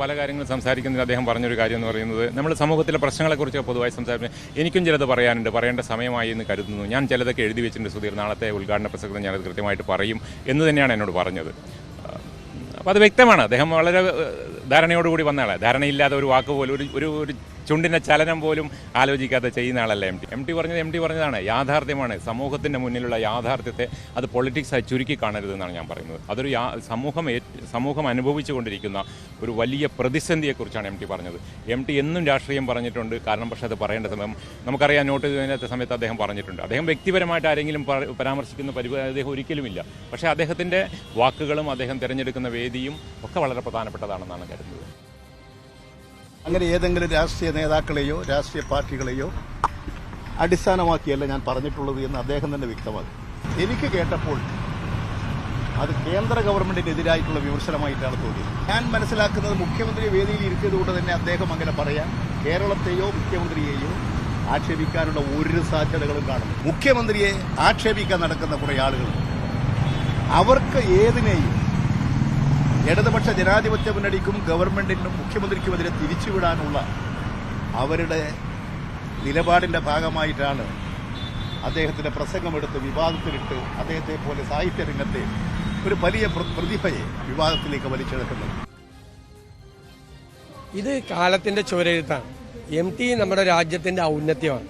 പല കാര്യങ്ങളും സംസാരിക്കുന്നതിൽ അദ്ദേഹം പറഞ്ഞൊരു കാര്യം എന്ന് പറയുന്നത്, നമ്മൾ സമൂഹത്തിലെ പ്രശ്നങ്ങളെക്കുറിച്ച് പൊതുവായി സംസാരിക്കുന്നത് എനിക്കും ചിലത് പറയാനുണ്ട്, പറയേണ്ട സമയമായി എന്ന് കരുതുന്നു. ഞാൻ ചിലതൊക്കെ എഴുതി വെച്ചിട്ടുണ്ട് സുധീർ, നാളത്തെ ഉദ്ഘാടന പ്രസംഗത്തിൽ ഞാനത് കൃത്യമായിട്ട് പറയും എന്ന് തന്നെയാണ് എന്നോട് പറഞ്ഞത്. അപ്പോൾ അത് വ്യക്തമാണ്, അദ്ദേഹം വളരെ ധാരണയോടുകൂടി വന്ന ആളാണ്. ധാരണയില്ലാതെ ഒരു വാക്ക് പോലും ഒരു ചുണ്ടിൻ്റെ ചലനം പോലും ആലോചിക്കാതെ ചെയ്യുന്ന ആളല്ല എം ടി പറഞ്ഞതാണ് യാഥാർത്ഥ്യമാണ്. സമൂഹത്തിൻ്റെ മുന്നിലുള്ള യാഥാർത്ഥ്യത്തെ അത് പൊളിറ്റിക്സായി ചുരുക്കി കാണരുതെന്നാണ് ഞാൻ പറയുന്നത്. അതൊരു സമൂഹം അനുഭവിച്ചു കൊണ്ടിരിക്കുന്ന ഒരു വലിയ പ്രതിസന്ധിയെക്കുറിച്ചാണ് എം ടി പറഞ്ഞത്. എം ടി എന്നും രാഷ്ട്രീയം പറഞ്ഞിട്ടുണ്ട്, കാരണം പക്ഷേ അത് പറയേണ്ട സമയം നമുക്കറിയാം. നോട്ട് ചെയ്തതിനകത്ത സമയത്ത് അദ്ദേഹം പറഞ്ഞിട്ടുണ്ട്. അദ്ദേഹം വ്യക്തിപരമായിട്ട് ആരെങ്കിലും പരാമർശിക്കുന്ന പരിപാടി അദ്ദേഹം ഒരിക്കലുമില്ല. പക്ഷേ അദ്ദേഹത്തിൻ്റെ വാക്കുകളും അദ്ദേഹം തിരഞ്ഞെടുക്കുന്ന വേദിയും ഒക്കെ വളരെ പ്രധാനപ്പെട്ടതാണെന്നാണ് കരുതുന്നത്. അങ്ങനെ ഏതെങ്കിലും രാഷ്ട്രീയ നേതാക്കളെയോ രാഷ്ട്രീയ പാർട്ടികളെയോ അടിസ്ഥാനമാക്കിയല്ല ഞാൻ പറഞ്ഞിട്ടുള്ളത് എന്ന് അദ്ദേഹം തന്നെ വ്യക്തമാക്കി. എനിക്ക് കേട്ടപ്പോൾ അത് കേന്ദ്ര ഗവൺമെന്റിനെതിരായിട്ടുള്ള വിമർശനമായിട്ടാണ് തോന്നിയത്. ഞാൻ മനസ്സിലാക്കുന്നത് മുഖ്യമന്ത്രി വേദിയിൽ ഇരിച്ചതുകൊണ്ട് തന്നെ അദ്ദേഹം അങ്ങനെ പറയാൻ കേരളത്തെയോ മുഖ്യമന്ത്രിയെയോ ആക്ഷേപിക്കാനുള്ള ഒരു സാധ്യതകളും കാണുന്നു. മുഖ്യമന്ത്രിയെ ആക്ഷേപിക്കാൻ നടക്കുന്ന കുറേ ആളുകൾ അവർക്ക് ഏതിനെയും ഇടതുപക്ഷ ജനാധിപത്യ മുന്നണിക്കും ഗവൺമെന്റിനും മുഖ്യമന്ത്രിക്കുമെതിരെ തിരിച്ചുവിടാനുള്ള അവരുടെ നിലപാടിന്റെ ഭാഗമായിട്ടാണ് അദ്ദേഹത്തിന്റെ പ്രസംഗമെടുത്ത് വിവാദത്തിലിട്ട് അദ്ദേഹത്തെ പോലെ സാഹിത്യ രംഗത്തെ ഒരു വലിയ പ്രതിഭയെ വിവാദത്തിലേക്ക് വലിച്ചെടുക്കുന്നത്. ഇത് കാലത്തിന്റെ ചുവരെഴുത്താണ്. എം ടി നമ്മുടെ രാജ്യത്തിന്റെ ഔന്നത്യമാണ്.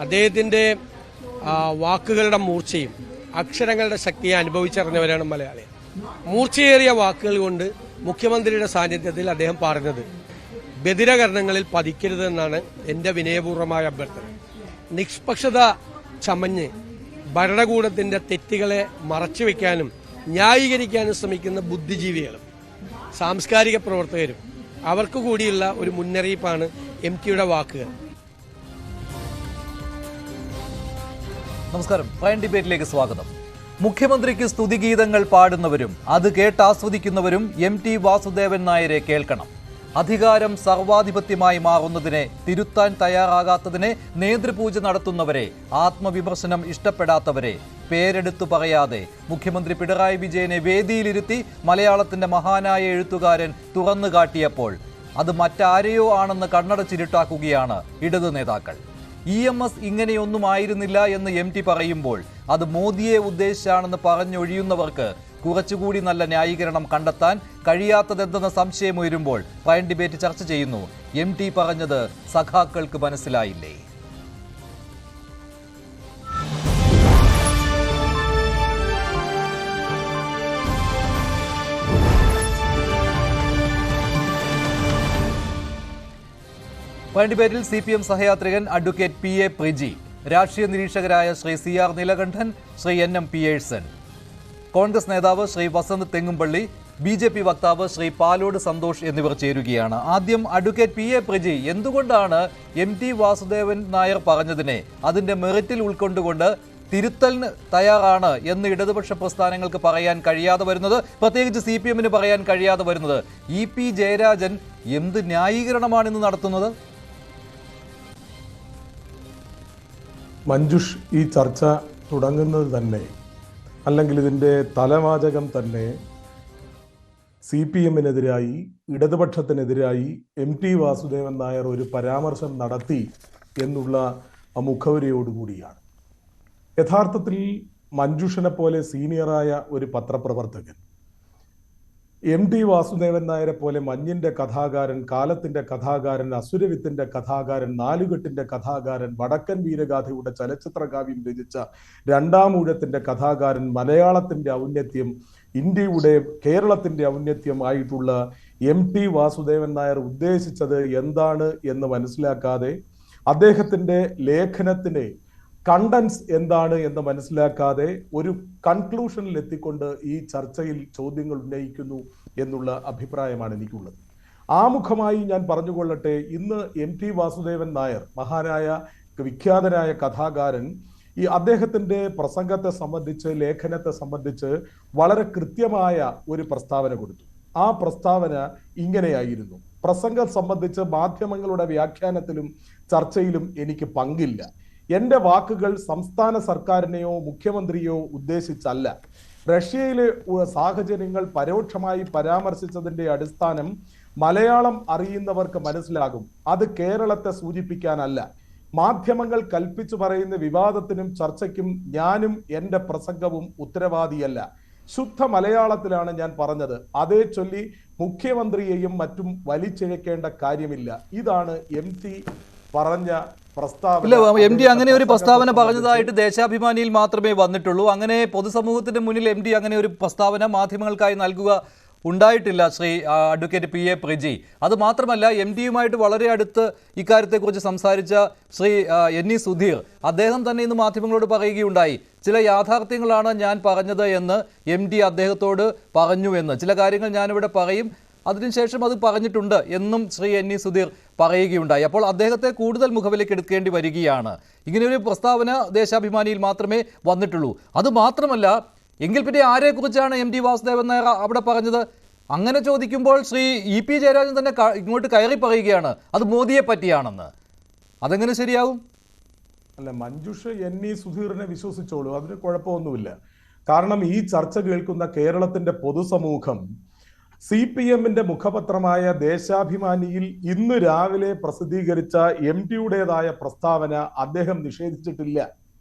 അദ്ദേഹത്തിന്റെ വാക്കുകളുടെ മൂർച്ചയും അക്ഷരങ്ങളുടെ ശക്തിയെ അനുഭവിച്ചറിഞ്ഞവരാണ് മലയാളികൾ. മൂർച്ചയേറിയ വാക്കുകൾ കൊണ്ട് മുഖ്യമന്ത്രിയുടെ സാന്നിധ്യത്തിൽ അദ്ദേഹം പറഞ്ഞത് ബധിരകരണങ്ങളിൽ പതിക്കരുതെന്നാണ് എൻ്റെ വിനയപൂർവമായ അഭ്യർത്ഥന. നിഷ്പക്ഷത ചമഞ്ഞ് ഭരണകൂടത്തിൻ്റെ തെറ്റുകളെ മറച്ചുവെക്കാനും ന്യായീകരിക്കാനും ശ്രമിക്കുന്ന ബുദ്ധിജീവികളും സാംസ്കാരിക പ്രവർത്തകരും അവർക്ക് കൂടിയുള്ള ഒരു മുന്നറിയിപ്പാണ് എം ടിയുടെ വാക്കുകൾ. നമസ്കാരം, പ്രൈം ഡിബേറ്റിലേക്ക് സ്വാഗതം. മുഖ്യമന്ത്രിക്ക് സ്തുതിഗീതങ്ങൾ പാടുന്നവരും അത് കേട്ടാസ്വദിക്കുന്നവരും എം ടി വാസുദേവൻ നായരെ കേൾക്കണം. അധികാരം സർവാധിപത്യമായി മാറുന്നതിനെ, തിരുത്താൻ തയ്യാറാകാത്തതിനെ, നേതൃപൂജ നടത്തുന്നവരെ, ആത്മവിമർശനം ഇഷ്ടപ്പെടാത്തവരെ പേരെടുത്തു പറയാതെ മുഖ്യമന്ത്രി പിണറായി വിജയനെ വേദിയിലിരുത്തി മലയാളത്തിന്റെ മഹാനായ എഴുത്തുകാരൻ തുറന്നു കാട്ടിയപ്പോൾ അത് മറ്റാരെയോ ആണെന്ന് കണ്ണടച്ചിരുട്ടാക്കുകയാണ് ഇടതു നേതാക്കൾ. EMS ഇങ്ങനെയൊന്നും ആയിരുന്നില്ല എന്ന് എം ടി പറയുമ്പോൾ അത് മോദിയെ ഉദ്ദേശിച്ചാണെന്ന് പറഞ്ഞൊഴിയുന്നവർക്ക് കുറച്ചുകൂടി നല്ല ന്യായീകരണം കണ്ടെത്താൻ കഴിയാത്തതെന്തെന്ന സംശയം ഉയരുമ്പോൾ പ്രൈം ഡിബേറ്റ് ചർച്ച ചെയ്യുന്നു. എം ടി പറഞ്ഞത് സഖാക്കൾക്ക് മനസ്സിലായില്ലേ? പ്രൈം ഡിബേറ്റിൽ CPM സഹയാത്രികൻ അഡ്വക്കേറ്റ് PA പ്രിജി, രാഷ്ട്രീയ നിരീക്ഷകരായ Shri CR Neelakantan, Shri NM Pearson, Congress നേതാവ് ശ്രീ വസന്ത് തെങ്ങുംപള്ളി, BJP വക്താവ് ശ്രീ പാലോട് സന്തോഷ് എന്നിവർ ചേരുകയാണ്. ആദ്യം അഡ്വക്കേറ്റ് PA പ്രിജി, എന്തുകൊണ്ടാണ് MT വാസുദേവൻ നായർ പറഞ്ഞതിനെ അതിന്റെ മെറിറ്റിൽ ഉൾക്കൊണ്ടുകൊണ്ട് തിരുത്തലിന് തയ്യാറാണ് എന്ന് ഇടതുപക്ഷ പ്രസ്ഥാനങ്ങൾക്ക് പറയാൻ കഴിയാതെ വരുന്നത്, പ്രത്യേകിച്ച് CPMന് പറയാൻ കഴിയാതെ വരുന്നത്? EP ജയരാജൻ എന്ത് ന്യായീകരണമാണ് ഇന്ന് നടത്തുന്നത്? മഞ്ജുഷ്, ഈ ചർച്ച തുടങ്ങുന്നത് തന്നെ, അല്ലെങ്കിൽ ഇതിൻ്റെ തലവാചകം തന്നെ CPMനെതിരായി, ഇടതുപക്ഷത്തിനെതിരായി MT വാസുദേവൻ നായർ ഒരു പരാമർശം നടത്തി എന്നുള്ള മുഖവുരയോടുകൂടിയാണ്. യഥാർത്ഥത്തിൽ മഞ്ജുഷിനെ പോലെ സീനിയറായ ഒരു പത്രപ്രവർത്തകൻ, MT വാസുദേവൻ നായരെ പോലെ മഞ്ഞിന്റെ കഥാകാരൻ, കാലത്തിന്റെ കഥാകാരൻ, അസുരവിത്തിന്റെ കഥാകാരൻ, നാലുകെട്ടിന്റെ കഥാകാരൻ, വടക്കൻ വീരഗാഥയുടെ ചലച്ചിത്രകാവ്യം രചിച്ച രണ്ടാമൂഴത്തിന്റെ കഥാകാരൻ, മലയാളത്തിന്റെ ഔന്നത്യം, ഇന്ത്യയുടെ കേരളത്തിന്റെ ഔന്നത്യം ആയിട്ടുള്ള MT വാസുദേവൻ നായർ ഉദ്ദേശിച്ചത് എന്താണ് എന്ന് മനസ്സിലാക്കാതെ, അദ്ദേഹത്തിന്റെ ലേഖനത്തിന് കണ്ടൻസ് എന്താണ് എന്ന് മനസ്സിലാക്കാതെ ഒരു കൺക്ലൂഷനിൽ എത്തിക്കൊണ്ട് ഈ ചർച്ചയിൽ ചോദ്യങ്ങൾ ഉന്നയിക്കുന്നു എന്നുള്ള അഭിപ്രായമാണ് എനിക്കുള്ളത്. ആമുഖമായി ഞാൻ പറഞ്ഞുകൊള്ളട്ടെ, ഇന്ന് MT വാസുദേവൻ നായർ, മഹാനായ വിഖ്യാതനായ കഥാകാരൻ, ഈ അദ്ദേഹത്തിന്റെ പ്രസംഗത്തെ സംബന്ധിച്ച്, ലേഖനത്തെ സംബന്ധിച്ച് വളരെ കൃത്യമായ ഒരു പ്രസ്താവന കൊടുത്തു. ആ പ്രസ്താവന ഇങ്ങനെയായിരുന്നു: പ്രസംഗം സംബന്ധിച്ച് മാധ്യമങ്ങളുടെ വ്യാഖ്യാനത്തിലും ചർച്ചയിലും എനിക്ക് പങ്കില്ല. എൻ്റെ വാക്കുകൾ സംസ്ഥാന സർക്കാരിനെയോ മുഖ്യമന്ത്രിയോ ഉദ്ദേശിച്ചല്ല. റഷ്യയിലെ സാഹചര്യങ്ങൾ പരോക്ഷമായി പരാമർശിച്ചതിൻ്റെ അടിസ്ഥാനം മലയാളം അറിയുന്നവർക്ക് മനസ്സിലാകും. അത് കേരളത്തെ സൂചിപ്പിക്കാനല്ല. മാധ്യമങ്ങൾ കൽപ്പിച്ചു പറയുന്ന വിവാദത്തിനും ചർച്ചയ്ക്കും ഞാനും എൻ്റെ പ്രസംഗവും ഉത്തരവാദിയല്ല. ശുദ്ധ മലയാളത്തിലാണ് ഞാൻ പറഞ്ഞത്. അതേ ചൊല്ലി മുഖ്യമന്ത്രിയെയും മറ്റും വലിച്ചിഴക്കേണ്ട കാര്യമില്ല. ഇതാണ് MT പറഞ്ഞ പ്രസ്താവന. ഇല്ല, MT അങ്ങനെ ഒരു പ്രസ്താവന പറഞ്ഞതായിട്ട് ദേശാഭിമാനിയിൽ മാത്രമേ വന്നിട്ടുള്ളൂ. അങ്ങനെ പൊതുസമൂഹത്തിന്റെ മുന്നിൽ MT അങ്ങനെ ഒരു പ്രസ്താവന മാധ്യമങ്ങൾക്കായി നൽകുക ഉണ്ടായിട്ടില്ല ശ്രീ അഡ്വക്കേറ്റ് PA പ്രജി. അത് മാത്രമല്ല, MTയുമായിട്ട് വളരെ അടുത്ത് ഇക്കാര്യത്തെക്കുറിച്ച് സംസാരിച്ച ശ്രീ NE സുധീർ അദ്ദേഹം തന്നെ ഇന്ന് മാധ്യമങ്ങളോട് പറയുകയുണ്ടായി, ചില യാഥാർത്ഥ്യങ്ങളാണ് ഞാൻ പറഞ്ഞത് എന്ന് MT അദ്ദേഹത്തോട് പറഞ്ഞു എന്ന്. ചില കാര്യങ്ങൾ ഞാനിവിടെ പറയും, അതിനുശേഷം അത് പറഞ്ഞിട്ടുണ്ട് എന്നും ശ്രീ NE സുധീർ പറയുകയുണ്ടായി. അപ്പോൾ അദ്ദേഹത്തെ കൂടുതൽ മുഖവിലേക്ക് എടുക്കേണ്ടി വരികയാണ്. ഇങ്ങനെയൊരു പ്രസ്താവന ദേശാഭിമാനിയിൽ മാത്രമേ വന്നിട്ടുള്ളൂ. അത് മാത്രമല്ല, എങ്കിൽ പിന്നെ ആരെക്കുറിച്ചാണ് MT വാസുദേവൻ നായർ അവിടെ പറഞ്ഞത്? അങ്ങനെ ചോദിക്കുമ്പോൾ ശ്രീ EP ജയരാജൻ തന്നെ ഇങ്ങോട്ട് കയറി പറയുകയാണ് അത് മോദിയെ പറ്റിയാണെന്ന്. അതെങ്ങനെ ശരിയാവും? അല്ല, മഞ്ജുഷ് NE സുധീറിനെ വിശ്വസിച്ചോളൂ, അതിന് കുഴപ്പമൊന്നുമില്ല. കാരണം ഈ ചർച്ച കേൾക്കുന്ന കേരളത്തിന്റെ പൊതുസമൂഹം CPMന്റെ മുഖപത്രമായ ദേശാഭിമാനിയിൽ ഇന്ന് രാവിലെ പ്രസിദ്ധീകരിച്ച MTയുടേതായ പ്രസ്താവന അദ്ദേഹം നിഷേധിച്ചിട്ടില്ല.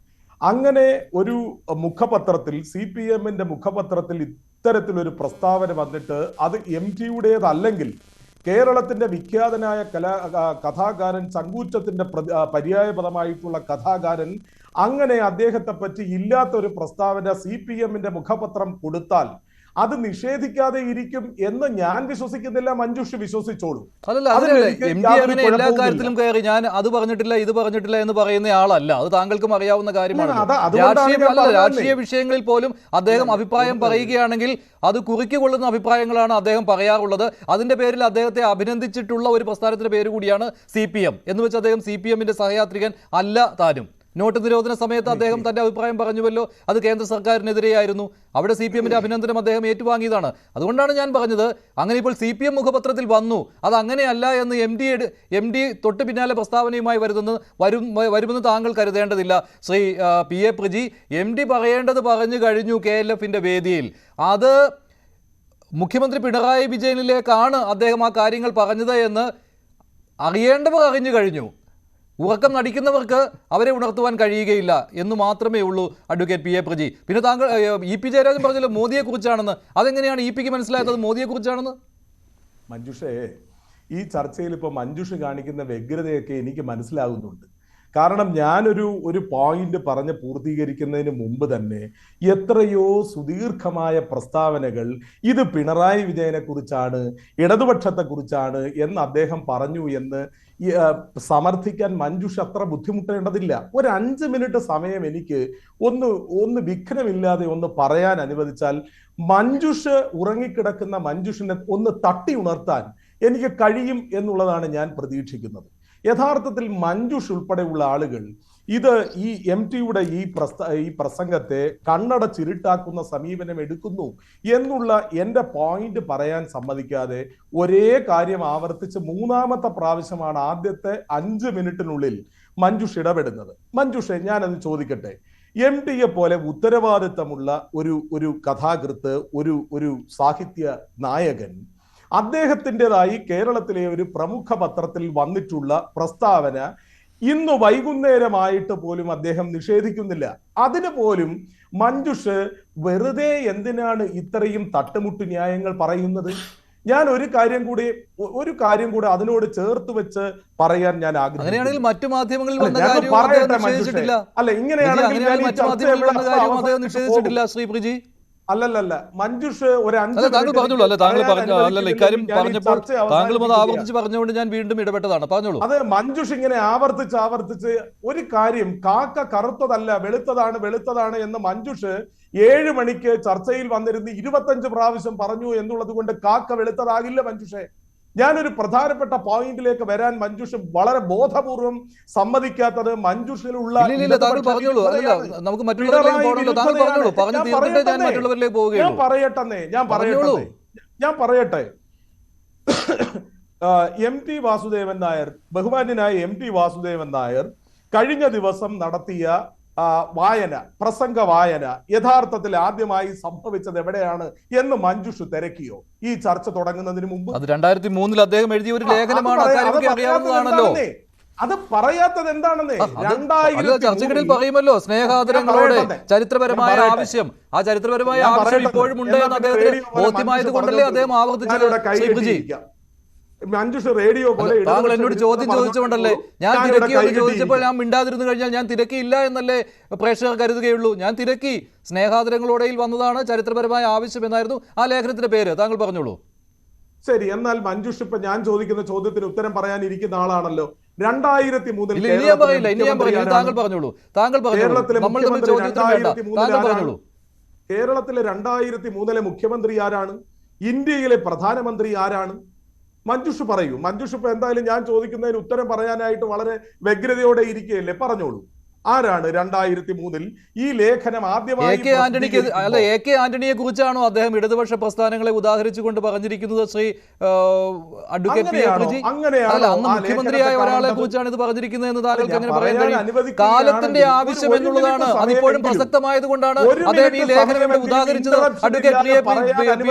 അങ്ങനെ ഒരു മുഖപത്രത്തിൽ, CPMന്റെ മുഖപത്രത്തിൽ ഇത്തരത്തിലൊരു പ്രസ്താവന വന്നിട്ട് അത് MTയുടേതല്ലെങ്കിൽ കേരളത്തിന്റെ വിഖ്യാതനായ കഥാകാരൻ, ചങ്കൂറ്റത്തിന്റെ പര്യായപദമായിട്ടുള്ള കഥാകാരൻ, അങ്ങനെ അദ്ദേഹത്തെ പറ്റി ഇല്ലാത്തൊരു പ്രസ്താവന CPMന്റെ മുഖപത്രം കൊടുത്താൽ അത് നിഷേധിക്കാതെ ഇരിക്കും എന്ന് ഞാൻ വിശ്വസിക്കുന്നില്ല. മഞ്ജുഷ് വിശ്വസിച്ചോളൂ. അങ്ങനെ എല്ലാ കാര്യത്തിലും കയറി ഞാൻ അത് പറഞ്ഞിട്ടില്ല ഇത് പറഞ്ഞിട്ടില്ല എന്ന് പറയുന്ന ആളല്ല. അത് താങ്കൾക്കും അറിയാവുന്ന കാര്യമാണ്. രാഷ്ട്രീയ വിഷയങ്ങളിൽ പോലും അദ്ദേഹം അഭിപ്രായം പറയുകയാണെങ്കിൽ അത് കുറിക്കൊള്ളുന്ന അഭിപ്രായങ്ങളാണ് അദ്ദേഹം പറയാറുള്ളത്. അതിന്റെ പേരിൽ അദ്ദേഹത്തെ അഭിനന്ദിച്ചിട്ടുള്ള ഒരു പ്രസ്ഥാനത്തിന്റെ പേര് കൂടിയാണ് CPM എന്ന് വെച്ച് അദ്ദേഹം CPMന്റെ സഹയാത്രികൻ അല്ല താനും. നോട്ട് നിരോധന സമയത്ത് അദ്ദേഹം തന്റെ അഭിപ്രായം പറഞ്ഞുവല്ലോ, അത് കേന്ദ്ര സർക്കാരിനെതിരെയായിരുന്നു. അവിടെ CPMന്റെ അഭിനന്ദനം അദ്ദേഹം ഏറ്റുവാങ്ങിയതാണ്. അതുകൊണ്ടാണ് ഞാൻ പറഞ്ഞത്, അങ്ങനെ ഇപ്പോൾ CPM മുഖപത്രത്തിൽ വന്നു, അത് അങ്ങനെയല്ല എന്ന് MT തൊട്ട് പിന്നാലെ പ്രസ്താവനയുമായി വരുമെന്ന് താങ്കൾ കരുതേണ്ടതില്ല. ശ്രീ PA പ്രജി, MT പറയേണ്ടത് പറഞ്ഞു കഴിഞ്ഞു KLFന്റെ വേദിയിൽ. അത് മുഖ്യമന്ത്രി പിണറായി വിജയനിലേക്കാണ് അദ്ദേഹം ആ കാര്യങ്ങൾ പറഞ്ഞത് എന്ന് അറിയേണ്ടവർ അറിഞ്ഞു കഴിഞ്ഞു. ഉറക്കം നടിക്കുന്നവർക്ക് അവരെ ഉണർത്തുവാൻ കഴിയുകയില്ല എന്ന് മാത്രമേ ഉള്ളൂ അഡ്വക്കേറ്റ് PA പ്രജി. പിന്നെ താങ്കൾ EP ജയരാജൻ പറഞ്ഞല്ലോ മോദിയെക്കുറിച്ചാണെന്ന്. അതെങ്ങനെയാണ് EPക്ക് മനസ്സിലായത് മോദിയെക്കുറിച്ചാണെന്ന്? മഞ്ജുഷേ, ഈ ചർച്ചയിൽ ഇപ്പോൾ മഞ്ജുഷ് കാണിക്കുന്ന വ്യഗ്രതയൊക്കെ എനിക്ക് മനസ്സിലാകുന്നുണ്ട്. കാരണം ഞാനൊരു പോയിന്റ് പറഞ്ഞ് പൂർത്തീകരിക്കുന്നതിന് മുമ്പ് തന്നെ എത്രയോ സുദീർഘമായ പ്രസ്താവനകൾ ഇത് പിണറായി വിജയനെ കുറിച്ചാണ്, ഇടതുപക്ഷത്തെക്കുറിച്ചാണ് എന്ന് അദ്ദേഹം പറഞ്ഞു എന്ന് സമർത്ഥിക്കാൻ മഞ്ജുഷ് അത്ര ബുദ്ധിമുട്ടേണ്ടതില്ല. ഒരു 5 മിനിറ്റ് സമയം എനിക്ക് ഒന്ന് വിഘ്നമില്ലാതെ ഒന്ന് പറയാൻ അനുവദിച്ചാൽ മഞ്ജുഷ് ഉറങ്ങിക്കിടക്കുന്ന മഞ്ജുഷിനെ ഒന്ന് തട്ടി ഉണർത്താൻ എനിക്ക് കഴിയും എന്നുള്ളതാണ് ഞാൻ പ്രതീക്ഷിക്കുന്നത്. യഥാർത്ഥത്തിൽ മഞ്ജുഷ് ഉൾപ്പെടെയുള്ള ആളുകൾ ഈ MTയുടെ ഈ പ്രസംഗത്തെ കണ്ണടച്ചിരുട്ടാക്കുന്ന സമീപനം എടുക്കുന്നു എന്നുള്ള എൻ്റെ പോയിന്റ് പറയാൻ സമ്മതിക്കാതെ ഒരേ കാര്യം ആവർത്തിച്ച് 3ാമത്തെ പ്രാവശ്യമാണ് ആദ്യത്തെ 5 മിനിറ്റിനുള്ളിൽ മഞ്ജുഷ് ഇടപെടുന്നത്. മഞ്ജുഷെ, ഞാനത് ചോദിക്കട്ടെ, MTയെ പോലെ ഉത്തരവാദിത്തമുള്ള ഒരു കഥാകൃത്ത്, ഒരു സാഹിത്യ നായകൻ, അദ്ദേഹത്തിൻ്റെതായി കേരളത്തിലെ ഒരു പ്രമുഖ പത്രത്തിൽ വന്നിട്ടുള്ള പ്രസ്താവന ഇന്ന് വൈകുന്നേരമായിട്ട് പോലും അദ്ദേഹം നിഷേധിക്കുന്നില്ല. അതിന് പോലും മഞ്ജുഷ് വെറുതെ എന്തിനാണ് ഇത്രയും തട്ടുമുട്ട് ന്യായങ്ങൾ പറയുന്നത്? ഞാൻ ഒരു കാര്യം കൂടെ അതിനോട് ചേർത്ത് വെച്ച് പറയാൻ ഞാൻ ആഗ്രഹിക്കുന്നു. മറ്റു മാധ്യമങ്ങളിൽ അല്ല, ഇങ്ങനെയാണെങ്കിൽ ശ്രീ പ്രജി അല്ലല്ല മഞ്ജുഷ് ഒരു 5 ഇക്കാര്യം പറഞ്ഞപ്പോൾ താങ്കളും അത് ആവർത്തിച്ച് പറഞ്ഞുകൊണ്ട് ഞാൻ വീണ്ടും ഇടപെട്ടതാണ്. പറഞ്ഞോളൂ. അത് മഞ്ജുഷ് ഇങ്ങനെ ആവർത്തിച്ച് ഒരു കാര്യം, കാക്ക കറുത്തതല്ല വെളുത്തതാണ് എന്ന് മഞ്ജുഷ് 7 മണിക്ക് ചർച്ചയിൽ വന്നിരുന്ന് 25 പ്രാവശ്യം പറഞ്ഞു എന്നുള്ളത് കൊണ്ട് കാക്ക വെളുത്തതാകില്ല മഞ്ജുഷെ. ഞാനൊരു പ്രധാനപ്പെട്ട പോയിന്റിലേക്ക് വരാൻ മഞ്ജുഷ് വളരെ ബോധപൂർവം സമ്മതിക്കാത്തത് മഞ്ജുഷിലുള്ള ഞാൻ പറയട്ടെ MT വാസുദേവൻ നായർ, ബഹുമാന്യനായ MT വാസുദേവൻ നായർ കഴിഞ്ഞ ദിവസം നടത്തിയ വായന, പ്രസംഗ വായന യഥാർത്ഥത്തിൽ ആദ്യമായി സംഭവിച്ചത് എവിടെയാണ് എന്ന് മഞ്ജുഷ് തിരക്കിയോ ഈ ചർച്ച തുടങ്ങുന്നതിന് മുമ്പ്? അത് 2003 അദ്ദേഹം എഴുതിയ ഒരു ലേഖനമാണ്. അറിയാവുന്നതാണല്ലോ. അത് പറയാത്തത് എന്താണെന്ന് ചർച്ചകളിൽ പറയുമല്ലോ, സ്നേഹാദരങ്ങളോടെ ചരിത്രപരമായ ആവശ്യം. ആ ചരിത്രപരമായ ആവശ്യം ഇപ്പോഴും ഉണ്ട് എന്ന് അദ്ദേഹത്തിന് ബോധ്യമായത് കൊണ്ടല്ലേ അദ്ദേഹം ആവർത്തിച്ചത്. മഞ്ജുഷ് റേഡിയോ പോലെ താങ്കൾ എന്നോട് ചോദ്യം ചോദിച്ചുകൊണ്ടല്ലേ ഞാൻ തിരക്കിയോട് ചോദിച്ചപ്പോൾ ഞാൻ മിണ്ടാതിരുന്നു കഴിഞ്ഞാൽ ഞാൻ തിരക്കിയില്ല എന്നല്ലേ പ്രേക്ഷകർ കരുതുകയുള്ളൂ. ഞാൻ തിരക്കി. സ്നേഹാദരങ്ങളോടെയിൽ വന്നതാണ് ചരിത്രപരമായ ആവശ്യം എന്നായിരുന്നു ആ ലേഖനത്തിന്റെ പേര്. താങ്കൾ പറഞ്ഞോളൂ. ശരി, എന്നാൽ മഞ്ജുഷ് ഇപ്പൊ ഞാൻ ചോദിക്കുന്ന ചോദ്യത്തിന് ഉത്തരം പറയാനിരിക്കുന്ന ആളാണല്ലോ. 2003 കേരളത്തിലെ 2003 മുഖ്യമന്ത്രി ആരാണ്? ഇന്ത്യയിലെ പ്രധാനമന്ത്രി ആരാണ്? മഞ്ജുഷ് പറയൂ. മഞ്ജുഷ് ഇപ്പൊ എന്തായാലും ഞാൻ ചോദിക്കുന്നതിന് ഉത്തരം പറയാനായിട്ട് വളരെ വ്യഗ്രതയോടെ ഇരിക്കുകയല്ലേ, പറഞ്ഞോളൂ. ആരാണ് 2003 ഈ ലേഖനം ആദ്യമായി? എ കെ ആന്റണിയെ കുറിച്ചാണോ അദ്ദേഹം ഇടതുപക്ഷ പ്രസ്ഥാനങ്ങളെ ഉദാഹരിച്ചുകൊണ്ട് പറഞ്ഞിരിക്കുന്നത്? Shri advocate P A Praji, അല്ല, അന്ന് മുഖ്യമന്ത്രിയായ ഒരാളെ കുറിച്ചാണ് ഇത് പറഞ്ഞിരിക്കുന്നത് എന്ന് താങ്കൾക്ക് എങ്ങനെ പറയാൻ കഴിയും? കാലത്തിന്റെ ആവശ്യം എന്നുള്ളതാണ്, അതിപ്പോഴും പ്രസക്തമായത് കൊണ്ടാണ് അദ്ദേഹം ഈ ലേഖനം ഇവിടെ ഉദാഹരിച്ചത്. അഡ്വക്കേറ്റ് പി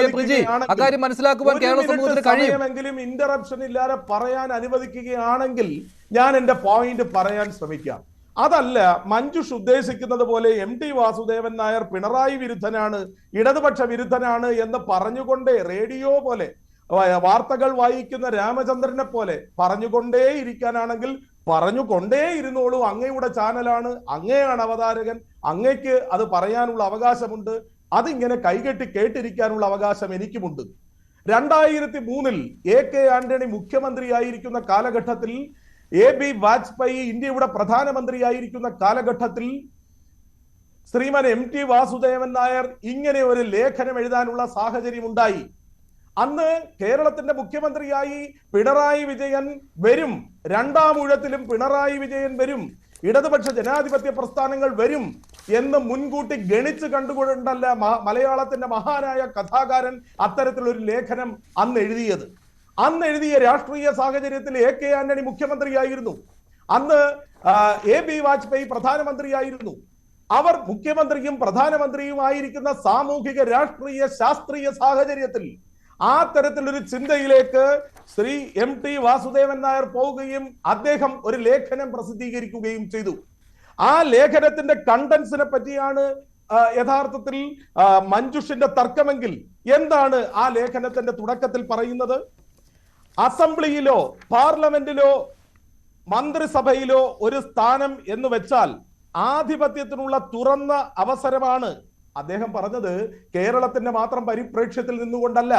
എ പ്രജി, അക്കാര്യം മനസ്സിലാക്കുവാൻ കേരള സമൂഹത്തിന് കഴിയും. ഇന്ററപ്ഷൻ ഇല്ലാതെ പറയാൻ അനുവദിക്കുകയാണെങ്കിൽ ഞാൻ എന്റെ പോയിന്റ് പറയാൻ ശ്രമിക്കാം. അതല്ല മഞ്ജുഷ് ഉദ്ദേശിക്കുന്നത് പോലെ MT വാസുദേവൻ നായർ പിണറായി വിരുദ്ധനാണ്, ഇടതുപക്ഷ വിരുദ്ധനാണ് എന്ന് പറഞ്ഞുകൊണ്ടേ റേഡിയോ പോലെ വാർത്തകൾ വായിക്കുന്ന രാമചന്ദ്രനെ പോലെ പറഞ്ഞുകൊണ്ടേ ഇരിക്കാനാണെങ്കിൽ പറഞ്ഞുകൊണ്ടേ ഇരുന്നോളൂ. അങ്ങയുടെ ചാനലാണ്, അങ്ങയാണ് അവതാരകൻ, അങ്ങയ്ക്ക് അത് പറയാനുള്ള അവകാശമുണ്ട്. അതിങ്ങനെ കൈകെട്ടി കേട്ടിരിക്കാനുള്ള അവകാശം എനിക്കുമുണ്ട്. 2003 AK ആന്റണി മുഖ്യമന്ത്രിയായിരിക്കുന്ന കാലഘട്ടത്തിൽ, AB വാജ്പേയി ഇന്ത്യയുടെ പ്രധാനമന്ത്രിയായിരിക്കുന്ന കാലഘട്ടത്തിൽ ശ്രീമാൻ MT വാസുദേവൻ നായർ ഇങ്ങനെ ഒരു ലേഖനം എഴുതാനുള്ള സാഹചര്യം ഉണ്ടായി. അന്ന് കേരളത്തിന്റെ മുഖ്യമന്ത്രിയായി പിണറായി വിജയൻ വരും, 2ാം ഊഴത്തിലും പിണറായി വിജയൻ വരും, ഇടതുപക്ഷ ജനാധിപത്യ പ്രസ്ഥാനങ്ങൾ വരും എന്ന് മുൻകൂട്ടി ഗണിച്ച് കണ്ടുകൊണ്ടല്ല മലയാളത്തിന്റെ മഹാനായ കഥാകാരൻ അത്തരത്തിലൊരു ലേഖനം അന്ന് എഴുതിയത്. അന്ന് എഴുതിയ രാഷ്ട്രീയ സാഹചര്യത്തിൽ AK ആന്റണി മുഖ്യമന്ത്രിയായിരുന്നു, അന്ന് AB വാജ്പേയി പ്രധാനമന്ത്രിയായിരുന്നു. അവർ മുഖ്യമന്ത്രിയും പ്രധാനമന്ത്രിയുമായിരിക്കുന്ന സാമൂഹിക രാഷ്ട്രീയ ശാസ്ത്രീയ സാഹചര്യത്തിൽ ആ തരത്തിലൊരു ചിന്തയിലേക്ക് ശ്രീ MT വാസുദേവൻ നായർ പോവുകയും അദ്ദേഹം ഒരു ലേഖനം പ്രസിദ്ധീകരിക്കുകയും ചെയ്തു. ആ ലേഖനത്തിന്റെ കണ്ടൻസിനെ പറ്റിയാണ് യഥാർത്ഥത്തിൽ മഞ്ജുഷിന്റെ തർക്കമെങ്കിൽ എന്താണ് ആ ലേഖനത്തിന്റെ തുടക്കത്തിൽ പറയുന്നത്? അസംബ്ലിയിലോ പാർലമെന്റിലോ മന്ത്രിസഭയിലോ ഒരു സ്ഥാനം എന്ന് വെച്ചാൽ ആധിപത്യത്തിനുള്ള തുറന്ന അവസരമാണ്. അദ്ദേഹം പറഞ്ഞത് കേരളത്തിന്റെ മാത്രം പരിപ്രേക്ഷ്യത്തിൽ നിന്നുകൊണ്ടല്ല,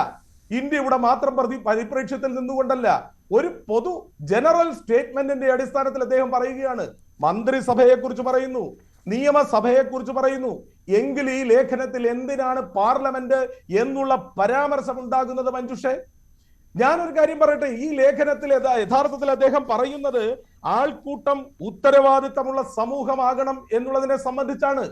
ഇന്ത്യയുടെ മാത്രം പരിപ്രേക്ഷ്യത്തിൽ നിന്നുകൊണ്ടല്ല, ഒരു പൊതു ജനറൽ സ്റ്റേറ്റ്മെന്റിന്റെ അടിസ്ഥാനത്തിൽ അദ്ദേഹം പറയുകയാണ്. മന്ത്രിസഭയെ കുറിച്ച് പറയുന്നു, നിയമസഭയെ കുറിച്ച് പറയുന്നു. എങ്കിൽ ഈ ലേഖനത്തിൽ എന്തിനാണ് പാർലമെന്റ് എന്നുള്ള പരാമർശം ഉണ്ടാകുന്നത്? മഞ്ജുഷേ, ഞാനൊരു കാര്യം പറയട്ടെ. ഈ ലേഖനത്തിൽ യഥാർത്ഥത്തിൽ അദ്ദേഹം പറയുന്നത് ആൾക്കൂട്ടം ഉത്തരവാദിത്തമുള്ള സമൂഹമാകണം എന്നുള്ളതിനെ സംബന്ധിച്ചാണ്.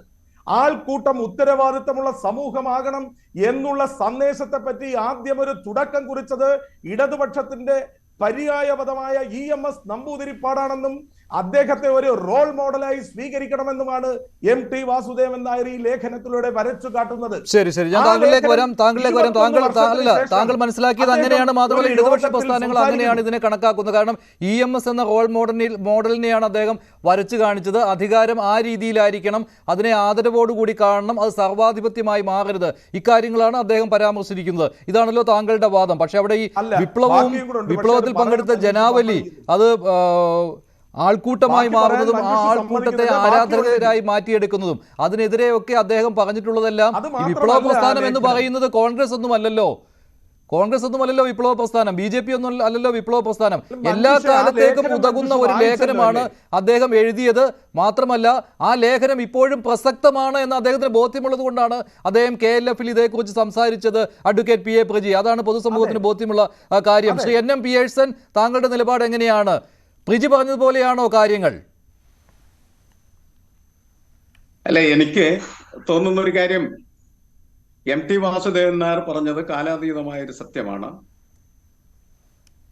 ആൾക്കൂട്ടം ഉത്തരവാദിത്തമുള്ള സമൂഹമാകണം എന്നുള്ള സന്ദേശത്തെ പറ്റി ആദ്യം ഒരു തുടക്കം കുറിച്ചത് ഇടതുപക്ഷത്തിന്റെ പര്യായപദമായ EMS നമ്പൂതിരിപ്പാടാണെന്നും അദ്ദേഹത്തെ ഒരു റോൾ മോഡലായി സ്വീകരിക്കണമെന്നുമാണ് MT വാസുദേവൻ നായർ ഈ ലേഖനത്തിലൂടെ വരച്ചു കാട്ടുന്നത്. ശരി, ഞാൻ താങ്കളിലേക്ക് വരാം. താങ്കൾ മനസ്സിലാക്കിയത് അങ്ങനെയാണ്. മാത്രമല്ല ഇടതുപക്ഷ പ്രസ്ഥാനങ്ങൾ അങ്ങനെയാണ് ഇതിനെ കണക്കാക്കുന്നത്. കാരണം EMS എന്ന റോൾ മോഡലിനെയാണ് അദ്ദേഹം വരച്ചു കാണിച്ചത്. അധികാരം ആ രീതിയിലായിരിക്കണം, അതിനെ ആദരവോടുകൂടി കാണണം, അത് സർവാധിപത്യമായി മാറരുത്. ഇക്കാര്യങ്ങളാണ് അദ്ദേഹം പരാമർശിച്ചിരിക്കുന്നത്. ഇതാണല്ലോ താങ്കളുടെ വാദം. പക്ഷെ അവിടെ ഈ വിപ്ലവത്തിൽ പങ്കെടുത്ത ജനാവലി അത് ആൾക്കൂട്ടമായി മാറുന്നതും ആ ആൾക്കൂട്ടത്തെ ആരാധകരായി മാറ്റിയെടുക്കുന്നതും അതിനെതിരെയൊക്കെ അദ്ദേഹം പറഞ്ഞിട്ടുള്ളതെല്ലാം ഈ വിപ്ലവ പ്രസ്ഥാനം എന്ന് പറയുന്നത് കോൺഗ്രസ് ഒന്നുമല്ലല്ലോ വിപ്ലവ പ്രസ്ഥാനം, BJP ഒന്നും അല്ലല്ലോ വിപ്ലവ പ്രസ്ഥാനം. എല്ലാ കാലത്തേക്കും ഉതകുന്ന ഒരു ലേഖനമാണ് അദ്ദേഹം എഴുതിയത്. മാത്രമല്ല ആ ലേഖനം ഇപ്പോഴും പ്രസക്തമാണ് എന്ന് അദ്ദേഹത്തിന് ബോധ്യമുള്ളത് കൊണ്ടാണ് അദ്ദേഹം KLF-ൽ ഇതേക്കുറിച്ച് സംസാരിച്ചത്. അഡ്വക്കേറ്റ് പി എ പ്രജി, അതാണ് പൊതുസമൂഹത്തിന് ബോധ്യമുള്ള കാര്യം. ശ്രീ NM പിയേഴ്സൺ, താങ്കളുടെ നിലപാട് എങ്ങനെയാണ്? പ്രിജി പറഞ്ഞതുപോലെയാണോ കാര്യങ്ങൾ? അല്ല, എനിക്ക് തോന്നുന്ന ഒരു കാര്യം, MT വാസുദേവൻ നായർ പറഞ്ഞത് കാലാതീതമായ ഒരു സത്യമാണ്.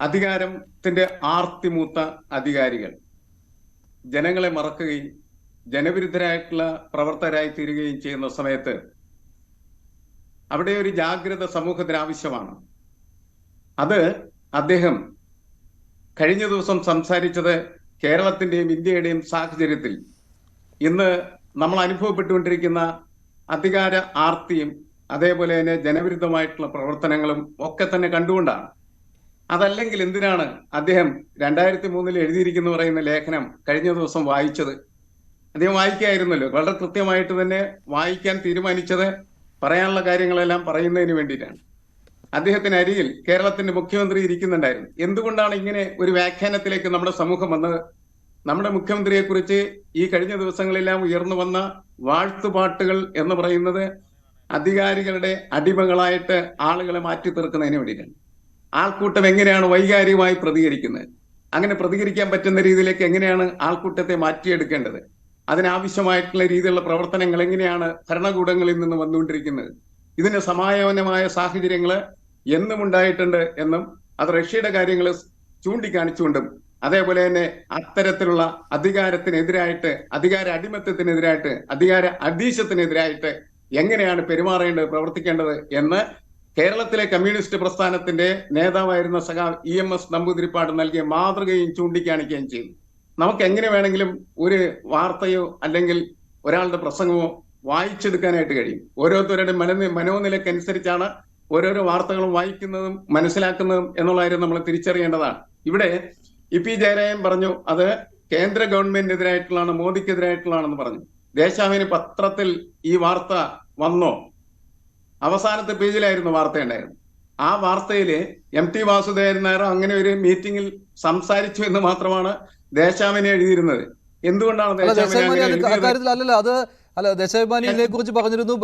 അധികാരത്തിന്റെ ആർത്തിമൂത്ത അധികാരികൾ ജനങ്ങളെ മറക്കുകയും ജനവിരുദ്ധരായിട്ടുള്ള പ്രവർത്തകരായി തീരുകയും ചെയ്യുന്ന സമയത്ത് അവിടെ ഒരു ജാഗ്രത സമൂഹത്തിന് ആവശ്യമാണ്. അത് അദ്ദേഹം കഴിഞ്ഞ ദിവസം സംസാരിച്ചത് കേരളത്തിന്റെയും ഇന്ത്യയുടെയും സാഹചര്യത്തിൽ ഇന്ന് നമ്മൾ അനുഭവപ്പെട്ടുകൊണ്ടിരിക്കുന്ന അധികാര ആർത്തിയും അതേപോലെ തന്നെ ജനവിരുദ്ധമായിട്ടുള്ള പ്രവർത്തനങ്ങളും ഒക്കെ തന്നെ കണ്ടുകൊണ്ടാണ്. അതല്ലെങ്കിൽ എന്തിനാണ് അദ്ദേഹം 2003 എഴുതിയിരിക്കുന്നു പറയുന്ന ലേഖനം കഴിഞ്ഞ ദിവസം വായിച്ചത്? അദ്ദേഹം വായിക്കായിരുന്നല്ലോ. വളരെ കൃത്യമായിട്ട് തന്നെ വായിക്കാൻ തീരുമാനിച്ചത് പറയാനുള്ള കാര്യങ്ങളെല്ലാം പറയുന്നതിന് വേണ്ടിയിട്ടാണ്. അദ്ദേഹത്തിന് അരികിൽ കേരളത്തിന്റെ മുഖ്യമന്ത്രി ഇരിക്കുന്നുണ്ടായിരുന്നു. എന്തുകൊണ്ടാണ് ഇങ്ങനെ ഒരു വ്യാഖ്യാനത്തിലേക്ക് നമ്മുടെ സമൂഹം വന്നത്? നമ്മുടെ മുഖ്യമന്ത്രിയെ കുറിച്ച് ഈ കഴിഞ്ഞ ദിവസങ്ങളെല്ലാം ഉയർന്നു വന്ന വാഴ്ത്തുപാട്ടുകൾ എന്ന് പറയുന്നത് അധികാരികളുടെ അടിമകളായിട്ട് ആളുകളെ മാറ്റി തീർക്കുന്നതിന് വേണ്ടിയിട്ടാണ്. ആൾക്കൂട്ടം എങ്ങനെയാണ് വൈകാരികമായി പ്രതികരിക്കുന്നത്, അങ്ങനെ പ്രതികരിക്കാൻ പറ്റുന്ന രീതിയിലേക്ക് എങ്ങനെയാണ് ആൾക്കൂട്ടത്തെ മാറ്റിയെടുക്കേണ്ടത്, അതിനാവശ്യമായിട്ടുള്ള രീതിയിലുള്ള പ്രവർത്തനങ്ങൾ എങ്ങനെയാണ് ഭരണകൂടങ്ങളിൽ നിന്ന് വന്നുകൊണ്ടിരിക്കുന്നത്, ഇതിന് സമാനമായ സാഹചര്യങ്ങൾ എന്നും ഉണ്ടായിട്ടുണ്ട് എന്നും അത് റഷ്യയുടെ കാര്യങ്ങൾ ചൂണ്ടിക്കാണിച്ചുകൊണ്ടും അതേപോലെ തന്നെ അത്തരത്തിലുള്ള അധികാരത്തിനെതിരായിട്ട്, അധികാര അടിമത്തത്തിനെതിരായിട്ട്, അധികാര അധീശത്തിനെതിരായിട്ട് എങ്ങനെയാണ് പെരുമാറേണ്ടത്, പ്രവർത്തിക്കേണ്ടത് എന്ന് കേരളത്തിലെ കമ്മ്യൂണിസ്റ്റ് പ്രസ്ഥാനത്തിന്റെ നേതാവായിരുന്ന സഖാവ് EMS നമ്പൂതിരിപ്പാട് നൽകിയ മാതൃകയും ചൂണ്ടിക്കാണിക്കുകയും ചെയ്തു. നമുക്ക് എങ്ങനെ വേണമെങ്കിലും ഒരു വാർത്തയോ അല്ലെങ്കിൽ ഒരാളുടെ പ്രസംഗമോ വായിച്ചെടുക്കാനായിട്ട് കഴിയും. ഓരോരുത്തരുടെ മനോനിലക്കനുസരിച്ചാണ് ഓരോരോ വാർത്തകളും വായിക്കുന്നതും മനസ്സിലാക്കുന്നതും എന്നുള്ള കാര്യം നമ്മൾ തിരിച്ചറിയേണ്ടതാണ്. ഇവിടെ EP ജയരാജൻ പറഞ്ഞു അത് കേന്ദ്ര ഗവൺമെന്റിനെതിരായിട്ടുള്ളതാണ്, മോദിക്കെതിരായിട്ടുള്ളതാണെന്ന് പറഞ്ഞു. ദേശാഭിമാനി പത്രത്തിൽ ഈ വാർത്ത വന്നോ? അവസാനത്തെ പേജിലായിരുന്നു വാർത്ത ഉണ്ടായിരുന്നു. ആ വാർത്തയില് MT വാസുദേവൻ നായർ അങ്ങനെ ഒരു മീറ്റിംഗിൽ സംസാരിച്ചു എന്ന് മാത്രമാണ് ദേശാഭിമാനി എഴുതിയിരുന്നത്. എന്തുകൊണ്ടാണ് ദേശാഭിമാനി ഇതിനെ കുറിച്ച് പറഞ്ഞിരുന്നു.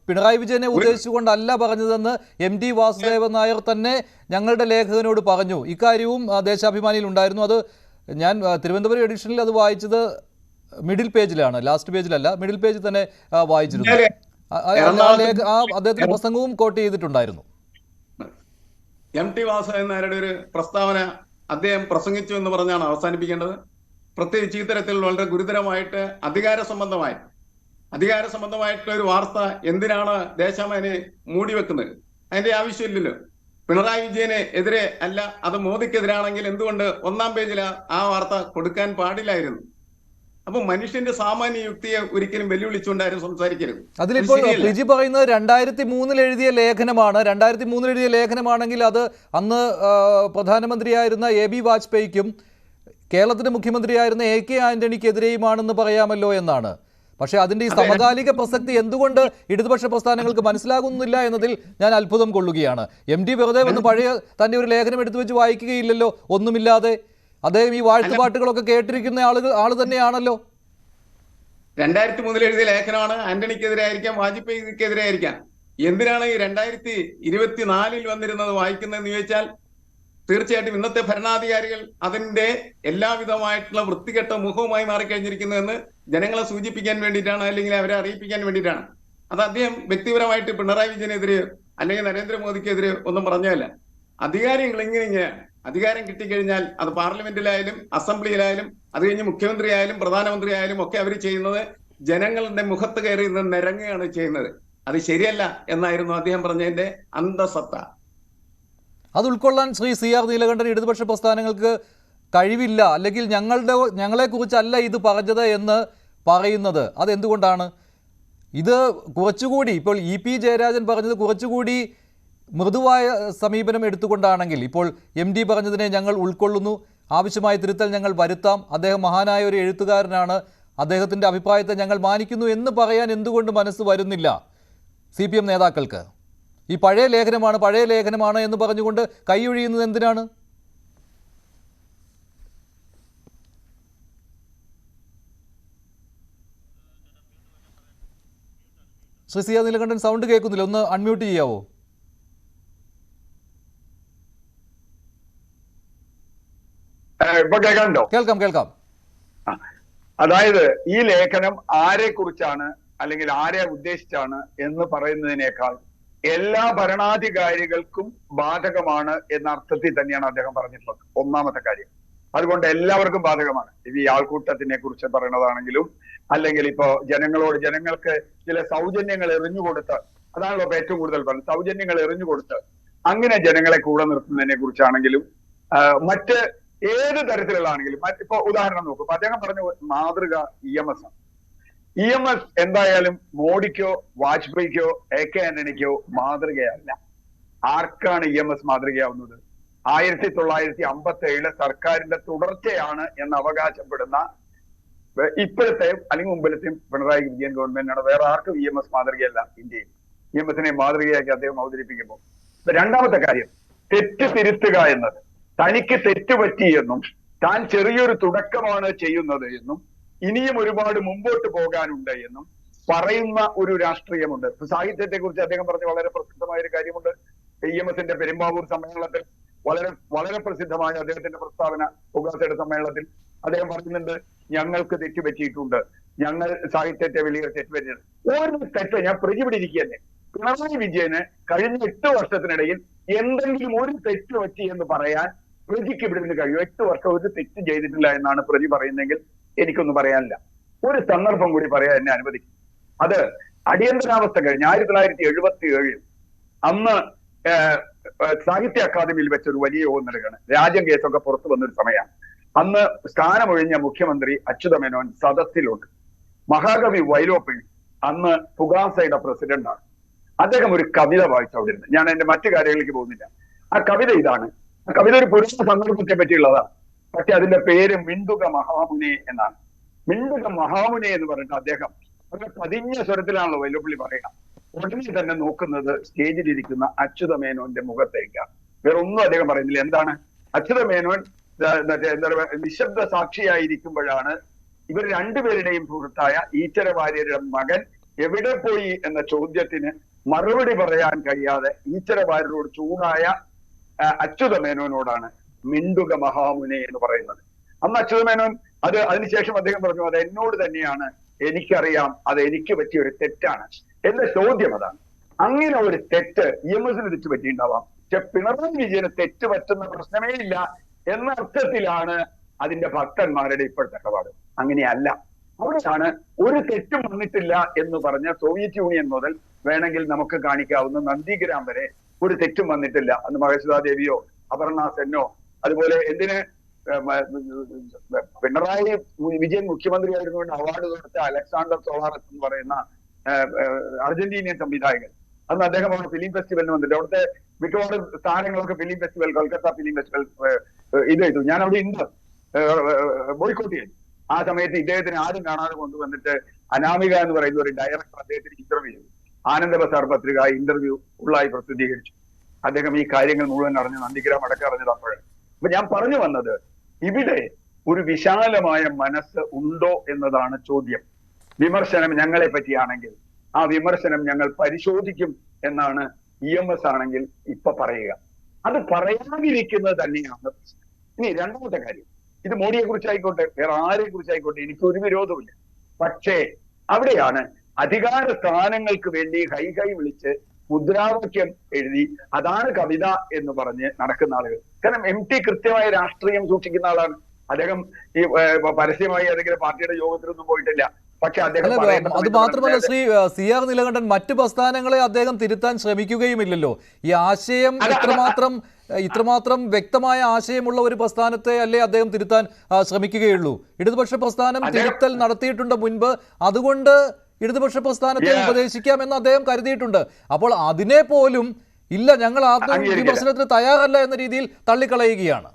പിണറായി വിജയനെ ഉദ്ദേശിച്ചുകൊണ്ടല്ല പറഞ്ഞതെന്ന് MT വാസുദേവൻ നായർ തന്നെ ഞങ്ങളുടെ ലേഖകനോട് പറഞ്ഞു. ഇക്കാര്യവും ദേശാഭിമാനിയിൽ ഉണ്ടായിരുന്നു. അത് ഞാൻ തിരുവനന്തപുരം എഡിഷനിൽ അത് വായിച്ചത് മിഡിൽ പേജിലാണ്, ലാസ്റ്റ് പേജിലല്ല, മിഡിൽ പേജിൽ തന്നെ വായിച്ചിരുന്നു. അദ്ദേഹത്തിന്റെ പ്രസംഗവും കോട്ട് ചെയ്തിട്ടുണ്ടായിരുന്നു. MT വാസുദേവൻ നായരുടെ ഒരു പ്രസ്താവന അദ്ദേഹം പ്രസംഗിച്ചു എന്ന് പറഞ്ഞാണ് അവസാനിപ്പിക്കേണ്ടത്. പ്രത്യേകിച്ച് ഇത്തരത്തിൽ വളരെ ഗുരുതരമായിട്ട് അധികാര സംബന്ധമായിട്ടുള്ള ഒരു വാർത്ത എന്തിനാണ് ദേശാഭിമാനി മൂടിവെക്കുന്നത്? അതിന്റെ ആവശ്യമില്ലല്ലോ. പിണറായി വിജയന് എതിരെ അല്ല, അത് മോദിക്കെതിരാണെങ്കിൽ എന്തുകൊണ്ട് 1-ാം പേജിൽ ആ വാർത്ത കൊടുക്കാൻ പാടില്ലായിരുന്നു? അപ്പൊ മനുഷ്യന്റെ സാമാന്യ യുക്തിയെ ഒരിക്കലും വെല്ലുവിളിച്ചുകൊണ്ടാരും സംസാരിക്കരുത്. അതിലിപ്പോൾ പ്രിജി പറയുന്നത് 2003 എഴുതിയ ലേഖനമാണ്. 2003 എഴുതിയ ലേഖനമാണെങ്കിൽ അത് അന്ന് പ്രധാനമന്ത്രിയായിരുന്ന AB വാജ്പേയിക്കും കേരളത്തിന്റെ മുഖ്യമന്ത്രിയായിരുന്ന AK ആന്റണിക്കെതിരെയുമാണെന്ന് പറയാമല്ലോ എന്നാണ്. പക്ഷേ അതിന്റെ ഈ സമകാലിക പ്രസക്തി എന്തുകൊണ്ട് ഇടതുപക്ഷ പ്രസ്ഥാനങ്ങൾക്ക് മനസ്സിലാകുന്നില്ല എന്നതിൽ ഞാൻ അത്ഭുതം കൊള്ളുകയാണ്. MT വെറുതെ വന്ന് പഴയ തന്റെ ഒരു ലേഖനം എടുത്തു വെച്ച് വായിക്കുകയില്ലല്ലോ ഒന്നുമില്ലാതെ. അദ്ദേഹം ഈ വാഴ്ത്തുപാട്ടുകളൊക്കെ കേട്ടിരിക്കുന്ന ആള് തന്നെയാണല്ലോ. 2003 എഴുതിയ ലേഖനമാണ്. ആന്റണിക്കെതിരായിരിക്കാം, വാജ്പേയിക്കെതിരായിരിക്കാം. എന്തിനാണ് ഈ 2024 വന്നിരുന്നത് വായിക്കുന്നതെന്ന് ചോദിച്ചാൽ തീർച്ചയായിട്ടും ഇന്നത്തെ ഭരണാധികാരികൾ അതിന്റെ എല്ലാവിധമായിട്ടുള്ള വൃത്തികെട്ട മുഖവുമായി മാറിക്കഴിഞ്ഞിരിക്കുന്നതെന്ന് ജനങ്ങളെ സൂചിപ്പിക്കാൻ വേണ്ടിയിട്ടാണ്, അല്ലെങ്കിൽ അവരെ അറിയിപ്പിക്കാൻ വേണ്ടിയിട്ടാണ്. അത് അദ്ദേഹം വ്യക്തിപരമായിട്ട് പിണറായി വിജയനെതിരെ അല്ലെങ്കിൽ നരേന്ദ്രമോദിക്കെതിരെ ഒന്നും പറഞ്ഞതല്ല. അധികാരികൾ ഇങ്ങനെയാണ്. അധികാരം കിട്ടിക്കഴിഞ്ഞാൽ അത് പാർലമെന്റിലായാലും അസംബ്ലിയിലായാലും അത് കഴിഞ്ഞ് മുഖ്യമന്ത്രി ആയാലും പ്രധാനമന്ത്രി ആയാലും ഒക്കെ അവർ ചെയ്യുന്നത് ജനങ്ങളുടെ മുഖത്ത് കയറി നിരങ്ങുകയാണ് ചെയ്യുന്നത്. അത് ശരിയല്ല എന്നായിരുന്നു അദ്ദേഹം പറഞ്ഞതിന്റെ അന്തസത്ത. അത് ഉൾക്കൊള്ളാൻ ശ്രീ CR നീലകണ്ഠൻ ഇടതുപക്ഷ പ്രസ്ഥാനങ്ങൾക്ക് കഴിവില്ല, അല്ലെങ്കിൽ ഞങ്ങളെക്കുറിച്ചല്ല ഇത് പറഞ്ഞത് എന്ന് പറയുന്നത് അതെന്തുകൊണ്ടാണ്? ഇത് കുറച്ചുകൂടി ഇപ്പോൾ EP ജയരാജൻ പറഞ്ഞത് കുറച്ചുകൂടി മൃദുവായ സമീപനം എടുത്തുകൊണ്ടാണെങ്കിൽ, ഇപ്പോൾ MT പറഞ്ഞതിനെ ഞങ്ങൾ ഉൾക്കൊള്ളുന്നു, ആവശ്യമായ തിരുത്തൽ ഞങ്ങൾ വരുത്താം, അദ്ദേഹം മഹാനായ ഒരു എഴുത്തുകാരനാണ്, അദ്ദേഹത്തിൻ്റെ അഭിപ്രായത്തെ ഞങ്ങൾ മാനിക്കുന്നു എന്ന് പറയാൻ എന്തുകൊണ്ട് മനസ്സ് വരുന്നില്ല CPM നേതാക്കൾക്ക്? ഈ പഴയ ലേഖനമാണ് എന്ന് പറഞ്ഞുകൊണ്ട് കൈയൊഴിയുന്നത് എന്തിനാണ്? ശ്രീ CR നീലകണ്ഠൻ സൗണ്ട് കേൾക്കുന്നില്ല, ഒന്ന് അൺമ്യൂട്ട് ചെയ്യാവോ? കേൾക്കാം. അതായത് ഈ ലേഖനം ആരെ കുറിച്ചാണ് അല്ലെങ്കിൽ ആരെ ഉദ്ദേശിച്ചാണ് എന്ന് പറയുന്നതിനേക്കാൾ എല്ലാ ഭരണാധികാരികൾക്കും ബാധകമാണ് എന്ന അർത്ഥത്തിൽ തന്നെയാണ് അദ്ദേഹം പറഞ്ഞിട്ടുള്ളത്. ഒന്നാമത്തെ കാര്യം. അതുകൊണ്ട് എല്ലാവർക്കും ബാധകമാണ്. ഈ ആൾക്കൂട്ടത്തിനെ കുറിച്ച് പറയുന്നതാണെങ്കിലും അല്ലെങ്കിൽ ഇപ്പോ ജനങ്ങൾക്ക് ചില സൗജന്യങ്ങൾ എറിഞ്ഞുകൊടുത്ത്, അതാണല്ലോ ഇപ്പൊ ഏറ്റവും കൂടുതൽ പറയുന്നത്, സൗജന്യങ്ങൾ എറിഞ്ഞുകൊടുത്ത് അങ്ങനെ ജനങ്ങളെ കൂടെ നിർത്തുന്നതിനെ കുറിച്ചാണെങ്കിലും മറ്റ് ഏത് തരത്തിലുള്ളതാണെങ്കിലും ഇപ്പൊ ഉദാഹരണം നോക്കും, അദ്ദേഹം പറഞ്ഞ മാതൃക EMS ആണ്. EMS എന്തായാലും മോഡിക്കോ വാജ്പേയിക്കോ AK ആന്റണിക്കോ മാതൃകയല്ല. ആർക്കാണ് EMS മാതൃകയാവുന്നത്? 1957 സർക്കാരിന്റെ തുടർച്ചയാണ് എന്ന് അവകാശപ്പെടുന്ന ഇപ്പോഴത്തെ അല്ലെങ്കിൽ മുമ്പിലത്തെയും പിണറായി വിജയൻ ഗവൺമെന്റാണ്. വേറെ ആർക്കും EMS മാതൃകയല്ല ഇന്ത്യയിൽ. EMS-നെ മാതൃകയാക്കി അദ്ദേഹം അവതരിപ്പിക്കുമ്പോൾ. രണ്ടാമത്തെ കാര്യം, തെറ്റ് തിരുത്തുക എന്നത്, തനിക്ക് തെറ്റുപറ്റി എന്നും താൻ ചെറിയൊരു തുടക്കമാണ് ചെയ്യുന്നത് എന്നും ഇനിയും ഒരുപാട് മുമ്പോട്ട് പോകാനുണ്ട് എന്നും പറയുന്ന ഒരു രാഷ്ട്രീയമുണ്ട്. സാഹിത്യത്തെ കുറിച്ച് അദ്ദേഹം പറഞ്ഞ വളരെ പ്രസിദ്ധമായ ഒരു കാര്യമുണ്ട്. EMS-ന്റെ പെരുമ്പാവൂർ സമ്മേളനത്തിൽ വളരെ പ്രസിദ്ധമായ അദ്ദേഹത്തിന്റെ പ്രസ്താവന, ഉഗാസയുടെ സമ്മേളനത്തിൽ അദ്ദേഹം പറയുന്നുണ്ട്, ഞങ്ങൾക്ക് തെറ്റുപറ്റിയിട്ടുണ്ട്, ഞങ്ങൾ സാഹിത്യത്തെ വലിയ തെറ്റുപറ്റിയിട്ടുണ്ട്. ഒരു തെറ്റ് ഞാൻ പ്രതിപിടിയിരിക്കുകയല്ലേ, പിണറായി വിജയന് കഴിഞ്ഞ 8 വർഷത്തിനിടയിൽ എന്തെങ്കിലും ഒരു തെറ്റ് പറ്റി എന്ന് പറയാൻ പ്രതിക്ക് ഇവിടെ നിന്ന് കഴിയും? 8 വർഷം ഒരു തെറ്റ് ചെയ്തിട്ടില്ല എന്നാണ് പ്രതി പറയുന്നെങ്കിൽ എനിക്കൊന്നും പറയാനില്ല. ഒരു സന്ദർഭം കൂടി പറയാൻ എന്നെ അനുവദിക്കും. അത് അടിയന്തരാവസ്ഥ കഴിഞ്ഞ് 1977 അന്ന് സാഹിത്യ അക്കാദമിയിൽ വെച്ചൊരു വലിയ യോഗം നൽകുകയാണ്. രാജ്യം കേസൊക്കെ പുറത്തു വന്നൊരു സമയമാണ്. അന്ന് സ്ഥാനമൊഴിഞ്ഞ മുഖ്യമന്ത്രി അച്യുതമേനോൻ സദസ്സിലുണ്ട്. മഹാകവി വൈലോപ്പിള്ളി അന്ന് പുഗാസയുടെ പ്രസിഡന്റാണ്. അദ്ദേഹം ഒരു കവിത വായിച്ചു അവിടെ ഇരുന്ന്. ഞാൻ എന്റെ മറ്റു കാര്യങ്ങളിലേക്ക് പോകുന്നില്ല. ആ കവിത ഇതാണ്. ആ കവിത ഒരു പുരാണ സന്ദർഭത്തെ പറ്റിയുള്ളതാണ്. പക്ഷെ അതിന്റെ പേര് മിണ്ടുക മഹാമുനെ എന്നാണ്. മിണ്ടുക മഹാമുനെ എന്ന് പറഞ്ഞിട്ട് അദ്ദേഹം വളരെ പതിഞ്ഞ സ്വരത്തിലാണല്ലോ വൈലോപ്പിള്ളി പറയുക. ഉടനെ തന്നെ നോക്കുന്നത് സ്റ്റേജിലിരിക്കുന്ന അച്യുതമേനോന്റെ മുഖത്തേക്കാണ്. വേറെ ഒന്നും അദ്ദേഹം പറയുന്നില്ല. എന്താണ്? അച്യുതമേനോൻ നിശബ്ദ സാക്ഷിയായിരിക്കുമ്പോഴാണ് ഇവർ രണ്ടുപേരുടെയും സുഹൃത്തായ ഈച്ചര വാര്യരുടെ മകൻ എവിടെ പോയി എന്ന ചോദ്യത്തിന് മറുപടി പറയാൻ കഴിയാതെ ഈച്ചര വാര്യരോട് ചൂടായ അച്യുതമേനോനോടാണ് മിണ്ടുക മഹാമുനെ എന്ന് പറയുന്നത്. അന്ന് അച്യുതമേനോൻ അതിനുശേഷം അദ്ദേഹം പറഞ്ഞു, അത് എന്നോട് തന്നെയാണ്, എനിക്കറിയാം, അത് എനിക്ക് പറ്റിയ ഒരു തെറ്റാണ്. എന്റെ ചോദ്യം അതാണ്. അങ്ങനെ ഒരു തെറ്റ് EMS-ന് തെറ്റ് പറ്റിയിട്ടുണ്ടാവാം, പക്ഷെ പിണറായി വിജയന് തെറ്റ് പറ്റുന്ന പ്രശ്നമേ ഇല്ല എന്ന അർത്ഥത്തിലാണ് അതിന്റെ ഭക്തന്മാരുടെ ഇപ്പോഴത്തെ നിലപാട്. അങ്ങനെയല്ല. അവിടെയാണ് ഒരു തെറ്റും വന്നിട്ടില്ല എന്ന് പറഞ്ഞ സോവിയറ്റ് യൂണിയൻ മുതൽ വേണമെങ്കിൽ നമുക്ക് കാണിക്കാവുന്ന നന്ദിഗ്രാം വരെ ഒരു തെറ്റും വന്നിട്ടില്ല. അന്ന് മഹേശ്വരാദേവിയോ അപർണ സെന്നോ, അതുപോലെ എന്തിന് പിണറായി വിജയൻ മുഖ്യമന്ത്രി ആയിരുന്നുകൊണ്ട് അവാർഡ് കൊടുത്ത അലക്സാണ്ടർ സോളാറസ് എന്ന് പറയുന്ന അർജന്റീനിയൻ സംവിധായകൻ, അന്ന് അദ്ദേഹം അവിടെ ഫിലിം ഫെസ്റ്റിവലിന് വന്നിട്ട് അവിടുത്തെ മിക്കവാറും താരങ്ങളൊക്കെ film festival, Kolkata film festival ഇത് ചെയ്തു. ഞാൻ അവിടെ ഉണ്ട്, ബോയ്ക്കോട്ട് ചെയ്തു. ആ സമയത്ത് ഇദ്ദേഹത്തിന് ആരും കാണാതെ കൊണ്ടുവന്നിട്ട് അനാമിക എന്ന് പറയുന്ന ഒരു ഡയറക്ടർ അദ്ദേഹത്തിന് ഇന്റർവ്യൂ ചെയ്തു. ആനന്ദ ബസാർ പത്രിക ഇന്റർവ്യൂ ഉള്ളായി പ്രസിദ്ധീകരിച്ചു. അദ്ദേഹം ഈ കാര്യങ്ങൾ മുഴുവൻ അറിഞ്ഞ് നന്ദിഗ്രാം അടക്കം അറിഞ്ഞത് അപ്പോഴാണ്. അപ്പൊ ഞാൻ പറഞ്ഞു വന്നത്, ഇവിടെ ഒരു വിശാലമായ മനസ്സ് ഉണ്ടോ എന്നതാണ് ചോദ്യം. വിമർശനം ഞങ്ങളെ പറ്റിയാണെങ്കിൽ ആ വിമർശനം ഞങ്ങൾ പരിശോധിക്കും എന്നാണ് EMS ആണെങ്കിൽ ഇപ്പൊ പറയുക. അത് പറയാതിരിക്കുന്നത് തന്നെയാണ്. ഇനി രണ്ടാമത്തെ കാര്യം, ഇത് മോഡിയെ കുറിച്ചായിക്കോട്ടെ വേറെ ആരെ കുറിച്ചായിക്കോട്ടെ എനിക്കൊരു വിരോധമില്ല. പക്ഷേ അവിടെയാണ് അധികാര സ്ഥാനങ്ങൾക്ക് വേണ്ടി ഹൈ വിളിച്ച് മുദ്രാവാക്യം എഴുതി അതാണ് കവിത എന്ന് പറഞ്ഞ് നടക്കുന്ന ആളുകൾ. കാരണം MT കൃത്യമായ രാഷ്ട്രീയം സൂക്ഷിക്കുന്ന ആളാണ്. അദ്ദേഹം ഈ പരസ്യമായി ഏതെങ്കിലും പാർട്ടിയുടെ യോഗത്തിലൊന്നും പോയിട്ടില്ല. പക്ഷെ അദ്ദേഹം അത് മാത്രമല്ല, ശ്രീ CR നീലകണ്ഠൻ, മറ്റ് പ്രസ്ഥാനങ്ങളെ അദ്ദേഹം തിരുത്താൻ ശ്രമിക്കുകയുമില്ലല്ലോ. ഈ ആശയം ഇത്രമാത്രം വ്യക്തമായ ആശയമുള്ള ഒരു പ്രസ്ഥാനത്തെ അല്ലേ അദ്ദേഹം തിരുത്താൻ ശ്രമിക്കുകയുള്ളൂ. ഇടതുപക്ഷ പ്രസ്ഥാനം തിരുത്തൽ നടത്തിയിട്ടുണ്ട് മുൻപ്, അതുകൊണ്ട് ഇടതുപക്ഷ പ്രസ്ഥാനത്തെ ഉപദേശിക്കാമെന്ന് അദ്ദേഹം കരുതിയിട്ടുണ്ട്. അപ്പോൾ അതിനെ പോലും ഇല്ല, ഞങ്ങൾ ആത്മവിമർശനത്തിന് തയ്യാറല്ല എന്ന രീതിയിൽ തള്ളിക്കളയുകയാണ്.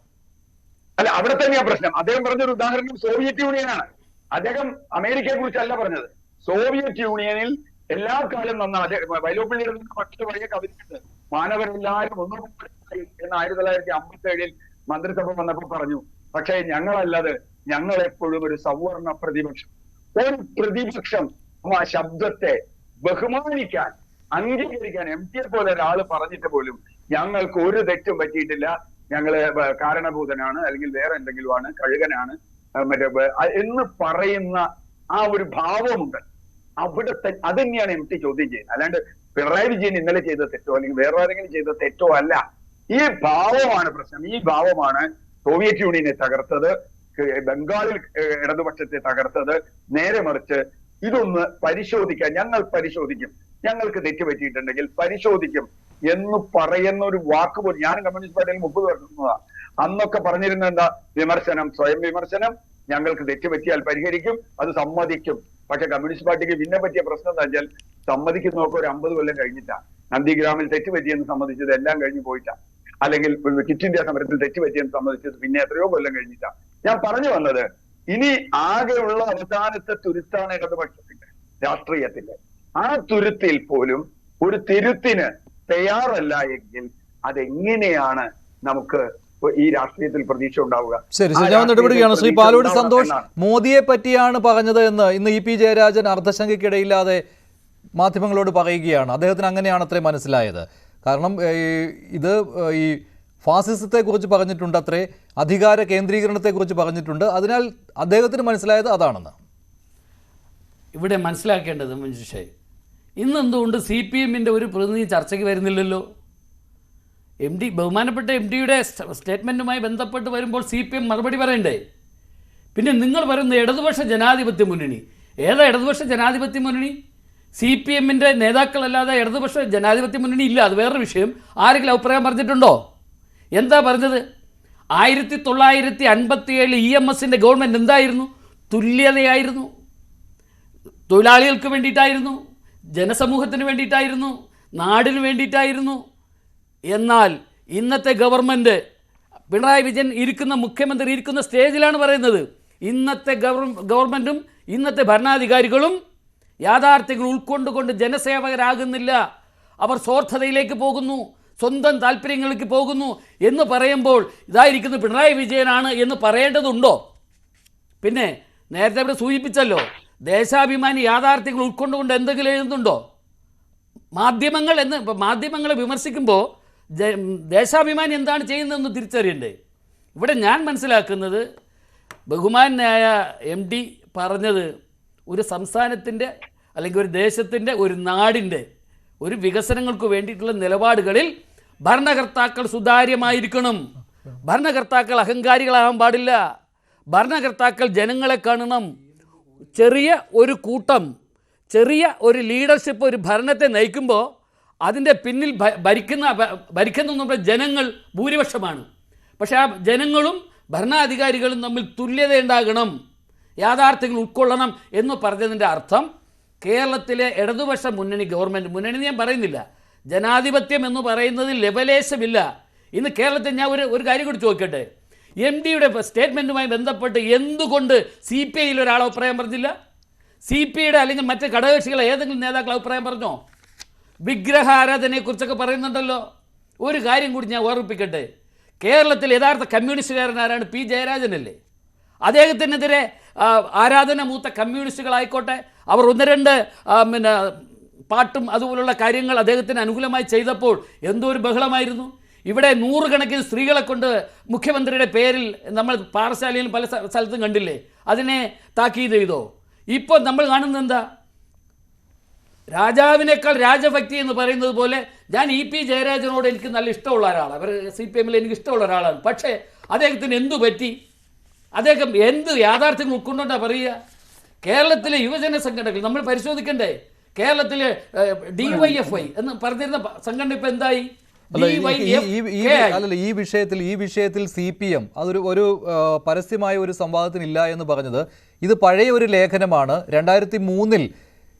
അല്ല, അവിടെ തന്നെയാണ് പ്രശ്നം. അദ്ദേഹം പറഞ്ഞൊരു ഉദാഹരണം സോവിയറ്റ് യൂണിയനാണ്. അദ്ദേഹം അമേരിക്കയെ കുറിച്ചല്ല പറഞ്ഞത്. സോവിയറ്റ് യൂണിയനിൽ എല്ലാ കാലം നന്നാണ്. വൈലോപ്പിള്ളിയുടെ മറ്റൊരു വലിയ കവിതയുണ്ട്, മാനവരെല്ലാവരും ഒന്നും എന്ന് 1957 മന്ത്രിസഭ വന്നപ്പോൾ പറഞ്ഞു. പക്ഷേ ഞങ്ങളല്ലത്, ഞങ്ങൾ എപ്പോഴും ഒരു സവർണ പ്രതിപക്ഷം. ഒരു പ്രതിപക്ഷം ആ ശബ്ദത്തെ ബഹുമാനിക്കാൻ, അംഗീകരിക്കാൻ MT പോലെ ഒരാൾ പറഞ്ഞിട്ട് പോലും ഞങ്ങൾക്ക് ഒരു തെറ്റും പറ്റിയിട്ടില്ല, ഞങ്ങള് കാരണഭൂതനാണ് അല്ലെങ്കിൽ വേറെ എന്തെങ്കിലുമാണ്, കഴുകനാണ് മറ്റേ എന്ന് പറയുന്ന ആ ഒരു ഭാവമുണ്ട് അവിടുത്തെ. അത് തന്നെയാണ് MT ചോദ്യം ചെയ്യുന്നത്. അല്ലാണ്ട് പിണറായി വിജയൻ ഇന്നലെ ചെയ്ത തെറ്റോ അല്ലെങ്കിൽ വേറെ ആരെങ്കിലും ചെയ്ത തെറ്റോ അല്ല. ഈ ഭാവമാണ് പ്രശ്നം. ഈ ഭാവമാണ് സോവിയറ്റ് യൂണിയനെ തകർത്തത്, ബംഗാളിൽ ഇടതുപക്ഷത്തെ തകർത്തത്. നേരെ മറിച്ച് ഇതൊന്ന് പരിശോധിക്കാൻ ഞങ്ങൾ പരിശോധിക്കും, ഞങ്ങൾക്ക് തെറ്റുപറ്റിയിട്ടുണ്ടെങ്കിൽ പരിശോധിക്കും എന്ന് പറയുന്ന ഒരു വാക്ക് പോലും ഞാൻ കമ്മ്യൂണിസ്റ്റ് പാർട്ടിയിൽ 30 വർഷം അന്നൊക്കെ പറഞ്ഞിരുന്ന എന്താ? വിമർശനം, സ്വയം വിമർശനം. ഞങ്ങൾക്ക് തെറ്റുപറ്റിയാൽ പരിഹരിക്കും, അത് സമ്മതിക്കും. പക്ഷെ കമ്മ്യൂണിസ്റ്റ് പാർട്ടിക്ക് പിന്നെ പറ്റിയ പ്രശ്നം എന്താ വെച്ചാൽ സമ്മതിക്കുന്നതൊക്കെ ഒരു 50 കൊല്ലം കഴിഞ്ഞിട്ടാ. നന്ദിഗ്രാമിൽ തെറ്റുപറ്റിയെന്ന് സമ്മതിച്ചത് എല്ലാം കഴിഞ്ഞു പോയിട്ടാ. അല്ലെങ്കിൽ ക്വിറ്റ് ഇന്ത്യ സമരത്തിൽ തെറ്റുപറ്റിയെന്ന് സമ്മതിച്ചത് പിന്നെ എത്രയോ കൊല്ലം കഴിഞ്ഞിട്ടാ. ഞാൻ പറഞ്ഞു വന്നത്, ഇനി ആകെയുള്ള അവസാനത്തെ തുരുത്താണ് ഇടതുപക്ഷത്തിന്റെ രാഷ്ട്രീയത്തിന്റെ. ആ തുരുത്തിൽ പോലും ഒരു തിരുത്തിന് തയ്യാറല്ല എങ്കിൽ അതെങ്ങനെയാണ് നമുക്ക് ഈ രാഷ്ട്രീയത്തിൽ പ്രതീക്ഷ ഉണ്ടാവുക? ശരി, ഞാൻ ഇടപെടുകയാണ്. ശ്രീ പാലോട് സന്തോഷ്, മോദിയെ പറ്റിയാണ് പറഞ്ഞത് എന്ന് ഇന്ന് ഇ പി ജയരാജൻ അർദ്ധശങ്കയ്ക്കിടയില്ലാതെ മാധ്യമങ്ങളോട് പറയുകയാണ്. അദ്ദേഹത്തിന് അങ്ങനെയാണ് അത്രേ മനസ്സിലായത്. കാരണം ഇത് ഈ ഫാസിസത്തെക്കുറിച്ച് പറഞ്ഞിട്ടുണ്ട്, അത്രേ അധികാര കേന്ദ്രീകരണത്തെക്കുറിച്ച് പറഞ്ഞിട്ടുണ്ട്. അതിനാൽ അദ്ദേഹത്തിന് മനസ്സിലായത് അതാണെന്ന്. ഇവിടെ മനസ്സിലാക്കേണ്ടത് മഞ്ജുഷേ, ഇന്ന് എന്തുകൊണ്ട് CPM-ന്റെ ഒരു പ്രതിനിധി ചർച്ചയ്ക്ക് വരുന്നില്ലല്ലോ? ബഹുമാനപ്പെട്ട MD-യുടെ സ്റ്റേറ്റ്മെൻറ്റുമായി ബന്ധപ്പെട്ട് വരുമ്പോൾ CPM മറുപടി പറയണ്ടേ? പിന്നെ നിങ്ങൾ പറയുന്ന ഇടതുപക്ഷ ജനാധിപത്യ മുന്നണി, ഏതാ ഇടതുപക്ഷ ജനാധിപത്യ മുന്നണി? CPM-ന്റെ നേതാക്കളല്ലാതെ ഇടതുപക്ഷ ജനാധിപത്യ മുന്നണി ഇല്ല. അത് വേറൊരു വിഷയം. ആരെങ്കിലും അഭിപ്രായം പറഞ്ഞിട്ടുണ്ടോ? എന്താ പറഞ്ഞത്? 1957 EMS-ന്റെ ഗവൺമെൻറ് എന്തായിരുന്നു? തുല്യതയായിരുന്നു. തൊഴിലാളികൾക്ക് വേണ്ടിയിട്ടായിരുന്നു, ജനസമൂഹത്തിന് വേണ്ടിയിട്ടായിരുന്നു, നാടിന് വേണ്ടിയിട്ടായിരുന്നു. എന്നാൽ ഇന്നത്തെ ഗവൺമെൻറ്, പിണറായി വിജയൻ ഇരിക്കുന്ന മുഖ്യമന്ത്രി ഇരിക്കുന്ന സ്റ്റേജിലാണ് പറയുന്നത്, ഇന്നത്തെ ഗവൺമെൻറ്റും ഇന്നത്തെ ഭരണാധികാരികളും യാഥാർത്ഥ്യങ്ങൾ ഉൾക്കൊണ്ടുകൊണ്ട് ജനസേവകരാകുന്നില്ല, അവർ സ്വാർത്ഥതയിലേക്ക് പോകുന്നു, സ്വന്തം താല്പര്യങ്ങളിലേക്ക് പോകുന്നു എന്ന് പറയുമ്പോൾ ഇതായിരിക്കുന്ന പിണറായി വിജയനാണ് എന്ന് പറയേണ്ടതുണ്ടോ? പിന്നെ നേരത്തെ ഇവിടെ സൂചിപ്പിച്ചല്ലോ, ദേശാഭിമാനി യാഥാർത്ഥ്യങ്ങൾ ഉൾക്കൊണ്ടുകൊണ്ട് എന്തെങ്കിലും എഴുതുന്നുണ്ടോ? മാധ്യമങ്ങളെ വിമർശിക്കുമ്പോൾ ദേശാഭിമാനി എന്താണ് ചെയ്യുന്നതെന്ന് തിരിച്ചറിയണ്ടേ? ഇവിടെ ഞാൻ മനസ്സിലാക്കുന്നത്, ബഹുമാനായ MD പറഞ്ഞത് ഒരു സംസ്ഥാനത്തിൻ്റെ അല്ലെങ്കിൽ ഒരു ദേശത്തിൻ്റെ, ഒരു നാടിൻ്റെ ഒരു വികസനങ്ങൾക്ക് വേണ്ടിയിട്ടുള്ള നിലപാടുകളിൽ ഭരണകർത്താക്കൾ സുതാര്യമായിരിക്കണം. ഭരണകർത്താക്കൾ അഹങ്കാരികളാകാൻ പാടില്ല. ഭരണകർത്താക്കൾ ജനങ്ങളെ കാണണം. ചെറിയ ഒരു കൂട്ടം, ചെറിയ ഒരു ലീഡർഷിപ്പ് ഒരു ഭരണത്തെ നയിക്കുമ്പോൾ അതിൻ്റെ പിന്നിൽ ഭരിക്കുന്ന നമ്മുടെ ജനങ്ങൾ ഭൂരിപക്ഷമാണ്. പക്ഷേ ആ ജനങ്ങളും ഭരണാധികാരികളും തമ്മിൽ തുല്യതയുണ്ടാകണം, യാഥാർത്ഥ്യങ്ങൾ ഉൾക്കൊള്ളണം എന്ന് പറഞ്ഞതിൻ്റെ അർത്ഥം കേരളത്തിലെ ഇടതുപക്ഷ മുന്നണി മുന്നണി ഞാൻ പറയുന്നില്ല, ജനാധിപത്യം എന്ന് പറയുന്നതിൽ ലെവലേശമില്ല. ഇന്ന് കേരളത്തിൽ ഞാൻ ഒരു കാര്യം കൂടി ചോദിക്കട്ടെ, MD-യുടെ സ്റ്റേറ്റ്മെൻറ്റുമായി ബന്ധപ്പെട്ട് എന്തുകൊണ്ട് CPI-യിൽ ഒരാൾ അഭിപ്രായം പറഞ്ഞില്ല? CPI-യുടെ അല്ലെങ്കിൽ മറ്റ് ഘടകകക്ഷികളെ ഏതെങ്കിലും നേതാക്കൾ അഭിപ്രായം പറഞ്ഞോ? വിഗ്രഹാരാധനയെക്കുറിച്ചൊക്കെ പറയുന്നുണ്ടല്ലോ. ഒരു കാര്യം കൂടി ഞാൻ ഓർമ്മിപ്പിക്കട്ടെ, കേരളത്തിൽ യഥാർത്ഥ കമ്മ്യൂണിസ്റ്റുകാരനാരാണ്? P. ജയരാജനല്ലേ? അദ്ദേഹത്തിനെതിരെ ആരാധന മൂത്ത കമ്മ്യൂണിസ്റ്റുകളായിക്കോട്ടെ, അവർ 1-2 പാട്ടും അതുപോലുള്ള കാര്യങ്ങൾ അദ്ദേഹത്തിന് അനുകൂലമായി ചെയ്തപ്പോൾ എന്തോ ഒരു ബഹളമായിരുന്നു. ഇവിടെ 100 കണക്കിന് സ്ത്രീകളെ കൊണ്ട് മുഖ്യമന്ത്രിയുടെ പേരിൽ നമ്മൾ പാറശാലയിലും പല സ്ഥലത്തും കണ്ടില്ലേ? അതിനെ താക്കീത് ചെയ്തോ? ഇപ്പോൾ നമ്മൾ കാണുന്നത് എന്താ? രാജാവിനേക്കാൾ രാജഭക്തി എന്ന് പറയുന്നത് പോലെ ഞാൻ E. P. ജയരാജനോട് എനിക്ക് നല്ല ഇഷ്ടമുള്ള ഒരാളാണ്, അവർ CPM-ൽ എനിക്ക് ഇഷ്ടമുള്ള ഒരാളാണ്. പക്ഷേ അദ്ദേഹത്തിന് എന്തു പറ്റി? അദ്ദേഹം എന്ത് യാഥാർത്ഥ്യങ്ങൾ ഉൾക്കൊണ്ടാ പറയുക? കേരളത്തിലെ യുവജന സംഘടനകൾ നമ്മൾ പരിശോധിക്കണ്ടേ? കേരളത്തിലെ DYFI എന്ന് പറഞ്ഞിരുന്ന സംഘടന ഇപ്പം എന്തായി? ഈ വിഷയത്തിൽ CPM ഒരു പരസ്യമായ ഒരു സംവാദത്തിനില്ല എന്ന് പറഞ്ഞത് ഇത് പഴയ ഒരു ലേഖനമാണ്. 2003-ൽ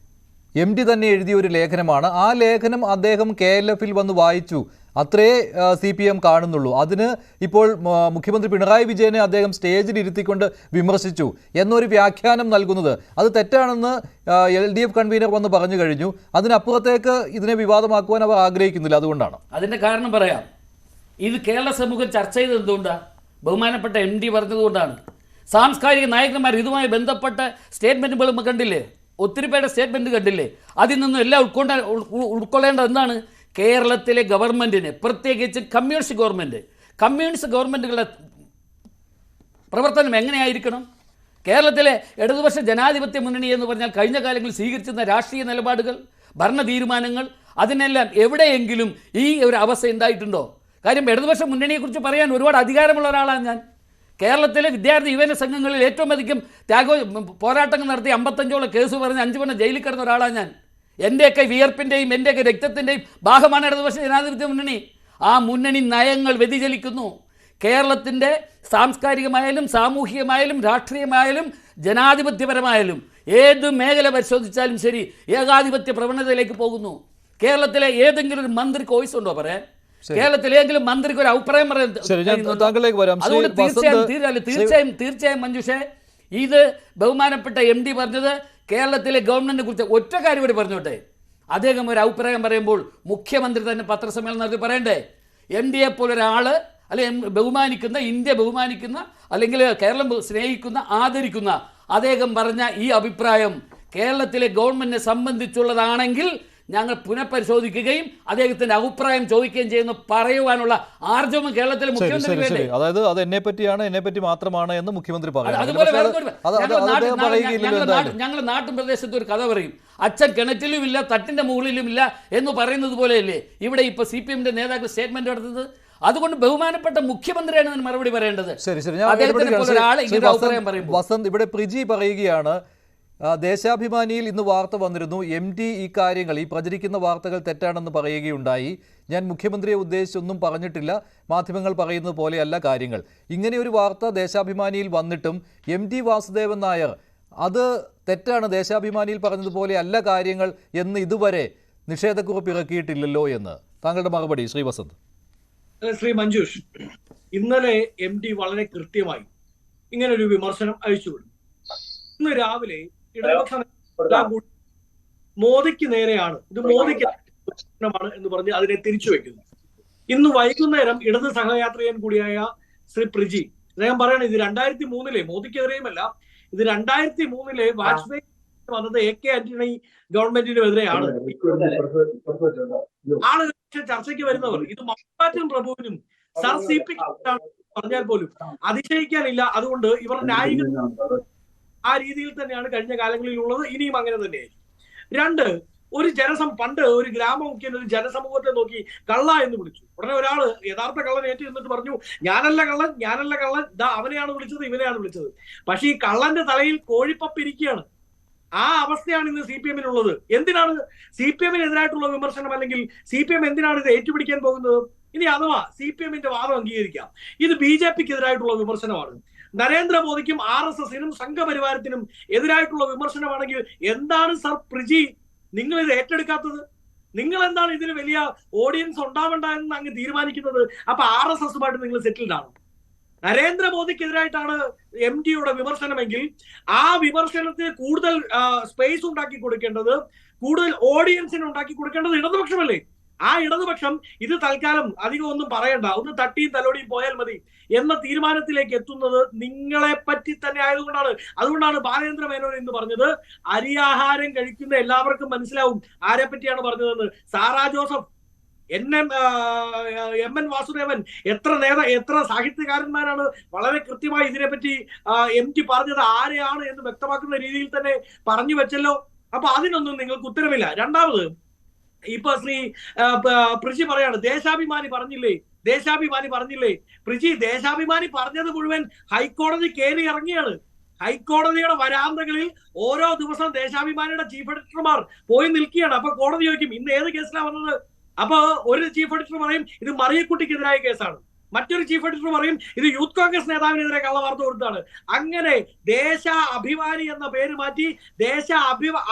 MD തന്നെ എഴുതിയ ഒരു ലേഖനമാണ്. ആ ലേഖനം അദ്ദേഹം KLF-ൽ വന്ന് വായിച്ചു, അത്രേ CPM കാണുന്നുള്ളൂ. അതിന് ഇപ്പോൾ മുഖ്യമന്ത്രി പിണറായി വിജയനെ അദ്ദേഹം സ്റ്റേജിൽ ഇരുത്തിക്കൊണ്ട് വിമർശിച്ചു എന്നൊരു വ്യാഖ്യാനം നൽകുന്നത് അത് തെറ്റാണെന്ന് LDF കൺവീനർ വന്ന് പറഞ്ഞു കഴിഞ്ഞു. അതിനപ്പുറത്തേക്ക് ഇതിനെ വിവാദമാക്കുവാൻ അവർ ആഗ്രഹിക്കുന്നില്ല. അതുകൊണ്ടാണ്. അതിൻ്റെ കാരണം പറയാം. ഇത് കേരള സമൂഹം ചർച്ച ചെയ്തത് എന്തുകൊണ്ടാണ്? ബഹുമാനപ്പെട്ട MD പറഞ്ഞതുകൊണ്ടാണ്. സാംസ്കാരിക നായകന്മാർ ഇതുമായി ബന്ധപ്പെട്ട സ്റ്റേറ്റ്മെൻറ്റുകളും കണ്ടില്ലേ? ഒത്തിരി പേരുടെ സ്റ്റേറ്റ്മെൻറ്റ് കണ്ടില്ലേ? അതിൽ നിന്നും എല്ലാം ഉൾക്കൊള്ളേണ്ടത് എന്താണ്? കേരളത്തിലെ ഗവൺമെൻറ്റിന്, പ്രത്യേകിച്ച് കമ്മ്യൂണിസ്റ്റ് ഗവൺമെൻറ്റുകളുടെ പ്രവർത്തനം എങ്ങനെയായിരിക്കണം? കേരളത്തിലെ ഇടതുപക്ഷ ജനാധിപത്യ മുന്നണി എന്ന് പറഞ്ഞാൽ കഴിഞ്ഞ കാലങ്ങളിൽ സ്വീകരിച്ചിരുന്ന രാഷ്ട്രീയ നിലപാടുകൾ, ഭരണ തീരുമാനങ്ങൾ, അതിനെല്ലാം എവിടെയെങ്കിലും ഈ ഒരു അവസ്ഥ ഉണ്ടായിട്ടുണ്ടോ? കാര്യം ഇടതുപക്ഷ മുന്നണിയെക്കുറിച്ച് പറയാൻ ഒരുപാട് അധികാരമുള്ള ഒരാളാണ് ഞാൻ. കേരളത്തിലെ വിദ്യാർത്ഥി യുവജന സംഘങ്ങളിൽ ഏറ്റവും അധികം പോരാട്ടങ്ങൾ നടത്തി 55ഓളം കേസ് പറഞ്ഞ് 5 പെണ്ണ് ജയിലിൽ കിടന്ന ഒരാളാണ് ഞാൻ. എൻ്റെയൊക്കെ വിയർപ്പിൻ്റെയും എൻ്റെയൊക്കെ രക്തത്തിൻ്റെയും ഭാഗമാണ് ഇടതുപക്ഷ ജനാധിപത്യ മുന്നണി. ആ മുന്നണി നയങ്ങൾ വ്യതിചലിക്കുന്നു. കേരളത്തിൻ്റെ സാംസ്കാരികമായാലും സാമൂഹികമായാലും രാഷ്ട്രീയമായാലും ജനാധിപത്യപരമായാലും ഏത് മേഖല പരിശോധിച്ചാലും ശരി ഏകാധിപത്യ പ്രവണതയിലേക്ക് പോകുന്നു. കേരളത്തിലെ ഏതെങ്കിലും ഒരു മന്ത്രിക്ക് വോയിസ് ഉണ്ടോ പറയാൻ? കേരളത്തിലെ ഏതെങ്കിലും മന്ത്രിക്ക് ഒരു അഭിപ്രായം പറയാൻ? അതുകൊണ്ട് തീർച്ചയായും മഞ്ജുഷേ, ഇത് ബഹുമാനപ്പെട്ട MD പറഞ്ഞത് കേരളത്തിലെ ഗവൺമെന്റിനെ കുറിച്ച് ഒറ്റ കാര്യം കൂടി പറഞ്ഞോട്ടെ. അദ്ദേഹം ഒരു അഭിപ്രായം പറയുമ്പോൾ മുഖ്യമന്ത്രി തന്നെ പത്രസമ്മേളനം നടത്തി പറയണ്ടേ? MDയെ പോലൊരാൾ അല്ലെങ്കിൽ ബഹുമാനിക്കുന്ന, ഇന്ത്യ ബഹുമാനിക്കുന്ന, അല്ലെങ്കിൽ കേരളം സ്നേഹിക്കുന്ന, ആദരിക്കുന്ന അദ്ദേഹം പറഞ്ഞ ഈ അഭിപ്രായം കേരളത്തിലെ ഗവൺമെന്റിനെ സംബന്ധിച്ചുള്ളതാണെങ്കിൽ ഞങ്ങൾ പുനഃപരിശോധിക്കുകയും അദ്ദേഹത്തിന്റെ അഭിപ്രായം ചോദിക്കുകയും ചെയ്യുന്ന പറയുവാനുള്ള ആർജവം കേരളത്തിലെ മുഖ്യമന്ത്രി വേണ്ടേ? അതായത് അത് എന്നെ പറ്റി മാത്രമാണ് എന്ന് മുഖ്യമന്ത്രി അതുപോലെ ഞങ്ങൾ നാട്ടിൻ പ്രദേശത്ത് ഒരു കഥ പറയും. അച്ഛൻ കിണറ്റിലുമില്ല തട്ടിന്റെ മുകളിലുമില്ല എന്ന് പറയുന്നത് പോലെയല്ലേ ഇവിടെ ഇപ്പൊ CPMന്റെ നേതാക്കൾ സ്റ്റേറ്റ്മെന്റ് നടത്തുന്നത്? അതുകൊണ്ട് ബഹുമാനപ്പെട്ട മുഖ്യമന്ത്രിയാണ് അതിന് മറുപടി പറയേണ്ടത്. വസന്ത്, ഇവിടെ പ്രിജി പറയുകയാണ്, ദേശാഭിമാനിയിൽ ഇന്ന് വാർത്ത വന്നിരുന്നു, MD ഈ കാര്യങ്ങൾ, ഈ പ്രചരിക്കുന്ന വാർത്തകൾ തെറ്റാണെന്ന് പറയുകയുണ്ടായി. ഞാൻ മുഖ്യമന്ത്രിയെ ഉദ്ദേശിച്ചൊന്നും പറഞ്ഞിട്ടില്ല, മാധ്യമങ്ങൾ പറയുന്നത് പോലെയല്ല കാര്യങ്ങൾ. ഇങ്ങനെ ഒരു വാർത്ത ദേശാഭിമാനിയിൽ വന്നിട്ടും MD വാസുദേവൻ നായർ അത് തെറ്റാണ്, ദേശാഭിമാനിയിൽ പറഞ്ഞതുപോലെ അല്ല കാര്യങ്ങൾ എന്ന് ഇതുവരെ നിഷേധക്കുറിപ്പ് ഇറക്കിയിട്ടില്ലല്ലോ എന്ന് താങ്കളുടെ മറുപടി ശ്രീ വസന്ത്? ശ്രീ മഞ്ജുഷ്, ഇന്നലെ MD വളരെ കൃത്യമായി ഇങ്ങനൊരു വിമർശനം അഴിച്ചുവിടും. ഇന്ന് രാവിലെ ഇടതുപക്ഷ മോദിക്ക് നേരെയാണ്, ഇത് മോദിക്ക് ാണ് എന്ന് പറഞ്ഞ് അതിനെ തിരിച്ചു വെക്കുന്നു. ഇന്ന് വൈകുന്നേരം ഇടത് സഹയാത്രികൻ കൂടിയായ ശ്രീ പ്രിജി അദ്ദേഹം പറയണത് ഇത് 2003 മോദിക്കെതിരെയുമല്ല, ഇത് 2003 വാജ്പേയി വന്നത് AK ആന്റണി ഗവൺമെന്റിനുമെതിരെയാണ്. ആളുകൾ ചർച്ചയ്ക്ക് വരുന്നവർ ഇത് മമ്പാറ്റും പ്രഭുവിനും സർ CP പറഞ്ഞാൽ പോലും അതിശയിക്കാനില്ല. അതുകൊണ്ട് ഇവർ ന്യായികൾ ആ രീതിയിൽ തന്നെയാണ് കഴിഞ്ഞ കാലങ്ങളിൽ ഉള്ളത്, ഇനിയും അങ്ങനെ തന്നെയായിരിക്കും. 2, പണ്ട് ഒരു ഗ്രാമമുഖ്യൻ ഒരു ജനസമൂഹത്തെ നോക്കി കള്ള എന്ന് വിളിച്ചു. ഉടനെ ഒരാള് യഥാർത്ഥ കള്ളൻ ഏറ്റു നിന്നിട്ട് പറഞ്ഞു, ഞാനല്ല കള്ളൻ, ദാ അവനെയാണ് വിളിച്ചത്, ഇവനെയാണ് വിളിച്ചത്. പക്ഷെ ഈ കള്ളന്റെ തലയിൽ കോഴിപ്പപ്പിരിക്കുകയാണ്. ആ അവസ്ഥയാണ് ഇന്ന് CPMനുള്ളത്. എന്തിനാണ് CPMനെതിരായിട്ടുള്ള വിമർശനം, അല്ലെങ്കിൽ CPM എന്തിനാണ് ഇത് ഏറ്റുപിടിക്കാൻ പോകുന്നത്? ഇനി അഥവാ CPMന്റെ വാദം അംഗീകരിക്കാം, ഇത് BJPക്കെതിരായിട്ടുള്ള വിമർശനമാണ്, നരേന്ദ്രമോദിക്കും RSSനും സംഘപരിവാരത്തിനും എതിരായിട്ടുള്ള വിമർശനമാണെങ്കിൽ എന്താണ് സർ പ്രിജി നിങ്ങൾ ഇത് ഏറ്റെടുക്കാത്തത്? നിങ്ങൾ എന്താണ് ഇതിന് വലിയ ഓഡിയൻസ് ഉണ്ടാവണ്ട എന്ന് അങ്ങ് തീരുമാനിക്കുന്നത്? അപ്പൊ RSSുമായിട്ട് നിങ്ങൾ സെറ്റിൽഡ് ആണ്. നരേന്ദ്രമോദിക്കെതിരായിട്ടാണ് MDയുടെ വിമർശനമെങ്കിൽ ആ വിമർശനത്തിന് കൂടുതൽ സ്പേസ് ഉണ്ടാക്കി കൊടുക്കേണ്ടത്, കൂടുതൽ ഓഡിയൻസിന് ഉണ്ടാക്കി കൊടുക്കേണ്ടത് ഇടതുപക്ഷമല്ലേ? ആ ഇടതുപക്ഷം ഇത് തൽക്കാലം അധികം ഒന്നും പറയണ്ട, ഒന്ന് തട്ടിയും തലോടിയും പോയാൽ മതി എന്ന തീരുമാനത്തിലേക്ക് എത്തുന്നത് നിങ്ങളെ പറ്റി തന്നെ ആയതുകൊണ്ടാണ്. അതുകൊണ്ടാണ് ബാലേന്ദ്ര മേനോൻ എന്ന് പറഞ്ഞത്, അരിയാഹാരം കഴിക്കുന്ന എല്ലാവർക്കും മനസ്സിലാവും ആരെ പറ്റിയാണ് പറഞ്ഞതെന്ന്. സാറാ ജോസഫ്, MN വാസുദേവൻ, എത്ര സാഹിത്യകാരന്മാരാണ് വളരെ കൃത്യമായി ഇതിനെപ്പറ്റി MD പറഞ്ഞത് ആരെയാണ് എന്ന് വ്യക്തമാക്കുന്ന രീതിയിൽ തന്നെ പറഞ്ഞു വെച്ചല്ലോ. അപ്പൊ അതിനൊന്നും നിങ്ങൾക്ക് ഉത്തരവില്ല. രണ്ടാമത്, ഇപ്പൊ ശ്രീ പ്രിജി പറയാണ് ദേശാഭിമാനി പറഞ്ഞില്ലേ? പ്രിജി, ദേശാഭിമാനി പറഞ്ഞത് മുഴുവൻ ഹൈക്കോടതി കയറി ഇറങ്ങിയാണ്. ഹൈക്കോടതിയുടെ വരാന്തകളിൽ ഓരോ ദിവസം ദേശാഭിമാനിയുടെ ചീഫ് എഡിറ്റർമാർ പോയി നിൽക്കുകയാണ്. അപ്പൊ കോടതി ചോദിക്കും ഇന്ന് ഏത് കേസിലാണ് വന്നത്? അപ്പൊ ഒരു ചീഫ് എഡിറ്റർ പറയും ഇത് മറിയക്കുട്ടിക്കെതിരായ കേസാണ്, മറ്റൊരു ചീഫ് എഡിറ്റർ പറയും ഇത് യൂത്ത് കോൺഗ്രസ് നേതാവിനെതിരെ കള്ളവാർത്ത കൊടുത്താണ്. അങ്ങനെ ദേശാഭിമാനി എന്ന പേര് മാറ്റി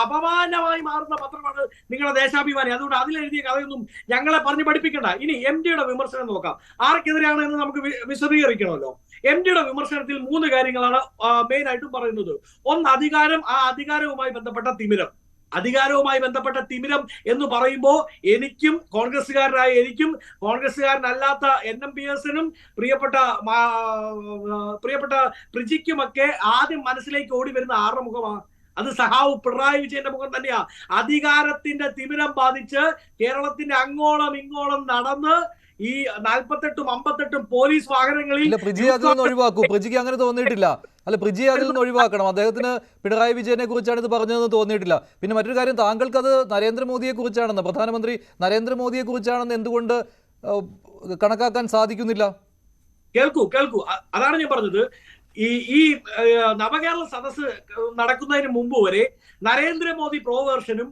അപമാനമായി മാറുന്ന പത്രമാണ് നിങ്ങളുടെ ദേശാഭിമാനി. അതുകൊണ്ട് അതിലെഴുതിയ കഥയൊന്നും ഞങ്ങളെ പറഞ്ഞ് പഠിപ്പിക്കണ്ട. ഇനി MDയുടെ വിമർശനം നോക്കാം. ആർക്കെതിരെയാണ് എന്ന് നമുക്ക് വിശദീകരിക്കണമല്ലോ. MDയുടെ വിമർശനത്തിൽ 3 കാര്യങ്ങളാണ് മെയിൻ ആയിട്ടും പറയുന്നത്. ഒന്ന്, അധികാരം, ആ അധികാരവുമായി ബന്ധപ്പെട്ട തിമിരം. എന്ന് പറയുമ്പോൾ എനിക്കും കോൺഗ്രസ്സുകാരനായ എനിക്കും കോൺഗ്രസ്സുകാരനല്ലാത്ത NMPSനും പ്രിയപ്പെട്ട പ്രിജിക്കുമൊക്കെ ആദ്യം മനസ്സിലേക്ക് ഓടി വരുന്ന ആരുടെ മുഖമാണ്? അത് സഹാവ് പിണറായി വിജയന്റെ മുഖം തന്നെയാ. അധികാരത്തിന്റെ തിമിരം ബാധിച്ച് കേരളത്തിന്റെ അങ്ങോളം ഇങ്ങോളം നടന്ന് ഈ 48ഉം 58ഉം പോലീസ് വാഹനങ്ങളിൽ പ്രിജി അതിൽ നിന്ന് ഒഴിവാക്കൂ. പ്രിജിക്ക് അങ്ങനെ തോന്നിയിട്ടില്ല. പ്രിജി അതിൽ നിന്ന് ഒഴിവാക്കണം. അദ്ദേഹത്തിന് പിണറായി വിജയനെ കുറിച്ചാണ് ഇത് പറഞ്ഞതെന്ന് തോന്നിയിട്ടില്ല. പിന്നെ മറ്റൊരു കാര്യം, താങ്കൾക്ക് അത് നരേന്ദ്രമോദിയെ കുറിച്ചാണെന്ന്, പ്രധാനമന്ത്രി നരേന്ദ്രമോദിയെ കുറിച്ചാണെന്ന് എന്തുകൊണ്ട് കണക്കാക്കാൻ സാധിക്കുന്നില്ല? കേൾക്കൂ. അതാണ് ഞാൻ പറഞ്ഞത്. ഈ നവകേരള സദസ്സ് നടക്കുന്നതിന് മുമ്പ് വരെ നരേന്ദ്രമോദി പ്രോ വേർഷനും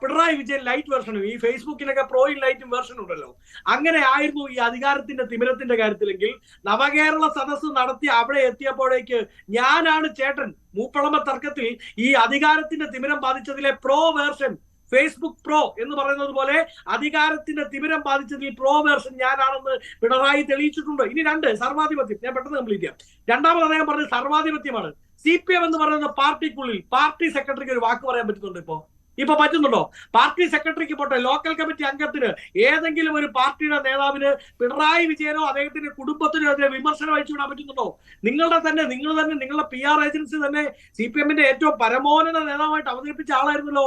പിണറായി വിജയൻ ലൈറ്റ് വേർഷനും, ഈ ഫേസ്ബുക്കിലൊക്കെ പ്രോയും ലൈറ്റും വേർഷൻ ഉണ്ടല്ലോ, അങ്ങനെ ആയിരുന്നു ഈ അധികാരത്തിന്റെ തിമിരത്തിന്റെ കാര്യത്തിലെങ്കിൽ നവകേരള സദസ്സ് നടത്തി അവിടെ എത്തിയപ്പോഴേക്ക് ഞാനാണ് ചേട്ടൻ മൂപ്പളമ തർക്കത്തിൽ ഈ അധികാരത്തിന്റെ തിമിരം ബാധിച്ചതിലെ പ്രോ വേർഷൻ, ഫേസ്ബുക്ക് പ്രോ എന്ന് പറയുന്നത് പോലെ അധികാരത്തിന്റെ തിമിരം ബാധിച്ചതിൽ പ്രോ വേർഷൻ ഞാനാണെന്ന് പിണറായി തെളിയിച്ചിട്ടുണ്ട്. ഇനി രണ്ട്, സർവാധിപത്യം. ഞാൻ പെട്ടെന്ന് കംപ്ലീറ്റ് ചെയ്യാം. രണ്ടാമത് അദ്ദേഹം പറഞ്ഞത് സർവാധിപത്യമാണ്. CPM എന്ന് പറയുന്ന പാർട്ടിക്കുള്ളിൽ പാർട്ടി സെക്രട്ടറിക്ക് ഒരു വാക്ക് പറയാൻ പറ്റുന്നുണ്ട്. ഇപ്പൊ പറ്റുന്നുണ്ടോ? പാർട്ടി സെക്രട്ടറിക്ക് പോട്ടെ, ലോക്കൽ കമ്മിറ്റി അംഗത്തിന്, ഏതെങ്കിലും ഒരു പാർട്ടിയുടെ നേതാവിന് പിണറായി വിജയനോ അദ്ദേഹത്തിന്റെ കുടുംബത്തിനോ എതിരെ വിമർശനം അയച്ചുവിടാൻ പറ്റുന്നുണ്ടോ? നിങ്ങൾ തന്നെ നിങ്ങളുടെ PR ഏജൻസി തന്നെ CPMന്റെ ഏറ്റവും പരമോന്നത നേതാവായിട്ട് അവതരിപ്പിച്ച ആളായിരുന്നല്ലോ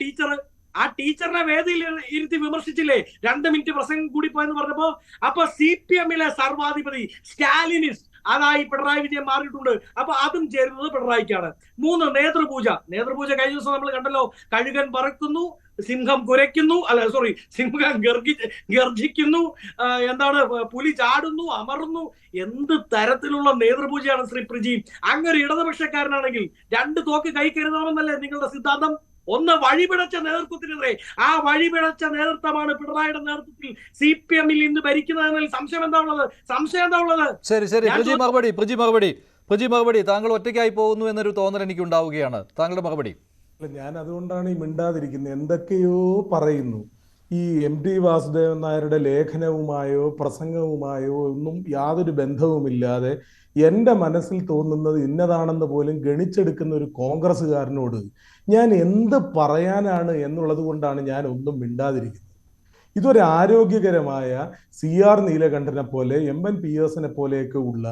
ടീച്ചർ. ആ ടീച്ചറിനെ വേദിയിൽ ഇരുത്തി വിമർശിച്ചില്ലേ? 2 മിനിറ്റ് പ്രസംഗം കൂടി പോയെന്ന് പറഞ്ഞപ്പോ. അപ്പൊ CPMലെ സർവാധിപതി സ്റ്റാലിനിസ്റ്റ് അതായി പിണറായി വിജയൻ മാറിയിട്ടുണ്ട്. അപ്പൊ അതും ചേരുന്നത് പിണറായിക്കാണ്. 3, നേതൃപൂജ. കഴിഞ്ഞ ദിവസം നമ്മൾ കണ്ടല്ലോ. കഴുകൻ പറക്കുന്നു, സിംഹം കുരയ്ക്കുന്നു, സിംഹം ഗർജിക്കുന്നു, പുലി ചാടുന്നു, അമറുന്നു. എന്ത് തരത്തിലുള്ള നേതൃപൂജയാണ് ശ്രീ പ്രിജി? അങ്ങനെ ഇടതുപക്ഷക്കാരനാണെങ്കിൽ 2 തോക്ക് കൈ കരുതണമെന്നല്ലേ നിങ്ങളുടെ സിദ്ധാന്തം? ഒന്ന് വഴിപിഴച്ച നേതൃത്വത്തിനെതിരെ. ആ വഴിപിഴച്ച നേതൃത്വമാണ് പിണറായിയുടെ നേതൃത്വത്തിൽ CPMൽ ഇന്ന് ഭരിക്കുന്നതിൽ സംശയം എന്താ ഉള്ളത്? ശരി, പ്രജി മറുപടി. താങ്കൾ ഒറ്റയ്ക്കായി പോകുന്നു എന്നൊരു തോന്നൽ എനിക്ക് ഉണ്ടാവുകയാണ്. താങ്കളുടെ മറുപടി. ഞാൻ അതുകൊണ്ടാണ് ഈ മിണ്ടാതിരിക്കുന്നത്. എന്തൊക്കെയോ പറയുന്നു. ഈ MT വാസുദേവൻ നായരുടെ ലേഖനവുമായോ പ്രസംഗവുമായോ ഒന്നും യാതൊരു ബന്ധവുമില്ലാതെ എൻ്റെ മനസ്സിൽ തോന്നുന്നത് ഇന്നതാണെന്ന് പോലും ഗണിച്ചെടുക്കുന്ന ഒരു കോൺഗ്രസ്സുകാരനോട് ഞാൻ എന്ത് പറയാനാണ് എന്നുള്ളത് കൊണ്ടാണ് ഞാൻ ഒന്നും മിണ്ടാതിരിക്കുന്നത്. ഇതൊരു ആരോഗ്യകരമായ CR നീലകണ്ഠനെ പോലെ MN പിയേഴ്സിനെ പോലെയൊക്കെ ഉള്ള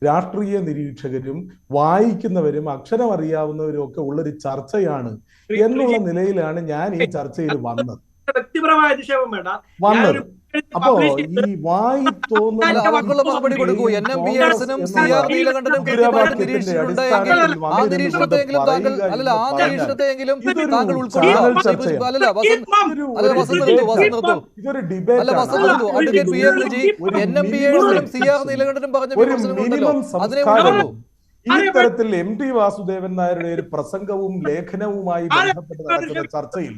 രാഷ്ട്രീയ നിരീക്ഷകരും വായിക്കുന്നവരും അക്ഷരം അറിയാവുന്നവരും ഒക്കെ ഉള്ളൊരു ചർച്ചയാണ് എന്നുള്ള നിലയിലാണ് ഞാൻ ഈ ചർച്ചയിൽ വന്നത്. വ്യക്തിപരമായ അധിക്ഷേപം വേണ്ട. അപ്പോ ഈ വായി തോന്നുന്ന മറുപടി കൊടുക്കൂ. NMPSനും CR നീലകണ്ഠനും കൃത്യമായിട്ട് നിരീക്ഷിച്ചിട്ടുണ്ടെങ്കിൽ ആ നിരീക്ഷണത്തെങ്കിലും താങ്കൾ ഉൾക്കൊള്ളണം. അഡ്വക്കേറ്റ് PM പ്രജി NMPSനും CR നീലകണ്ഠനും പറഞ്ഞ വിമർശനങ്ങളുണ്ടല്ലോ, അതിനെ ഉൾക്കൊള്ളൂ. ഈ തരത്തിൽ MT വാസുദേവൻ നായരുടെ ഒരു പ്രസംഗവും ലേഖനവുമായി ബന്ധപ്പെട്ട് നടക്കുന്ന ചർച്ചയിൽ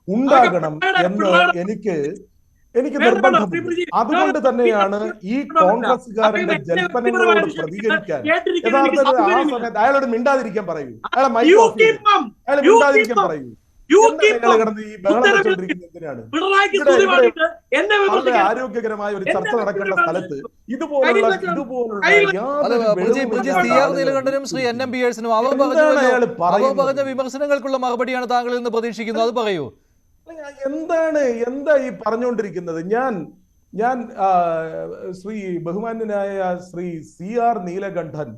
ഉണ്ടാകണം എന്ന് എനിക്ക് നിർബന്ധമുണ്ട്. അതുകൊണ്ട് തന്നെയാണ് ഈ കോൺഗ്രസ്സുകാരന്റെ ജൽപ്പനങ്ങളോട് പ്രതികരിക്കാൻ യഥാർത്ഥത്തിൽ ആ സമയത്ത് അയാളോട് മിണ്ടാതിരിക്കാൻ പറയൂ. അയാളെ മിണ്ടാതിരിക്കാൻ പറയൂ. വളരെ ആരോഗ്യകരമായ ഒരു ചർച്ച നടക്കേണ്ട സ്ഥലത്ത് ഇതുപോലുള്ള നീലകണ്ഠനും ശ്രീ NMPSനും അവർ പറഞ്ഞ വിമർശനങ്ങൾക്കുള്ള മറുപടിയാണ് താങ്കളിൽ നിന്ന് പ്രതീക്ഷിക്കുന്നത്. അത് പറയൂ. എന്താ ഈ പറഞ്ഞുകൊണ്ടിരിക്കുന്നത്? ഞാൻ ശ്രീ ബഹുമാന്യനായ ശ്രീ CR നീലകണ്ഠൻ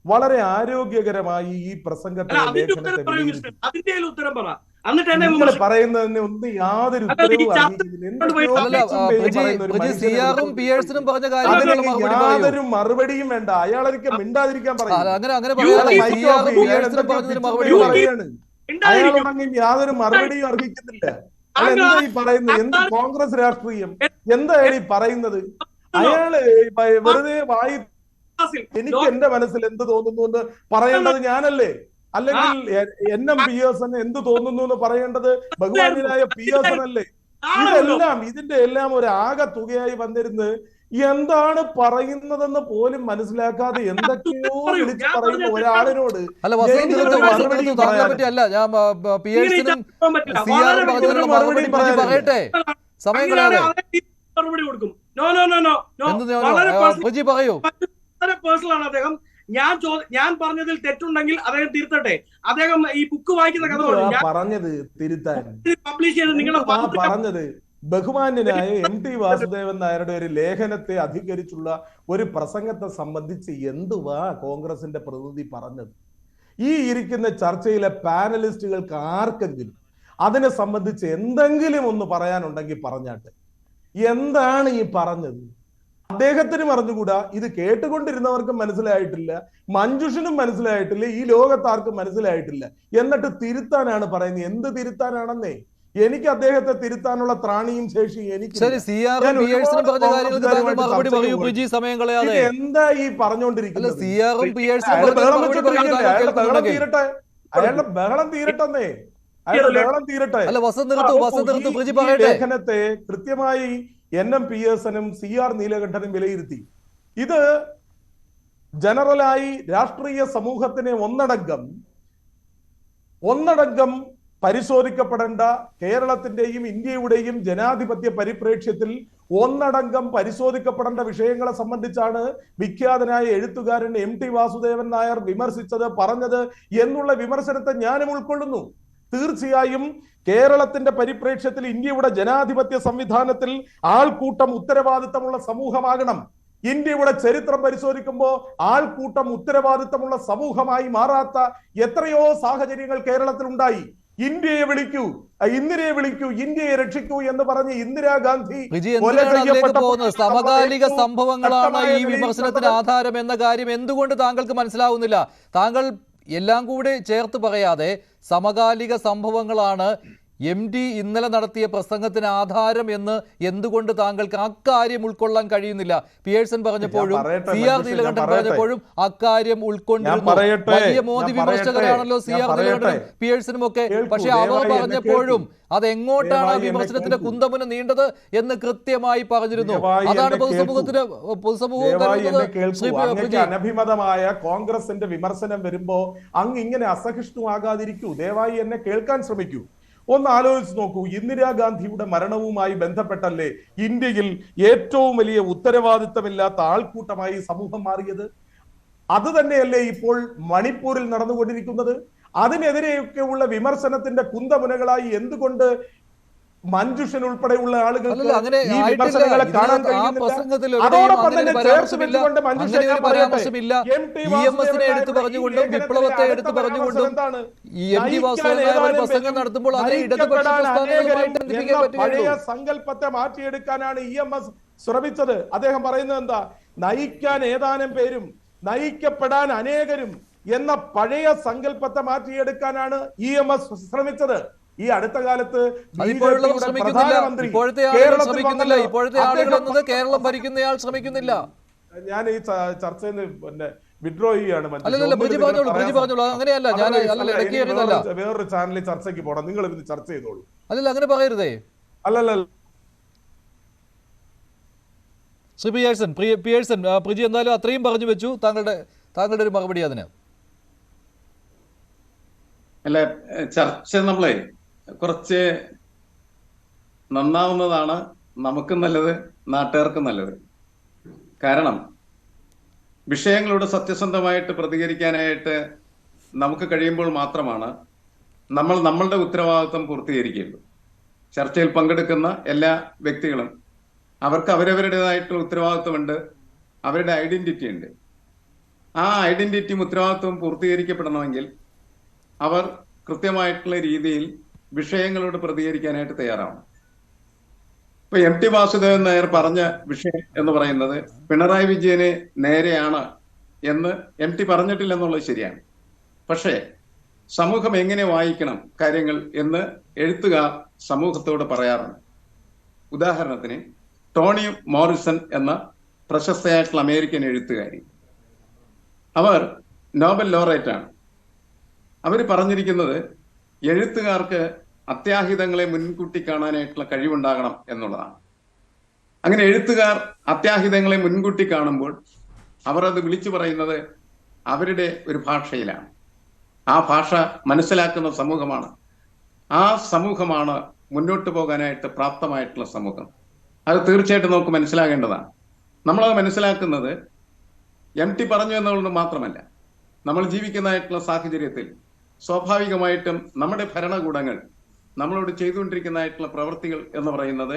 വളരെ ആരോഗ്യകരമായി ഈ പ്രസംഗത്തെ നിങ്ങൾ പറയുന്നതിന് ഒന്നും യാതൊരു യാതൊരു മറുപടിയും വേണ്ട. അയാളൊക്കെ മിണ്ടാതിരിക്കാൻ പറയും. അയാളാണെങ്കിൽ യാതൊരു മറുപടിയും അർഹിക്കുന്നില്ല. എന്താ ഈ പറയുന്നത്? എന്ത് കോൺഗ്രസ് രാഷ്ട്രീയം? എന്താണ് ഈ പറയുന്നത്? അയാള് വെറുതെ വായി എനിക്ക് എന്റെ മനസ്സിൽ എന്ത് തോന്നുന്നു എന്ന് പറയേണ്ടത് ഞാനല്ലേ? അല്ലെങ്കിൽ NMPS എന്ത് തോന്നുന്നു എന്ന് പറയേണ്ടത് ബഹുമാന്യനായ PS അല്ലേ? ഇതിന്റെ എല്ലാം ഒരു ആകെ തുകയായി വന്നിരുന്ന് എന്താണ് പറയുന്നതെന്ന് പോലും മനസ്സിലാക്കാതെ എന്തൊക്കെയോ വിളിച്ചു പറയുന്ന ഒരാളിനോട് പേഴ്സണലാണ് അദ്ദേഹം. ഞാൻ പറഞ്ഞതിൽ തെറ്റുണ്ടെങ്കിൽ അദ്ദേഹം തിരുത്തട്ടെ. അദ്ദേഹം ഈ ബുക്ക് വായിക്കുന്ന കഥ പറഞ്ഞത് തിരുത്താൻ പബ്ലിഷ് ചെയ്ത് നിങ്ങളെ പറഞ്ഞത് ബഹുമാന്യനായ MT വാസുദേവൻ നായരുടെ ഒരു ലേഖനത്തെ അധികരിച്ചുള്ള ഒരു പ്രസംഗത്തെ സംബന്ധിച്ച് എന്തുവാ കോൺഗ്രസിന്റെ പ്രതിനിധി പറഞ്ഞത്? ഈ ഇരിക്കുന്ന ചർച്ചയിലെ പാനലിസ്റ്റുകൾക്ക് ആർക്കെങ്കിലും അതിനെ സംബന്ധിച്ച് എന്തെങ്കിലും ഒന്ന് പറയാനുണ്ടെങ്കിൽ പറഞ്ഞാട്ടെ. എന്താണ് ഈ പറഞ്ഞത്? അദ്ദേഹത്തിന് പറഞ്ഞുകൂടാ, ഇത് കേട്ടുകൊണ്ടിരുന്നവർക്കും മനസ്സിലായിട്ടില്ല, മഞ്ജുഷനും മനസ്സിലായിട്ടില്ല, ഈ ലോകത്താർക്കും മനസ്സിലായിട്ടില്ല. എന്നിട്ട് തിരുത്താനാണ് പറയുന്നത്. എന്ത് തിരുത്താനാണെന്നേ? എനിക്ക് അദ്ദേഹത്തെ തിരുത്താനുള്ള ത്രാണിയും ശേഷിയും എനിക്ക് ശരി, CR-ഉം PH-നും പറഞ്ഞ കാര്യങ്ങൾക്ക് താങ്കൾ മറുപടി പറയൂ പ്രിജി, സമയം കളയാതെ. എന്താ ഈ പറഞ്ഞുകൊണ്ടിരിക്കുന്നത്? CR-ഉം PH-നും അയാളുടെ പറഞ്ഞ ബഹളം മറുപടി പറയാൻ താങ്കൾ അയാളുടെ ബഹളം കേൾക്കുന്നുണ്ടെങ്കിൽ. തീരട്ടെ, അയാളുടെ ബഹളം തീരട്ടെന്നേ, അയാളുടെ ബഹളം തീരട്ടെ. അല്ല, വസന്ത് പ്രിജി പറയട്ടെ. ലേഖനത്തെ കൃത്യമായി NM പിയേഴ്സനും CR നീലകണ്ഠനും വിലയിരുത്തി. ഇത് ജനറലായി രാഷ്ട്രീയ സമൂഹത്തിനെ ഒന്നടങ്കം പരിശോധിക്കപ്പെടേണ്ട, കേരളത്തിന്റെയും ഇന്ത്യയുടെയും ജനാധിപത്യ പരിപ്രേക്ഷ്യത്തിൽ ഒന്നടങ്കം പരിശോധിക്കപ്പെടേണ്ട വിഷയങ്ങളെ സംബന്ധിച്ചാണ് വിഖ്യാതനായ എഴുത്തുകാരൻ MT വാസുദേവൻ നായർ വിമർശിച്ചത്, പറഞ്ഞത് എന്നുള്ള വിമർശനത്തെ ഞാനും ഉൾക്കൊള്ളുന്നു. തീർച്ചയായും കേരളത്തിന്റെ പരിപ്രേക്ഷ്യത്തിൽ ഇന്ത്യയുടെ ജനാധിപത്യ സംവിധാനത്തിൽ ആൾക്കൂട്ടം ഉത്തരവാദിത്തമുള്ള സമൂഹമാകണം. ഇന്ത്യയുടെ ചരിത്രം പരിശോധിക്കുമ്പോൾ ആൾക്കൂട്ടം ഉത്തരവാദിത്തമുള്ള സമൂഹമായി മാറാത്ത എത്രയോ സാഹചര്യങ്ങൾ കേരളത്തിൽ ഉണ്ടായി. ഇന്ത്യയെ വിളിക്കൂ, ഇന്ദിരയെ വിളിക്കൂ, ഇന്ത്യയെ രക്ഷിക്കൂ എന്ന് പറഞ്ഞ് ഇന്ദിരാഗാന്ധി സമകാലിക സംഭവങ്ങളാണ് ഈ വിമർശനത്തിന് ആധാരം എന്ന കാര്യം എന്തുകൊണ്ട് താങ്കൾക്ക് മനസ്സിലാവുന്നില്ല? താങ്കൾ എല്ലാം കൂടെ ചേർത്ത് പറയാതെ സമകാലിക സംഭവങ്ങളാണ് MT ഇന്നലെ നടത്തിയ പ്രസംഗത്തിന് ആധാരം എന്ന് എന്തുകൊണ്ട് താങ്കൾക്ക് അക്കാര്യം ഉൾക്കൊള്ളാൻ കഴിയുന്നില്ല? പിയേഴ്സൺ പറഞ്ഞപ്പോഴും CR നീലകണ്ഠൻ പറഞ്ഞപ്പോഴും അക്കാര്യം ഉൾക്കൊണ്ടിരുന്നു. വലിയ മോദി വിമർശകരാണല്ലോ CR നീലകണ്ഠനും പിയേഴ്സണും ഒക്കെ. പക്ഷെ അവർ പറഞ്ഞപ്പോഴും അതെങ്ങോട്ടാണ് ആ വിമർശനത്തിന്റെ കുന്തമുന നീണ്ടത് എന്ന് കൃത്യമായി പറഞ്ഞിരുന്നു. അതാണ് അനഭിമതമായ കോൺഗ്രസിന്റെ വിമർശനം വരുമ്പോ അങ്ങ് ഇങ്ങനെ അസഹിഷ്ണുവാകാതിരിക്കൂ. ദയവായി എന്നെ കേൾക്കാൻ ശ്രമിക്കൂ. ഒന്ന് ആലോചിച്ച് നോക്കൂ. ഇന്ദിരാഗാന്ധിയുടെ മരണവുമായി ബന്ധപ്പെട്ടല്ലേ ഇന്ത്യയിൽ ഏറ്റവും വലിയ ഉത്തരവാദിത്തമില്ലാത്ത ആൾക്കൂട്ടമായി സമൂഹം മാറിയത്? അത് തന്നെയല്ലേ ഇപ്പോൾ മണിപ്പൂരിൽ നടന്നുകൊണ്ടിരിക്കുന്നത്? അതിനെതിരെയൊക്കെയുള്ള വിമർശനത്തിന്റെ കുന്തമുനകളായി എന്തുകൊണ്ട് മഞ്ജുഷൻ ഉൾപ്പെടെയുള്ള ആളുകൾക്ക് ഈ വിമർശനങ്ങളെ കാണാൻ കഴിയുന്നില്ല? അതോടൊപ്പം തന്നെ ചേർത്ത് വെച്ചുകൊണ്ട് മഞ്ജുഷനെ എടുത്തു പറഞ്ഞുകൊണ്ടും വിപ്ലവത്തെ എടുത്തു പറഞ്ഞുകൊണ്ടും നടത്തുമ്പോൾ പഴയ സങ്കല്പത്തെ മാറ്റിയെടുക്കാനാണ് EMS ശ്രമിച്ചത്. അദ്ദേഹം പറയുന്നത് എന്താ? നയിക്കാൻ ഏതാനും പേരും നയിക്കപ്പെടാൻ അനേകരും എന്ന പഴയ സങ്കല്പത്തെ മാറ്റിയെടുക്കാനാണ് EMS ശ്രമിച്ചത്. ഈ അടുത്ത കാലത്ത് കേരളം ഭരിക്കുന്നയാൾ ശ്രമിക്കുന്നില്ല. ഞാൻ ഈ ചർച്ചയിൽ നിന്ന് വിഡ്രോ ചെയ്യാണ്. അങ്ങനെയല്ല, വേറൊരു ചാനലിൽ ചർച്ചയ്ക്ക് പോകണം. നിങ്ങൾ ഇത് ചർച്ച ചെയ്തോളൂ. അല്ലല്ല, അങ്ങനെ പറയരുതേ. അല്ലല്ല ശ്രീ പിയേഴ്സൺ, പ്രിജി എന്തായാലും അത്രയും പറഞ്ഞു വെച്ചു. താങ്കളുടെ ഒരു മറുപടി അതിന്. അല്ല, ചർച്ച നമ്മളെ കുറച്ച് നന്നാവുന്നതാണ് നമുക്കും നല്ലത്, നാട്ടുകാർക്കും നല്ലത്. കാരണം വിഷയങ്ങളോട് സത്യസന്ധമായിട്ട് പ്രതികരിക്കാനായിട്ട് നമുക്ക് കഴിയുമ്പോൾ മാത്രമാണ് നമ്മൾ നമ്മളുടെ ഉത്തരവാദിത്വം പൂർത്തീകരിക്കുകയുള്ളൂ. ചർച്ചയിൽ പങ്കെടുക്കുന്ന എല്ലാ വ്യക്തികളും അവർക്ക് അവരവരുടേതായിട്ടുള്ള ഉത്തരവാദിത്വമുണ്ട്, അവരുടെ ഐഡന്റിറ്റി ഉണ്ട്. ആ ഐഡന്റിറ്റിയും ഉത്തരവാദിത്വവും പൂർത്തീകരിക്കപ്പെടണമെങ്കിൽ അവർ കൃത്യമായിട്ടുള്ള രീതിയിൽ വിഷയങ്ങളോട് പ്രതികരിക്കാനായിട്ട് തയ്യാറാവണം. ഇപ്പൊ MT വാസുദേവൻ നായർ പറഞ്ഞ വിഷയം എന്ന് പറയുന്നത് പിണറായി വിജയന് നേരെയാണ് എന്ന് MT പറഞ്ഞിട്ടില്ലെന്നുള്ളത് ശരിയാണ്. പക്ഷേ സമൂഹം എങ്ങനെ വായിക്കണം കാര്യങ്ങൾ എന്ന് എഴുത്തുകാർ സമൂഹത്തോട് പറയാറുണ്ട്. ഉദാഹരണത്തിന് ടോണി മോറിസൺ എന്ന പ്രശസ്തയായിട്ടുള്ള അമേരിക്കൻ എഴുത്തുകാരി, അവർ നോബൽ ലോറേറ്റ് ആണ്. അവർ പറഞ്ഞിരിക്കുന്നത് എഴുത്തുകാർക്ക് അത്യാഹിതങ്ങളെ മുൻകൂട്ടി കാണാനായിട്ടുള്ള കഴിവുണ്ടാകണം എന്നുള്ളതാണ്. അങ്ങനെ എഴുത്തുകാർ അത്യാഹിതങ്ങളെ മുൻകൂട്ടി കാണുമ്പോൾ അവർ അത് വിളിച്ചു പറയുന്നത് അവരുടെ ഒരു ഭാഷയിലാണ്. ആ ഭാഷ മനസ്സിലാക്കുന്ന സമൂഹമാണ്. ആ സമൂഹമാണ് മുന്നോട്ട് പോകാനായിട്ട് പ്രാപ്തമായിട്ടുള്ള സമൂഹം. അത് തീർച്ചയായിട്ടും നമുക്ക് മനസ്സിലാകേണ്ടതാണ്. നമ്മളത് മനസ്സിലാക്കുന്നത് MT പറഞ്ഞു എന്നുള്ളത് മാത്രമല്ല, നമ്മൾ ജീവിക്കുന്നതായിട്ടുള്ള സാഹചര്യത്തിൽ സ്വാഭാവികമായിട്ടും നമ്മുടെ ഭരണകൂടങ്ങൾ നമ്മളോട് ചെയ്തുകൊണ്ടിരിക്കുന്നതായിട്ടുള്ള പ്രവൃത്തികൾ എന്ന് പറയുന്നത്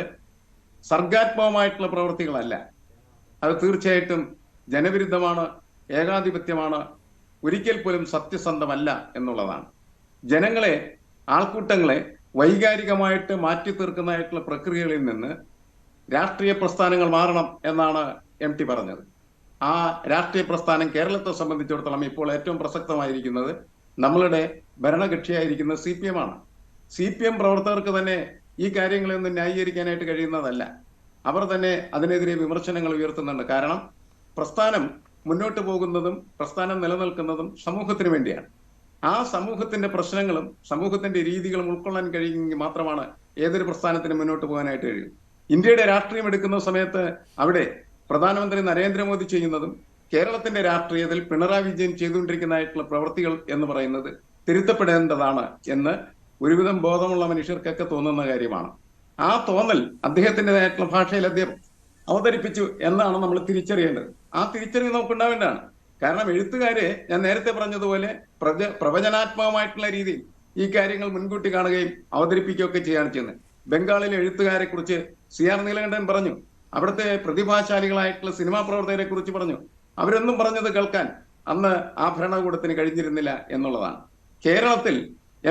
സർഗാത്മകമായിട്ടുള്ള പ്രവൃത്തികളല്ല. അത് തീർച്ചയായിട്ടും ജനവിരുദ്ധമാണ്, ഏകാധിപത്യമാണ്, ഒരിക്കൽ പോലും സത്യസന്ധമല്ല എന്നുള്ളതാണ്. ജനങ്ങളെ, ആൾക്കൂട്ടങ്ങളെ വൈകാരികമായിട്ട് മാറ്റി തീർക്കുന്നതായിട്ടുള്ള പ്രക്രിയകളിൽ നിന്ന് രാഷ്ട്രീയ പ്രസ്ഥാനങ്ങൾ മാറണം എന്നാണ് MT പറഞ്ഞത്. ആ രാഷ്ട്രീയ പ്രസ്ഥാനം കേരളത്തെ സംബന്ധിച്ചിടത്തോളം ഇപ്പോൾ ഏറ്റവും പ്രസക്തമായിരിക്കുന്നത് നമ്മളുടെ ഭരണകക്ഷിയായിരിക്കുന്ന CPM ആണ്. CPM പ്രവർത്തകർക്ക് തന്നെ ഈ കാര്യങ്ങളൊന്നും ന്യായീകരിക്കാനായിട്ട് കഴിയുന്നതല്ല. അവർ തന്നെ അതിനെതിരെ വിമർശനങ്ങൾ ഉയർത്തുന്നുണ്ട്. കാരണം പ്രസ്ഥാനം മുന്നോട്ട് പോകുന്നതും പ്രസ്ഥാനം നിലനിൽക്കുന്നതും സമൂഹത്തിന് വേണ്ടിയാണ്. ആ സമൂഹത്തിന്റെ പ്രശ്നങ്ങളും സമൂഹത്തിന്റെ രീതികളും ഉൾക്കൊള്ളാൻ കഴിയുമെങ്കിൽ മാത്രമാണ് ഏതൊരു പ്രസ്ഥാനത്തിന് മുന്നോട്ട് പോകാനായിട്ട് കഴിയും. ഇന്ത്യയുടെ രാഷ്ട്രീയം എടുക്കുന്ന സമയത്ത് അവിടെ പ്രധാനമന്ത്രി നരേന്ദ്രമോദി ചെയ്യുന്നതും കേരളത്തിന്റെ രാഷ്ട്രീയത്തിൽ പിണറായി വിജയൻ ചെയ്തുകൊണ്ടിരിക്കുന്നതായിട്ടുള്ള പ്രവൃത്തികൾ എന്ന് പറയുന്നത് തിരുത്തപ്പെടേണ്ടതാണ് എന്ന് ഒരുവിധം ബോധമുള്ള മനുഷ്യർക്കൊക്കെ തോന്നുന്ന കാര്യമാണ്. ആ തോന്നൽ അദ്ദേഹത്തിൻ്റെതായിട്ടുള്ള ഭാഷയിൽ അദ്ദേഹം അവതരിപ്പിച്ചു എന്നാണ് നമ്മൾ തിരിച്ചറിയേണ്ടത്. ആ തിരിച്ചറിവ് നമുക്കുണ്ടാവേണ്ടതാണ്. കാരണം എഴുത്തുകാരെ ഞാൻ നേരത്തെ പറഞ്ഞതുപോലെ പ്രവചനാത്മകമായിട്ടുള്ള രീതിയിൽ ഈ കാര്യങ്ങൾ മുൻകൂട്ടി കാണുകയും അവതരിപ്പിക്കുകയൊക്കെ ചെയ്യുകയാണ് ചെയ്യുന്നത്. ബംഗാളിലെ എഴുത്തുകാരെ കുറിച്ച് CR നീലകണ്ഠൻ പറഞ്ഞു, അവിടുത്തെ പ്രതിഭാശാലികളായിട്ടുള്ള സിനിമാ പ്രവർത്തകരെ കുറിച്ച് പറഞ്ഞു. അവരൊന്നും പറഞ്ഞത് കേൾക്കാൻ അന്ന് ആ ഭരണകൂടത്തിന് കഴിഞ്ഞിരുന്നില്ല എന്നുള്ളതാണ്. കേരളത്തിൽ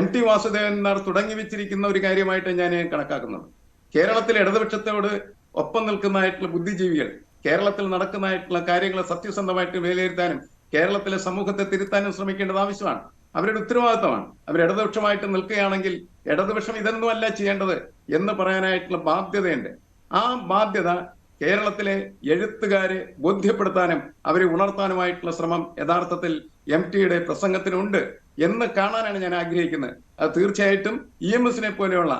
MT വാസുദേവൻ നായർ തുടങ്ങി വെച്ചിരിക്കുന്ന ഒരു കാര്യമായിട്ട് ഞാൻ കണക്കാക്കുന്നത്, കേരളത്തിൽ ഇടതുപക്ഷത്തോട് ഒപ്പം നിൽക്കുന്നതായിട്ടുള്ള ബുദ്ധിജീവികൾ കേരളത്തിൽ നടക്കുന്നതായിട്ടുള്ള കാര്യങ്ങളെ സത്യസന്ധമായിട്ട് വിലയിരുത്താനും കേരളത്തിലെ സമൂഹത്തെ തിരുത്താനും ശ്രമിക്കേണ്ടത് ആവശ്യമാണ്. അവരുടെ ഉത്തരവാദിത്തമാണ്. അവർ ഇടതുപക്ഷമായിട്ട് നിൽക്കുകയാണെങ്കിൽ ഇടതുപക്ഷം ഇതൊന്നുമല്ല ചെയ്യേണ്ടത് എന്ന് പറയാനായിട്ടുള്ള ബാധ്യതയുണ്ട്. ആ ബാധ്യത കേരളത്തിലെ എഴുത്തുകാരെ ബോധ്യപ്പെടുത്താനും അവരെ ഉണർത്താനുമായിട്ടുള്ള ശ്രമം യഥാർത്ഥത്തിൽ MTയുടെ പ്രസംഗത്തിനുണ്ട് എന്ന് കാണാനാണ് ഞാൻ ആഗ്രഹിക്കുന്നത്. അത് തീർച്ചയായിട്ടും EMSനെ പോലെയുള്ള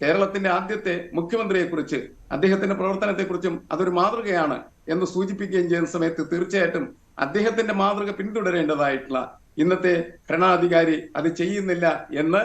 കേരളത്തിന്റെ ആദ്യത്തെ മുഖ്യമന്ത്രിയെ കുറിച്ച് അദ്ദേഹത്തിന്റെ പ്രവർത്തനത്തെക്കുറിച്ചും അതൊരു മാതൃകയാണ് എന്ന് സൂചിപ്പിക്കുകയും ചെയ്യുന്ന സമയത്ത് തീർച്ചയായിട്ടും അദ്ദേഹത്തിന്റെ മാതൃക പിന്തുടരേണ്ടതായിട്ടുള്ള ഇന്നത്തെ ഭരണാധികാരി അത് ചെയ്യുന്നില്ല എന്ന്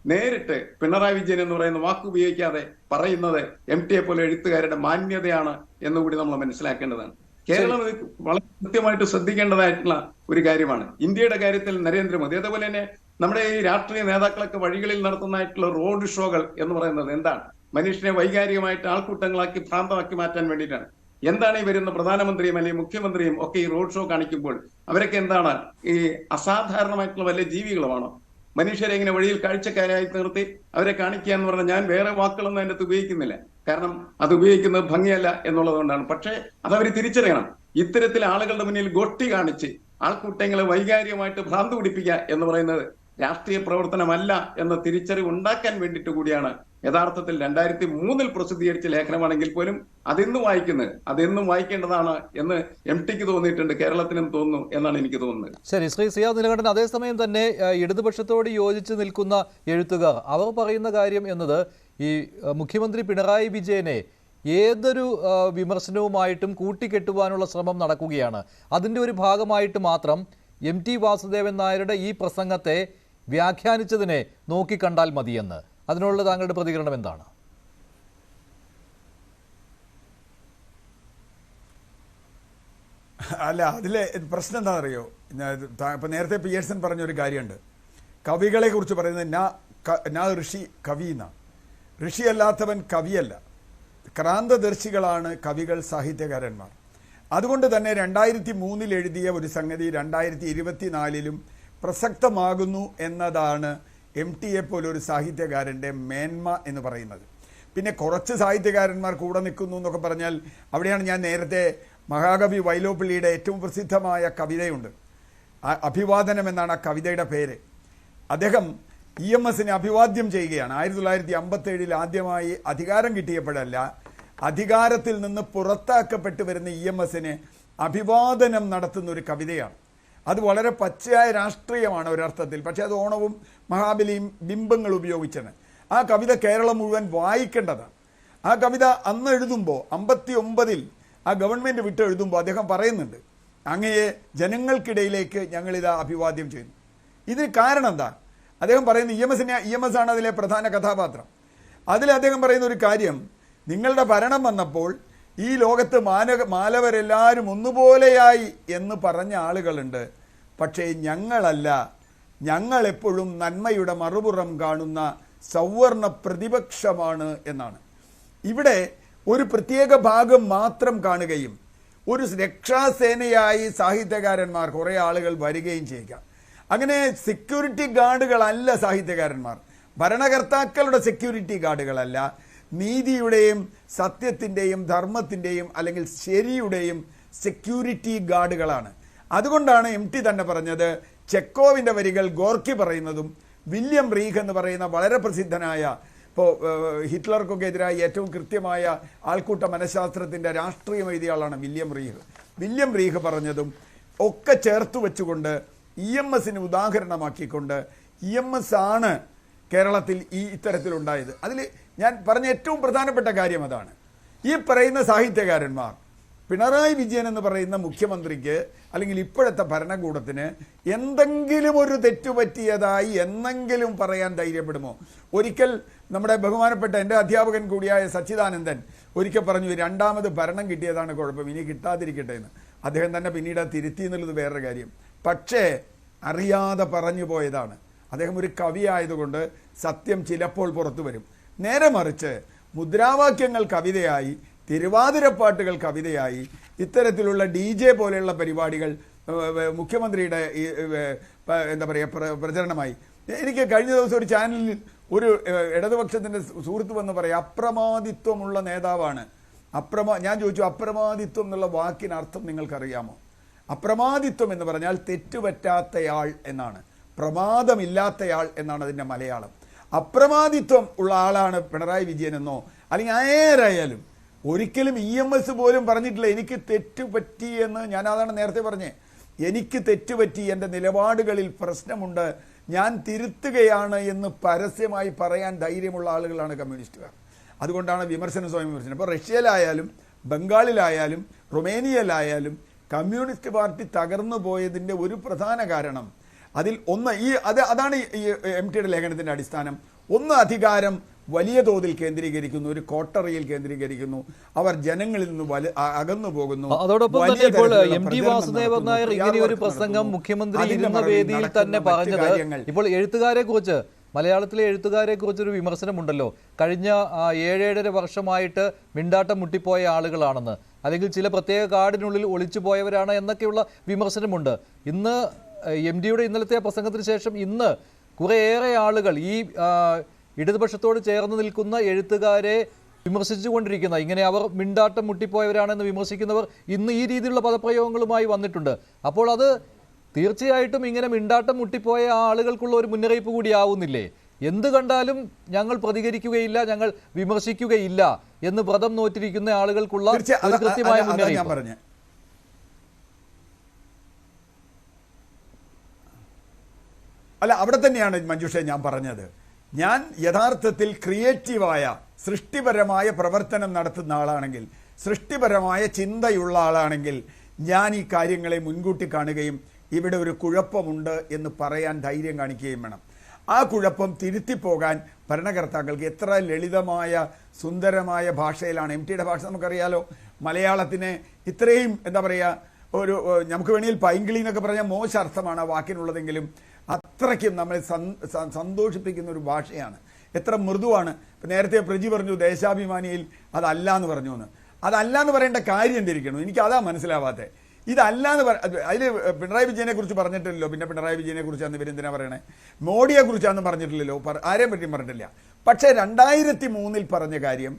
നേരിട്ട് പിണറായി വിജയൻ എന്ന് പറയുന്ന വാക്ക് ഉപയോഗിക്കാതെ പറയുന്നത് MTയെ പോലെ എഴുത്തുകാരുടെ മാന്യതയാണ് എന്നുകൂടി നമ്മൾ മനസ്സിലാക്കേണ്ടതാണ്. കേരളം വളരെ കൃത്യമായിട്ട് ശ്രദ്ധിക്കേണ്ടതായിട്ടുള്ള ഒരു കാര്യമാണ്. ഇന്ത്യയുടെ കാര്യത്തിൽ നരേന്ദ്രമോദി, അതേപോലെ തന്നെ നമ്മുടെ ഈ രാഷ്ട്രീയ നേതാക്കളൊക്കെ വഴികളിൽ നടത്തുന്നതായിട്ടുള്ള റോഡ് ഷോകൾ എന്ന് പറയുന്നത് എന്താണ്? മനുഷ്യനെ വൈകാരികമായിട്ട് ആൾക്കൂട്ടങ്ങളാക്കി ഭ്രാന്തമാക്കി മാറ്റാൻ വേണ്ടിയിട്ടാണ്. എന്താണ് ഈ വരുന്ന പ്രധാനമന്ത്രിയും അല്ലെങ്കിൽ മുഖ്യമന്ത്രിയും ഒക്കെ ഈ റോഡ് ഷോ കാണിക്കുമ്പോൾ അവരൊക്കെ എന്താണ്, ഈ അസാധാരണമായിട്ടുള്ള വല്ല ജീവികളുമാണോ? മനുഷ്യരെ ഇങ്ങനെ വഴിയിൽ കാഴ്ചക്കാരായി നിർത്തി അവരെ കാണിക്കുക എന്ന് പറഞ്ഞാൽ ഞാൻ വേറെ വാക്കുകളൊന്നും അതിൻ്റെ അകത്ത് ഉപയോഗിക്കുന്നില്ല. കാരണം അത് ഉപയോഗിക്കുന്നത് ഭംഗിയല്ല എന്നുള്ളത് കൊണ്ടാണ്. പക്ഷേ അതവർ തിരിച്ചറിയണം. ഇത്തരത്തിൽ ആളുകളുടെ മുന്നിൽ ഗോഷ്ടി കാണിച്ച് ആൾക്കൂട്ടങ്ങളെ വൈകാരികമായിട്ട് ഭ്രാന്ത് പിടിപ്പിക്കുക എന്ന് പറയുന്നത് രാഷ്ട്രീയ പ്രവർത്തനമല്ല എന്ന തിരിച്ചറിവ് ഉണ്ടാക്കാൻ വേണ്ടിയിട്ട് കൂടിയാണ് യഥാർത്ഥത്തിൽ 2003 പ്രസിദ്ധീകരിച്ച ലേഖനമാണെങ്കിൽ പോലും അതെന്നും വായിക്കേണ്ടതാണ് എന്ന് MTക്ക് തോന്നിയിട്ടുണ്ട്, കേരളത്തിനും തോന്നുന്നു എന്നാണ് എനിക്ക് തോന്നുന്നത്. ശരി, ശ്രീ CR നീലകണ്ഠൻ, അതേസമയം തന്നെ ഇടതുപക്ഷത്തോട് യോജിച്ച് നിൽക്കുന്ന എഴുത്തുകാർ അവർ പറയുന്ന കാര്യം എന്നത് ഈ മുഖ്യമന്ത്രി പിണറായി വിജയനെ ഏതൊരു വിമർശനവുമായിട്ടും കൂട്ടിക്കെട്ടുവാനുള്ള ശ്രമം നടക്കുകയാണ്. അതിൻ്റെ ഒരു ഭാഗമായിട്ട് മാത്രം MT വാസുദേവൻ നായരുടെ ഈ പ്രസംഗത്തെ വ്യാഖ്യാനിച്ചതിനെ നോക്കിക്കണ്ടാൽ മതിയെന്ന്. അതിനുള്ള താങ്കളുടെ പ്രതികരണം എന്താണ്? അല്ല, അതിലെ പ്രശ്നം എന്താണെന്നറിയോ? ഇപ്പം നേരത്തെ പിയേഴ്സൺ പറഞ്ഞൊരു കാര്യമുണ്ട്, കവികളെ കുറിച്ച് പറയുന്നത് നാ ഋഷി കവി എന്നാണ്. ഋഷിയല്ലാത്തവൻ കവിയല്ല. ക്രാന്തദർശികളാണ് കവികൾ, സാഹിത്യകാരന്മാർ. അതുകൊണ്ട് തന്നെ 2003 എഴുതിയ ഒരു സംഗതി 2024 പ്രസക്തമാകുന്നു എന്നതാണ് MTയെ പോലൊരു സാഹിത്യകാരൻ്റെ മേന്മ എന്ന് പറയുന്നത്. പിന്നെ കുറച്ച് സാഹിത്യകാരന്മാർ കൂടെ നിൽക്കുന്നു എന്നൊക്കെ പറഞ്ഞാൽ അവിടെയാണ് ഞാൻ നേരത്തെ മഹാകവി വൈലോപ്പിള്ളിയുടെ ഏറ്റവും പ്രസിദ്ധമായ കവിതയുണ്ട്, അഭിവാദനം എന്നാണ് ആ കവിതയുടെ പേര്. അദ്ദേഹം EMSനെ അഭിവാദ്യം ചെയ്യുകയാണ്. 1957 ആദ്യമായി അധികാരം കിട്ടിയപ്പോഴല്ല, അധികാരത്തിൽ നിന്ന് പുറത്താക്കപ്പെട്ടു വരുന്ന EMSന് അഭിവാദനം നടത്തുന്ന ഒരു കവിതയാണ്. അത് വളരെ പച്ചയായ രാഷ്ട്രീയമാണ് ഒരർത്ഥത്തിൽ, പക്ഷേ അത് ഓണവും മഹാബലിയും ബിംബങ്ങൾ ഉപയോഗിച്ചാണ്. ആ കവിത കേരളം മുഴുവൻ വായിക്കേണ്ടതാണ്. ആ കവിത അന്ന് എഴുതുമ്പോൾ 59 ആ ഗവൺമെൻറ് വിട്ടെഴുതുമ്പോൾ അദ്ദേഹം പറയുന്നുണ്ട്, അങ്ങയെ ജനങ്ങൾക്കിടയിലേക്ക് ഞങ്ങളിത് അഭിവാദ്യം ചെയ്യുന്നു. ഇതിന് കാരണം എന്താ? അദ്ദേഹം പറയുന്നത് EMS ആണ് അതിലെ പ്രധാന കഥാപാത്രം. അതിൽ അദ്ദേഹം പറയുന്ന ഒരു കാര്യം, നിങ്ങളുടെ ഭരണം വന്നപ്പോൾ ഈ ലോകത്ത് മാനവരെല്ലാവരും ഒന്നുപോലെയായി എന്ന് പറഞ്ഞ ആളുകളുണ്ട്, പക്ഷേ ഞങ്ങളല്ല, ഞങ്ങളെപ്പോഴും നന്മയുടെ മറുപുറം കാണുന്ന സൗവർണ പ്രതിപക്ഷമാണ് എന്നാണ്. ഇവിടെ ഒരു പ്രത്യേക ഭാഗം മാത്രം കാണുകയും ഒരു രക്ഷാസേനയായി സാഹിത്യകാരന്മാർ കുറേ ആളുകൾ വരികയും ചെയ്യുക. അങ്ങനെ സെക്യൂരിറ്റി ഗാർഡുകളല്ല സാഹിത്യകാരന്മാർ, ഭരണകർത്താക്കളുടെ സെക്യൂരിറ്റി ഗാർഡുകളല്ല, നീതിയുടെയും സത്യത്തിൻ്റെയും ധർമ്മത്തിൻ്റെയും അല്ലെങ്കിൽ ശരിയുടെയും സെക്യൂരിറ്റി ഗാർഡുകളാണ്. അതുകൊണ്ടാണ് MT തന്നെ പറഞ്ഞത്, ചെക്കോവിൻ്റെ വരികൾ ഗോർക്കി പറയുന്നതും വില്യം റീഗ് എന്ന് പറയുന്ന വളരെ പ്രസിദ്ധനായ, ഇപ്പോൾ ഹിറ്റ്ലർക്കൊക്കെ എതിരായി ഏറ്റവും കൃത്യമായ ആൾക്കൂട്ട മനഃശാസ്ത്രത്തിൻ്റെ രാഷ്ട്രീയം എഴുതിയ ആളാണ് വില്യം റീഗ്. വില്യം റീഗ് പറഞ്ഞതും ഒക്കെ ചേർത്ത് വെച്ചുകൊണ്ട് EMS ഉദാഹരണമാക്കിക്കൊണ്ട് EMS ആണ് കേരളത്തിൽ ഇത്തരത്തിലുണ്ടായത്. അതിൽ ഞാൻ പറഞ്ഞ ഏറ്റവും പ്രധാനപ്പെട്ട കാര്യം അതാണ്. ഈ പറയുന്ന സാഹിത്യകാരന്മാർ പിണറായി വിജയൻ എന്ന് പറയുന്ന മുഖ്യമന്ത്രിക്ക് അല്ലെങ്കിൽ ഇപ്പോഴത്തെ ഭരണകൂടത്തിന് എന്തെങ്കിലും ഒരു തെറ്റുപറ്റിയതായി എന്നെങ്കിലും പറയാൻ ധൈര്യപ്പെടുമോ? ഒരിക്കൽ നമ്മുടെ ബഹുമാനപ്പെട്ട എൻ്റെ അധ്യാപകൻ കൂടിയായ സച്ചിദാനന്ദൻ ഒരിക്കൽ പറഞ്ഞു, രണ്ടാമത് ഭരണം കിട്ടിയതാണ് കുഴപ്പം, ഇനി കിട്ടാതിരിക്കട്ടെ എന്ന്. അദ്ദേഹം തന്നെ പിന്നീട് തിരുത്തി എന്നുള്ളത് വേറൊരു കാര്യം. പക്ഷേ അറിയാതെ പറഞ്ഞു പോയതാണ്. അദ്ദേഹം ഒരു കവി ആയതുകൊണ്ട് സത്യം ചിലപ്പോൾ പുറത്തു വരും. നേരെ മറിച്ച് മുദ്രാവാക്യങ്ങൾ കവിതയായി, തിരുവാതിരപ്പാട്ടുകൾ കവിതയായി, ഇത്തരത്തിലുള്ള DJ പോലെയുള്ള പരിപാടികൾ മുഖ്യമന്ത്രിയുടെ എന്താ പറയുക പ്രചരണമായി. എനിക്ക് കഴിഞ്ഞ ദിവസം ഒരു ചാനലിൽ ഒരു ഇടതുപക്ഷത്തിൻ്റെ സുഹൃത്ത് വന്ന് പറയാം, അപ്രമാദിത്വമുള്ള നേതാവാണ്. ഞാൻ ചോദിച്ചു, അപ്രമാദിത്വം എന്നുള്ള വാക്കിന് അർത്ഥം നിങ്ങൾക്കറിയാമോ? അപ്രമാദിത്വം എന്ന് പറഞ്ഞാൽ തെറ്റുപറ്റാത്തയാൾ എന്നാണ്, പ്രമാദമില്ലാത്തയാൾ എന്നാണ് അതിൻ്റെ മലയാളം. അപ്രമാദിത്വം ഉള്ള ആളാണ് പിണറായി വിജയൻ എന്നോ അല്ലെങ്കിൽ ആരായാലും ഒരിക്കലും EMS പോലും പറഞ്ഞിട്ടില്ല എനിക്ക് തെറ്റുപറ്റി എന്ന്. ഞാൻ അതാണ് നേരത്തെ പറഞ്ഞേ, എനിക്ക് തെറ്റുപറ്റി, എൻ്റെ നിലപാടുകളിൽ പ്രശ്നമുണ്ട്, ഞാൻ തിരുത്തുകയാണ് എന്ന് പരസ്യമായി പറയാൻ ധൈര്യമുള്ള ആളുകളാണ് കമ്മ്യൂണിസ്റ്റുകാർ. അതുകൊണ്ടാണ് വിമർശനം സ്വയം വിമർശനം. ഇപ്പോൾ റഷ്യയിലായാലും ബംഗാളിലായാലും റൊമേനിയയിലായാലും കമ്മ്യൂണിസ്റ്റ് പാർട്ടി തകർന്നു പോയതിൻ്റെ ഒരു പ്രധാന കാരണം അതിൽ ഒന്ന് അതാണ് ഈ MTയുടെ ലേഖനത്തിൻ്റെ അടിസ്ഥാനം. ഒന്ന്, അധികാരം വലിയ തോതിൽ കേന്ദ്രീകരിക്കുന്നു, ഒരു കോട്ടറിയിൽ കേന്ദ്രീകരിക്കുന്നു, അവർ ജനങ്ങളിൽ നിന്ന് അകന്നു പോകുന്നു. അതോടൊപ്പം തന്നെ ഇപ്പോൾ MT വാസുദേവൻ നായർ ഇങ്ങനെ ഒരു പ്രസംഗം മുഖ്യമന്ത്രി ഇരുന്ന വേദിയിൽ തന്നെ പറഞ്ഞത്, ഇപ്പോൾ എഴുത്തുകാരെ കുറിച്ച്, മലയാളത്തിലെ എഴുത്തുകാരെ കുറിച്ചൊരു വിമർശനമുണ്ടല്ലോ, കഴിഞ്ഞ 7-7.5 വർഷമായിട്ട് മിണ്ടാട്ടം മുട്ടിപ്പോയ ആളുകളാണെന്ന്, അല്ലെങ്കിൽ ചില പ്രത്യേക കാടിനുള്ളിൽ ഒളിച്ചു പോയവരാണ് എന്നൊക്കെയുള്ള വിമർശനമുണ്ട്. ഇന്ന് MTയുടെ ഇന്നലത്തെ പ്രസംഗത്തിന് ശേഷം ഇന്ന് കുറേയേറെ ആളുകൾ ഈ ഇടതുപക്ഷത്തോട് ചേർന്ന് നിൽക്കുന്ന എഴുത്തുകാരെ വിമർശിച്ചുകൊണ്ടിരിക്കുന്ന, ഇങ്ങനെ അവർ മിണ്ടാട്ടം മുട്ടിപ്പോയവരാണെന്ന് വിമർശിക്കുന്നവർ ഇന്ന് ഈ രീതിയിലുള്ള പദപ്രയോഗങ്ങളുമായി വന്നിട്ടുണ്ട്. അപ്പോൾ അത് തീർച്ചയായിട്ടും ഇങ്ങനെ മിണ്ടാട്ടം മുട്ടിപ്പോയ ആളുകൾക്കുള്ള ഒരു മുന്നറിയിപ്പ് കൂടിയാവുന്നില്ലേ? എന്ത് കണ്ടാലും ഞങ്ങൾ പ്രതികരിക്കുകയില്ല, ഞങ്ങൾ വിമർശിക്കുകയില്ല എന്ന് വ്രതം നോറ്റിരിക്കുന്ന ആളുകൾക്കുള്ള ഒരു കൃത്യമായ മുന്നറിയിപ്പ്. അല്ല, അവിടെ തന്നെയാണ് മഞ്ജുഷ ഞാൻ പറഞ്ഞത്. ഞാൻ യഥാർത്ഥത്തിൽ ക്രിയേറ്റീവായ, സൃഷ്ടിപരമായ പ്രവർത്തനം നടത്തുന്ന ആളാണെങ്കിൽ, സൃഷ്ടിപരമായ ചിന്തയുള്ള ആളാണെങ്കിൽ ഞാൻ ഈ കാര്യങ്ങളെ മുൻകൂട്ടി കാണുകയും ഇവിടെ ഒരു കുഴപ്പമുണ്ട് എന്ന് പറയാൻ ധൈര്യം കാണിക്കുകയും വേണം. ആ കുഴപ്പം തിരുത്തിപ്പോകാൻ ഭരണകർത്താക്കൾക്ക് എത്ര ലളിതമായ സുന്ദരമായ ഭാഷയിലാണ് MTയുടെ ഭാഷ നമുക്കറിയാലോ. മലയാളത്തിന് ഇത്രയും എന്താ പറയുക, ഒരു നമുക്ക് വേണമെങ്കിൽ പൈങ്കിളി എന്നൊക്കെ പറഞ്ഞാൽ മോശം അർത്ഥമാണ് ആ വാക്കിനുള്ളതെങ്കിലും അത്രയ്ക്കും നമ്മളെ സന്തോഷിപ്പിക്കുന്ന ഒരു ഭാഷയാണ്. എത്ര മൃദുവാണ്. ഇപ്പം നേരത്തെ പ്രജി പറഞ്ഞു ദേശാഭിമാനിയിൽ അതല്ല എന്ന് പറഞ്ഞു എന്ന്. അതല്ല എന്ന് പറയേണ്ട കാര്യം എന്തിരിക്കണം, എനിക്ക് അതാ മനസ്സിലാവാത്തത്. ഇതല്ല എന്ന് അതിൽ പിണറായി വിജയനെ കുറിച്ച് പറഞ്ഞിട്ടില്ലല്ലോ. പിന്നെ പിണറായി വിജയനെ കുറിച്ചാണ് ഇവരെന്തിനാ പറയണേ? മോഡിയെ കുറിച്ചാണെന്ന് പറഞ്ഞിട്ടില്ലല്ലോ, ആരെയും പറ്റിയും പറഞ്ഞിട്ടില്ല. പക്ഷേ 2003 പറഞ്ഞ കാര്യം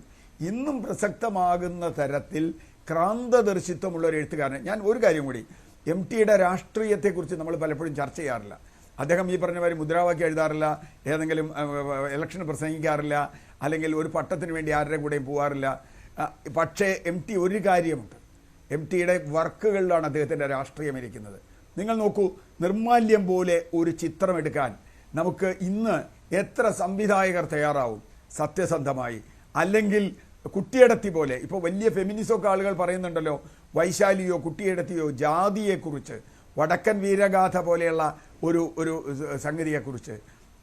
ഇന്നും പ്രസക്തമാകുന്ന തരത്തിൽ ക്രാന്തദർശിത്വമുള്ള ഒരു എഴുത്തുകാരൻ. ഞാൻ ഒരു കാര്യം കൂടി, MTയുടെ രാഷ്ട്രീയത്തെക്കുറിച്ച് നമ്മൾ പലപ്പോഴും ചർച്ച ചെയ്യാറില്ല. അദ്ദേഹം ഈ പറഞ്ഞ മാതിരി മുദ്രാവാക്യം എഴുതാറില്ല, ഏതെങ്കിലും ഇലക്ഷന് പ്രസംഗിക്കാറില്ല, അല്ലെങ്കിൽ ഒരു പട്ടത്തിന് വേണ്ടി ആരുടെ കൂടെയും പോകാറില്ല. പക്ഷേ MT ഒരു കാര്യമുണ്ട്, MTയുടെ വർക്കുകളിലാണ് അദ്ദേഹത്തിൻ്റെ രാഷ്ട്രീയം ഇരിക്കുന്നത്. നിങ്ങൾ നോക്കൂ, നിർമാല്യം പോലെ ഒരു ചിത്രം എടുക്കാൻ നമുക്ക് ഇന്ന് എത്ര സംവിധായകർ തയ്യാറാവും സത്യസന്ധമായി? അല്ലെങ്കിൽ കുട്ടിയടത്തി പോലെ, ഇപ്പോൾ വലിയ ഫെമിനിസമൊക്കെ ആളുകൾ പറയുന്നുണ്ടല്ലോ, വൈശാലിയോ കുട്ടിയടത്തിയോ ജാതിയെക്കുറിച്ച്, വടക്കൻ വീരഗാഥ പോലെയുള്ള ഒരു സംഗതിയെക്കുറിച്ച്,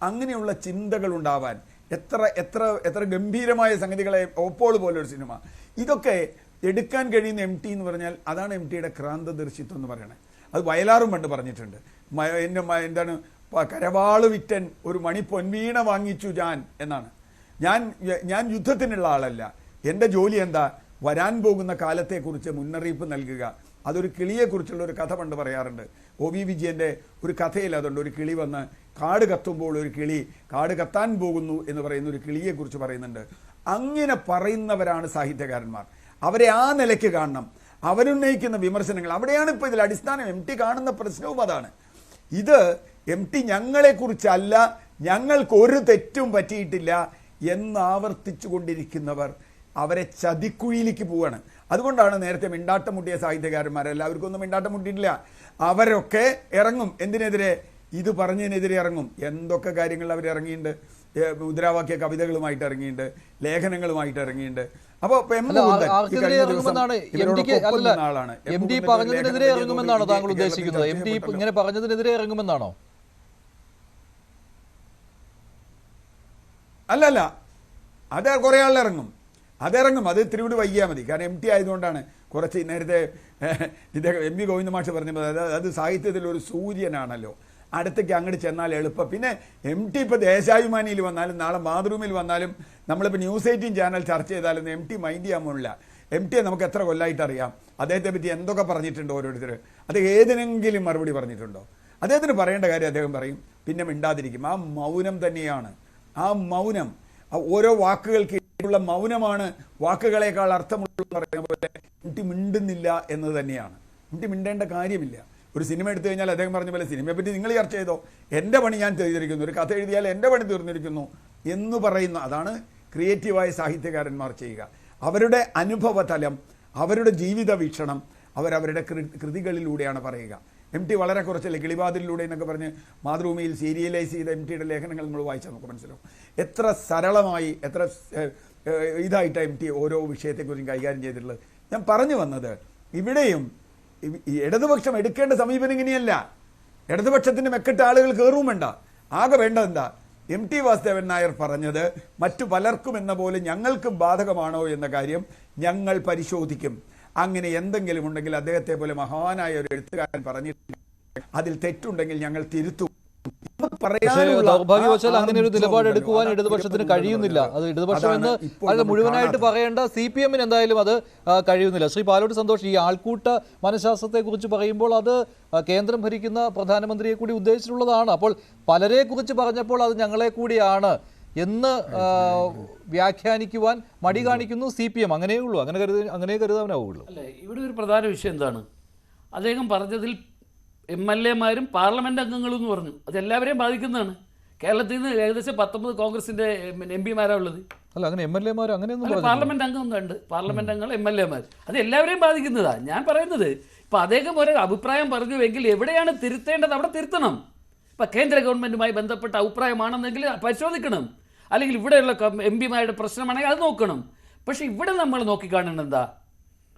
അങ്ങനെയുള്ള ചിന്തകൾ ഉണ്ടാവാൻ എത്ര എത്ര എത്ര ഗംഭീരമായ സംഗതികളെ, ഓപ്പോൾ പോലൊരു സിനിമ, ഇതൊക്കെ എടുക്കാൻ കഴിയുന്ന MT എന്ന് പറഞ്ഞാൽ അതാണ് MTയുടെ ക്രാന്തദർശിത്വം എന്ന് പറയണത്. അത് വയലാറും പണ്ട് പറഞ്ഞിട്ടുണ്ട്. എന്താണ്, കരവാള് വിറ്റൻ ഒരു മണി പൊൻവീണ വാങ്ങിച്ചു ഞാൻ എന്നാണ്. ഞാൻ യുദ്ധത്തിനുള്ള ആളല്ല. എൻ്റെ ജോലി എന്താ? വരാൻ പോകുന്ന കാലത്തെക്കുറിച്ച് മുന്നറിയിപ്പ് നൽകുക. അതൊരു കിളിയെക്കുറിച്ചുള്ള ഒരു കഥ പണ്ട് പറയാറുണ്ട്. OV വിജയൻ്റെ ഒരു കഥയിൽ അതുണ്ട്. ഒരു കിളി വന്ന് കാട് കത്തുമ്പോൾ ഒരു കിളി കാട് കത്താൻ പോകുന്നു എന്ന് പറയുന്ന ഒരു കിളിയെക്കുറിച്ച് പറയുന്നുണ്ട്. അങ്ങനെ പറയുന്നവരാണ് സാഹിത്യകാരന്മാർ. അവരെ ആ നിലയ്ക്ക് കാണണം. അവരുന്നയിക്കുന്ന വിമർശനങ്ങൾ അവിടെയാണ് ഇപ്പോൾ ഇതിൽ അടിസ്ഥാനം. MT കാണുന്ന പ്രശ്നവും അതാണ്. ഇത് MT ഞങ്ങളെക്കുറിച്ചല്ല, ഞങ്ങൾക്ക് ഒരു തെറ്റും പറ്റിയിട്ടില്ല എന്ന് ആവർത്തിച്ചു കൊണ്ടിരിക്കുന്നവർ അവരെ ചതിക്കുഴിയിലേക്ക് പോവുകയാണ്. അതുകൊണ്ടാണ് നേരത്തെ മിണ്ടാട്ടം മുട്ടിയ സാഹിത്യകാരന്മാരെല്ലാവർക്കും ഒന്നും മിണ്ടാട്ടം മുട്ടിയിട്ടില്ല. അവരൊക്കെ ഇറങ്ങും. എന്തിനെതിരെ? ഇത് പറഞ്ഞതിനെതിരെ ഇറങ്ങും. എന്തൊക്കെ കാര്യങ്ങൾ അവർ ഇറങ്ങിയിട്ടുണ്ട്. മുദ്രാവാക്യ കവിതകളുമായിട്ട് ഇറങ്ങിയിട്ടുണ്ട്, ലേഖനങ്ങളുമായിട്ട് ഇറങ്ങിയിട്ടുണ്ട്. അപ്പോൾ പറഞ്ഞതിനെതിരെ ഇറങ്ങുമെന്നാണോ താങ്കൾ ഉദ്ദേശിക്കുന്നത്? എം ടി ഇങ്ങനെ പറഞ്ഞതിനെതിരെ ഇറങ്ങുമെന്നാണോ? അല്ലല്ല, അത് കുറേ ആളിറങ്ങും. അതിറങ്ങും. അത് ഇത്തിരി വൈകിയാൽ മതി. കാരണം MT ആയതുകൊണ്ടാണ്. കുറച്ച് നേരത്തെ ഇദ്ദേഹം MP ഗോവിന്ദ മാഷ് പറഞ്ഞപ്പോൾ അത് സാഹിത്യത്തിൽ ഒരു സൂര്യനാണല്ലോ. അടുത്തേക്ക് അങ്ങോട്ട് ചെന്നാൽ എളുപ്പം. പിന്നെ MT ഇപ്പോൾ ദേശാഭിമാനിയിൽ വന്നാലും നാളെ മാതൃഭൂമിയിൽ വന്നാലും നമ്മളിപ്പോൾ ന്യൂസ് 18 ചാനൽ ചർച്ച ചെയ്താലും MT മൈൻഡ് ചെയ്യാൻ പോണില്ല. MT നമുക്ക് എത്ര കൊല്ലമായിട്ട് അറിയാം. അദ്ദേഹത്തെ പറ്റി എന്തൊക്കെ പറഞ്ഞിട്ടുണ്ട് ഓരോരുത്തർ. അത് ഏതിനെങ്കിലും മറുപടി പറഞ്ഞിട്ടുണ്ടോ? അദ്ദേഹത്തിന് പറയേണ്ട കാര്യം അദ്ദേഹം പറയും, പിന്നെ മിണ്ടാതിരിക്കും. ആ മൗനം തന്നെയാണ്. ആ മൗനം, ഓരോ വാക്കുകൾക്ക് ഉള്ള മൗനമാണ് വാക്കുകളേക്കാൾ അർത്ഥമുള്ള പറയുന്ന പോലെ MT മിണ്ടുന്നില്ല എന്നത് തന്നെയാണ്. MT മിണ്ടേണ്ട കാര്യമില്ല. ഒരു സിനിമ എടുത്തു കഴിഞ്ഞാൽ അദ്ദേഹം പറഞ്ഞ പോലെ സിനിമയെ പറ്റി നിങ്ങൾ ചർച്ച ചെയ്തോ, എൻ്റെ പണി ഞാൻ ചെയ്തിരിക്കുന്നു, ഒരു കഥ എഴുതിയാൽ എൻ്റെ പണി തീർന്നിരിക്കുന്നു എന്ന് പറയുന്ന, അതാണ് ക്രിയേറ്റീവായ സാഹിത്യകാരന്മാർ ചെയ്യുക. അവരുടെ അനുഭവതലം, അവരുടെ ജീവിത വീക്ഷണം അവരവരുടെ കൃതികളിലൂടെയാണ് പറയുക. MT വളരെ കുറച്ചല്ലേ കിളിവാതിലൂടെ എന്നൊക്കെ പറഞ്ഞ് മാതൃഭൂമിയിൽ സീരിയലൈസ് ചെയ്ത MTയുടെ ലേഖനങ്ങൾ നമ്മൾ വായിച്ചാൽ നമുക്ക് മനസ്സിലാവും. എത്ര സരളമായി, എത്ര ഇതായിട്ട് MT ഓരോ വിഷയത്തെക്കുറിച്ചും കൈകാര്യം ചെയ്തിട്ടുള്ളത്. ഞാൻ പറഞ്ഞു വന്നത്, ഇവിടെയും ഇടതുപക്ഷം എടുക്കേണ്ട സമീപനം ഇങ്ങനെയല്ല. ഇടതുപക്ഷത്തിന് മെക്കെട്ട ആളുകൾ കയറും വേണ്ട. ആകെ വേണ്ടതെന്താ? MT വാസുദേവൻ നായർ പറഞ്ഞത് മറ്റു പലർക്കും എന്ന പോലെ ഞങ്ങൾക്കും ബാധകമാണോ എന്ന കാര്യം ഞങ്ങൾ പരിശോധിക്കും. അങ്ങനെ എന്തെങ്കിലും ഉണ്ടെങ്കിൽ അദ്ദേഹത്തെ പോലെ മഹാനായ ഒരു എഴുത്തുകാരൻ പറഞ്ഞിട്ടുണ്ട്, അതിൽ തെറ്റുണ്ടെങ്കിൽ ഞങ്ങൾ തിരുത്തും. ദൗർഭാഗ്യവശാൽ അങ്ങനെ ഒരു നിലപാട് എടുക്കുവാൻ ഇടതുപക്ഷത്തിന് കഴിയുന്നില്ല. അത് ഇടതുപക്ഷം എന്ന് അത് മുഴുവനായിട്ട് പറയേണ്ട CPM എന്തായാലും അത് കഴിയുന്നില്ല. ശ്രീ പാലോട് സന്തോഷ്, ഈ ആൾക്കൂട്ട മനഃശാസ്ത്രത്തെ കുറിച്ച് പറയുമ്പോൾ അത് കേന്ദ്രം ഭരിക്കുന്ന പ്രധാനമന്ത്രിയെ കൂടി ഉദ്ദേശിച്ചിട്ടുള്ളതാണ്. അപ്പോൾ പലരെ കുറിച്ച് പറഞ്ഞപ്പോൾ അത് ഞങ്ങളെ കൂടിയാണ് എന്ന് വ്യാഖ്യാനിക്കുവാൻ മടി കാണിക്കുന്നു CPM. അങ്ങനെയേ ഉള്ളൂ, അങ്ങനെ കരുതാനാവുള്ളൂ. അല്ലേ, ഇവിടെ ഒരു പ്രധാന വിഷയം എന്താണ്? അദ്ദേഹം പറഞ്ഞതിൽ MLA-മാരും പാർലമെന്റ് അംഗങ്ങളും എന്ന് പറഞ്ഞു. അത് എല്ലാവരെയും ബാധിക്കുന്നതാണ്. കേരളത്തിൽ നിന്ന് ഏകദേശം 19 കോൺഗ്രസിന്റെ MP-മാരാണ് ഉള്ളത്. അല്ല, അങ്ങനെ MLA-മാർ അങ്ങനെയൊന്നും പാർലമെന്റ് അംഗം ഉണ്ട്, പാർലമെന്റ് അംഗങ്ങൾ MLA-മാർ, അത് എല്ലാവരെയും ബാധിക്കുന്നതാണ്. ഞാൻ പറയുന്നത്, ഇപ്പൊ അദ്ദേഹം ഒരു അഭിപ്രായം പറഞ്ഞുവെങ്കിൽ എവിടെയാണ് തിരുത്തേണ്ടത് അവിടെ തിരുത്തണം. ഇപ്പൊ കേന്ദ്ര ഗവൺമെന്റുമായി ബന്ധപ്പെട്ട അഭിപ്രായമാണെന്നെങ്കിൽ പരിശോധിക്കണം. അല്ലെങ്കിൽ ഇവിടെയുള്ള MP-മാരുടെ പ്രശ്നമാണെങ്കിൽ അത് നോക്കണം. പക്ഷെ ഇവിടെ നമ്മൾ നോക്കിക്കാണേണ്ടത് എന്താ?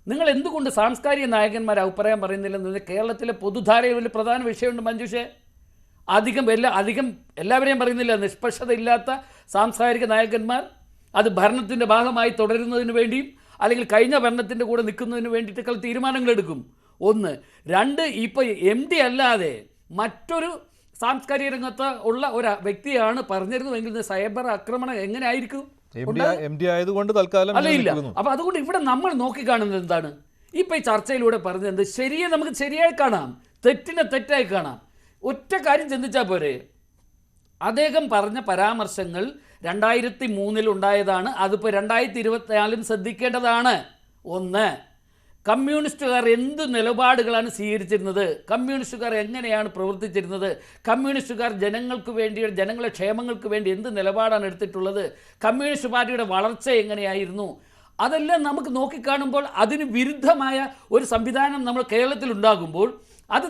നിങ്ങൾ എന്തുകൊണ്ട് സാംസ്കാരിക നായകന്മാർ അഭിപ്രായം പറയുന്നില്ലെന്ന് കേരളത്തിലെ പൊതുധാരയിൽ ഒരു പ്രധാന വിഷയമുണ്ട് മഞ്ജുഷേ. അധികം എല്ലാവരെയും പറയുന്നില്ല. നിഷ്പക്ഷതയില്ലാത്ത സാംസ്കാരിക നായകന്മാർ അത് ഭരണത്തിൻ്റെ ഭാഗമായി തുടരുന്നതിന് വേണ്ടിയും അല്ലെങ്കിൽ കഴിഞ്ഞ ഭരണത്തിൻ്റെ കൂടെ നിൽക്കുന്നതിന് വേണ്ടിയിട്ടൊക്കെ തീരുമാനങ്ങളെടുക്കും. 1. 2, ഇപ്പോൾ MD അല്ലാതെ മറ്റൊരു സാംസ്കാരിക രംഗത്ത് ഉള്ള ഒരു വ്യക്തിയാണ് പറഞ്ഞിരുന്നുവെങ്കിൽ സൈബർ ആക്രമണം എങ്ങനെ ആയിരിക്കും? MD ആയതുകൊണ്ട് തൽക്കാലം അല്ല. അപ്പൊ അതുകൊണ്ട് ഇവിടെ നമ്മൾ നോക്കിക്കാണുന്നത് എന്താണ്? ഇപ്പൊ ഈ ചർച്ചയിലൂടെ പറഞ്ഞത് നമുക്ക് ശരിയായി കാണാം, തെറ്റിനെ തെറ്റായി കാണാം. ഒറ്റ കാര്യം ചിന്തിച്ചാൽ പോരെ, അദ്ദേഹം പറഞ്ഞ പരാമർശങ്ങൾ 2003 ഉണ്ടായതാണ്. അതിപ്പോൾ 2024 ശ്രദ്ധിക്കേണ്ടതാണ്. 1, കമ്മ്യൂണിസ്റ്റുകാർ എന്ത് നിലപാടുകളാണ് സ്വീകരിച്ചിരുന്നത്, കമ്മ്യൂണിസ്റ്റുകാർ എങ്ങനെയാണ് പ്രവർത്തിച്ചിരുന്നത്, കമ്മ്യൂണിസ്റ്റുകാർ ജനങ്ങൾക്ക് വേണ്ടി, ജനങ്ങളുടെ ക്ഷേമങ്ങൾക്ക് വേണ്ടി എന്ത് നിലപാടാണ് എടുത്തിട്ടുള്ളത്, കമ്മ്യൂണിസ്റ്റ് പാർട്ടിയുടെ വളർച്ച എങ്ങനെയായിരുന്നു, അതെല്ലാം നമുക്ക് നോക്കിക്കാണുമ്പോൾ അതിന് വിരുദ്ധമായ ഒരു സംവിധാനം നമ്മൾ കേരളത്തിൽ ഉണ്ടാകുമ്പോൾ അത്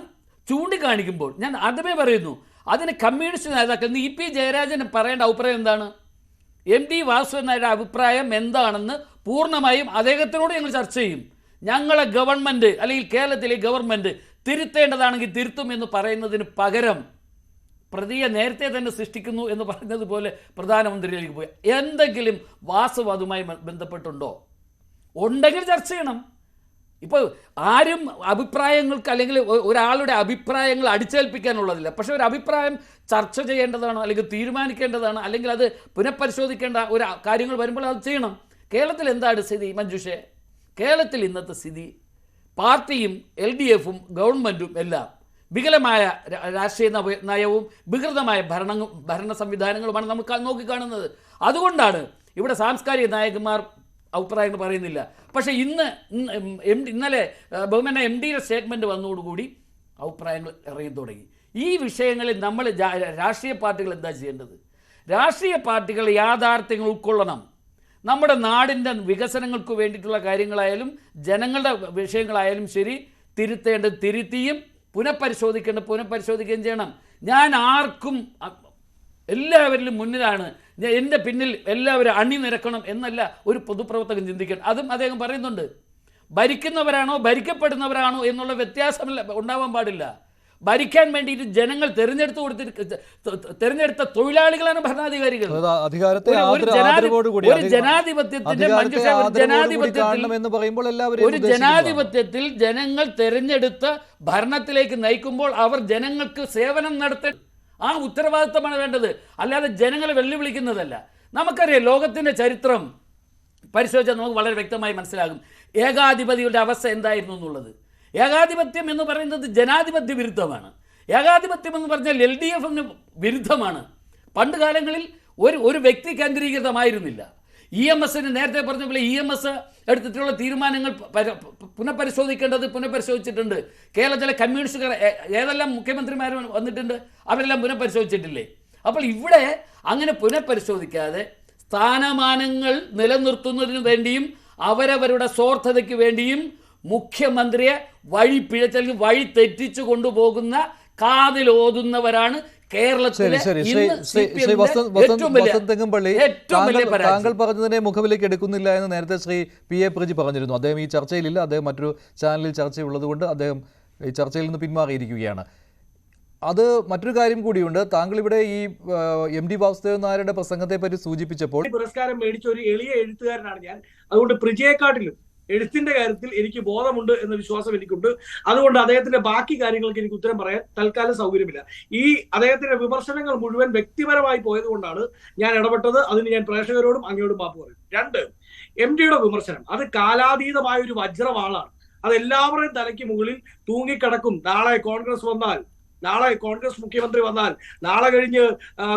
ചൂണ്ടിക്കാണിക്കുമ്പോൾ ഞാൻ ആദ്യമേ പറയുന്നു, അതിന് കമ്മ്യൂണിസ്റ്റ് നേതാക്കൾ EP ജയരാജന് പറയേണ്ട അഭിപ്രായം എന്താണ്? MT വാസുദേവൻ നായരുടെ അഭിപ്രായം എന്താണെന്ന് പൂർണ്ണമായും അദ്ദേഹത്തിനോട് ഞങ്ങൾ ചർച്ച ചെയ്യും. ഞങ്ങളെ ഗവൺമെൻറ് അല്ലെങ്കിൽ കേരളത്തിലെ ഗവൺമെൻറ് തിരുത്തേണ്ടതാണെങ്കിൽ തിരുത്തും എന്ന് പറയുന്നതിന് പകരം പ്രതിയെ നേരത്തെ തന്നെ സൃഷ്ടിക്കുന്നു എന്ന് പറഞ്ഞതുപോലെ പ്രധാനമന്ത്രിയിലേക്ക് പോയി എന്തെങ്കിലും വാസവാദുമായി ബന്ധപ്പെട്ടുണ്ടോ? ഉണ്ടെങ്കിൽ ചർച്ച ചെയ്യണം. ഇപ്പോൾ ആരും അഭിപ്രായങ്ങൾക്ക് അല്ലെങ്കിൽ ഒരാളുടെ അഭിപ്രായങ്ങൾ അടിച്ചേൽപ്പിക്കാനുള്ളതില്ല. പക്ഷേ ഒരു അഭിപ്രായം ചർച്ച ചെയ്യേണ്ടതാണ്, അല്ലെങ്കിൽ തീരുമാനിക്കേണ്ടതാണ്, അല്ലെങ്കിൽ അത് പുനഃപരിശോധിക്കേണ്ട ഒരു കാര്യങ്ങൾ വരുമ്പോൾ അത് ചെയ്യണം. കേരളത്തിൽ എന്താണ് സ്ഥിതി മഞ്ജുഷേ? കേരളത്തിൽ ഇന്നത്തെ സ്ഥിതി, പാർട്ടിയും LDF-ഉം ഗവൺമെൻറ്റും എല്ലാം വികലമായ രാഷ്ട്രീയ നയവും വികൃതമായ ഭരണ സംവിധാനങ്ങളുമാണ് നമുക്ക് നോക്കിക്കാണുന്നത്. അതുകൊണ്ടാണ് ഇവിടെ സാംസ്കാരിക നായകന്മാർ അഭിപ്രായങ്ങൾ പറയുന്നില്ല. പക്ഷേ ഇന്നലെ ബഹുമാന MDയുടെ സ്റ്റേറ്റ്മെൻറ്റ് വന്നതോടുകൂടി അഭിപ്രായങ്ങൾ ഇറങ്ങി തുടങ്ങി. ഈ വിഷയങ്ങളിൽ നമ്മൾ രാഷ്ട്രീയ പാർട്ടികൾ എന്താ ചെയ്യേണ്ടത്? രാഷ്ട്രീയ പാർട്ടികൾ യാഥാർത്ഥ്യങ്ങൾ ഉൾക്കൊള്ളണം. നമ്മുടെ നാടിൻ്റെ വികസനങ്ങൾക്ക് വേണ്ടിയിട്ടുള്ള കാര്യങ്ങളായാലും ജനങ്ങളുടെ വിഷയങ്ങളായാലും ശരി, തിരുത്തേണ്ടത് തിരുത്തിയും പുനഃപരിശോധിക്കുകയും ചെയ്യണം. ഞാൻ ആർക്കും എല്ലാവരിലും മുന്നിലാണ്, എൻ്റെ പിന്നിൽ എല്ലാവരും അണിനിരക്കണം എന്നല്ല ഒരു പൊതുപ്രവർത്തകൻ ചിന്തിക്കണം. അതും അദ്ദേഹം പറയുന്നുണ്ട്. ഭരിക്കുന്നവരാണോ ഭരിക്കപ്പെടുന്നവരാണോ എന്നുള്ള വ്യത്യാസമല്ല ഉണ്ടാവാൻ പാടില്ല. ഭരിക്കാൻ വേണ്ടിയിട്ട് ജനങ്ങൾ തെരഞ്ഞെടുത്ത തൊഴിലാളികളാണ് ഭരണാധികാരികൾ. ഒരു ജനാധിപത്യത്തിൽ ജനങ്ങൾ തെരഞ്ഞെടുത്ത ഭരണത്തിലേക്ക് നയിക്കുമ്പോൾ അവർ ജനങ്ങൾക്ക് സേവനം നടത്ത ആ ഉത്തരവാദിത്തമാണ് വേണ്ടത്, അല്ലാതെ ജനങ്ങളെ വെല്ലുവിളിക്കുന്നതല്ല. നമുക്കറിയാം, ലോകത്തിൻ്റെ ചരിത്രം പരിശോധിച്ചാൽ നമുക്ക് വളരെ വ്യക്തമായി മനസ്സിലാകും ഏകാധിപതിയുടെ അവസ്ഥ എന്തായിരുന്നു എന്നുള്ളത്. ഏകാധിപത്യം എന്ന് പറയുന്നത് ജനാധിപത്യ വിരുദ്ധമാണ്. ഏകാധിപത്യം എന്ന് പറഞ്ഞാൽ LDFന് വിരുദ്ധമാണ്. പണ്ട് കാലങ്ങളിൽ ഒരു വ്യക്തി കേന്ദ്രീകൃതമായിരുന്നില്ല. EMSന് നേരത്തെ പറഞ്ഞ പോലെ EMS എടുത്തിട്ടുള്ള തീരുമാനങ്ങൾ പുനഃപരിശോധിച്ചിട്ടുണ്ട്. കേരളത്തിലെ കമ്മ്യൂണിസ്റ്റുകാർ ഏതെല്ലാം മുഖ്യമന്ത്രിമാർ വന്നിട്ടുണ്ട്, അവരെല്ലാം പുനഃപരിശോധിച്ചിട്ടില്ലേ? അപ്പോൾ ഇവിടെ അങ്ങനെ പുനഃപരിശോധിക്കാതെ സ്ഥാനമാനങ്ങൾ നിലനിർത്തുന്നതിന് വേണ്ടിയും അവരവരുടെ സ്വാർത്ഥതയ്ക്ക് വേണ്ടിയും മുഖ്യമന്ത്രിയെ വഴി തെറ്റിച്ചു കൊണ്ടുപോകുന്ന കാതിലോതുന്നവരാണ് കേരളത്തിലെ താങ്കൾ പറഞ്ഞതിനെ മുഖവിലേക്ക് എടുക്കുന്നില്ല എന്ന് നേരത്തെ ശ്രീ PA പ്രജി പറഞ്ഞിരുന്നു. അദ്ദേഹം ഈ ചർച്ചയിലില്ല, അദ്ദേഹം മറ്റൊരു ചാനലിൽ ചർച്ചയുള്ളതുകൊണ്ട് അദ്ദേഹം ഈ ചർച്ചയിൽ നിന്ന് പിന്മാറിയിരിക്കുകയാണ്. അത് മറ്റൊരു കാര്യം കൂടിയുണ്ട്. താങ്കൾ ഇവിടെ ഈ MD വാസുദേവൻ നായരുടെ പ്രസംഗത്തെ പറ്റി സൂചിപ്പിച്ചപ്പോൾ പുരസ്കാരം മേടിച്ച ഒരു എളിയ എഴുത്തുകാരനാണ് ഞാൻ. അതുകൊണ്ട് പ്രിജയെക്കാട്ടിലും എഴുത്തിന്റെ കാര്യത്തിൽ എനിക്ക് ബോധമുണ്ട് എന്ന വിശ്വാസം എനിക്കുണ്ട്. അതുകൊണ്ട് അദ്ദേഹത്തിന്റെ ബാക്കി കാര്യങ്ങൾക്ക് എനിക്ക് ഉത്തരം പറയാൻ തൽക്കാലം സൗകര്യമില്ല. ഈ അദ്ദേഹത്തിന്റെ വിമർശനങ്ങൾ മുഴുവൻ വ്യക്തിപരമായി പോയതുകൊണ്ടാണ് ഞാൻ ഇടപെട്ടത്. അതിന് ഞാൻ പ്രേക്ഷകരോടും അങ്ങയോടും മാപ്പ് പറയും. 2, MDയുടെ വിമർശനം അത് കാലാതീതമായ ഒരു വജ്രവാളാണ്. അത് എല്ലാവരുടെയും തലയ്ക്ക് മുകളിൽ തൂങ്ങിക്കിടക്കും. നാളെ കോൺഗ്രസ് വന്നാൽ, നാളെ കോൺഗ്രസ് മുഖ്യമന്ത്രി വന്നാൽ, നാളെ കഴിഞ്ഞ്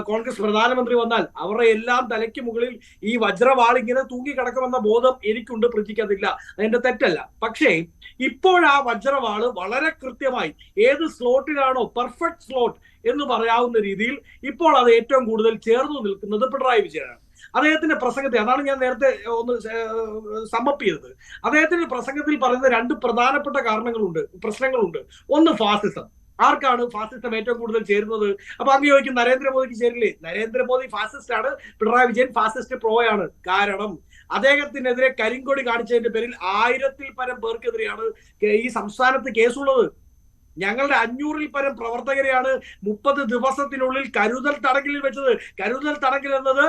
കോൺഗ്രസ് പ്രധാനമന്ത്രി വന്നാൽ അവരുടെ എല്ലാം തലയ്ക്ക് മുകളിൽ ഈ വജ്രവാൾ ഇങ്ങനെ തൂങ്ങിക്കിടക്കുമെന്ന ബോധം എനിക്കുണ്ട്. പ്രതിക്കതില്ല, അതിന്റെ തെറ്റല്ല. പക്ഷേ ഇപ്പോൾ ആ വജ്രവാള് വളരെ കൃത്യമായി ഏത് സ്ലോട്ടിലാണോ പെർഫെക്റ്റ് സ്ലോട്ട് എന്ന് പറയാവുന്ന രീതിയിൽ ഇപ്പോൾ അത് ഏറ്റവും കൂടുതൽ ചേർന്നു നിൽക്കുന്നത് പിണറായി വിജയനാണ്. അദ്ദേഹത്തിന്റെ പ്രസംഗത്തെ, അതാണ് ഞാൻ നേരത്തെ ഒന്ന് സമ്മപ്പ് ചെയ്തത്. അദ്ദേഹത്തിന്റെ പ്രസംഗത്തിൽ പറയുന്ന 2 പ്രധാനപ്പെട്ട പ്രശ്നങ്ങളുണ്ട്. ഒന്ന് ഫാസിസം. ആർക്കാണ് ഫാസിസം ഏറ്റവും കൂടുതൽ ചേരുന്നത്? അപ്പൊ അങ്ങ് ചോദിക്കും നരേന്ദ്രമോദിക്ക് ചേരില്ലേ? നരേന്ദ്രമോദി ഫാസിസ്റ്റ് ആണ്, പിണറായി വിജയൻ ഫാസിസ്റ്റ് പ്രോയാണ്. കാരണം അദ്ദേഹത്തിനെതിരെ കരിങ്കൊടി കാണിച്ചതിന്റെ പേരിൽ 1000-ൽ പരം പേർക്കെതിരെയാണ് ഈ സംസ്ഥാനത്ത് കേസുള്ളത്. ഞങ്ങളുടെ 500-ൽ പരം പ്രവർത്തകരെയാണ് 30 ദിവസത്തിനുള്ളിൽ കരുതൽ തടങ്കലിൽ വെച്ചത്. കരുതൽ തടങ്കൽ എന്നത്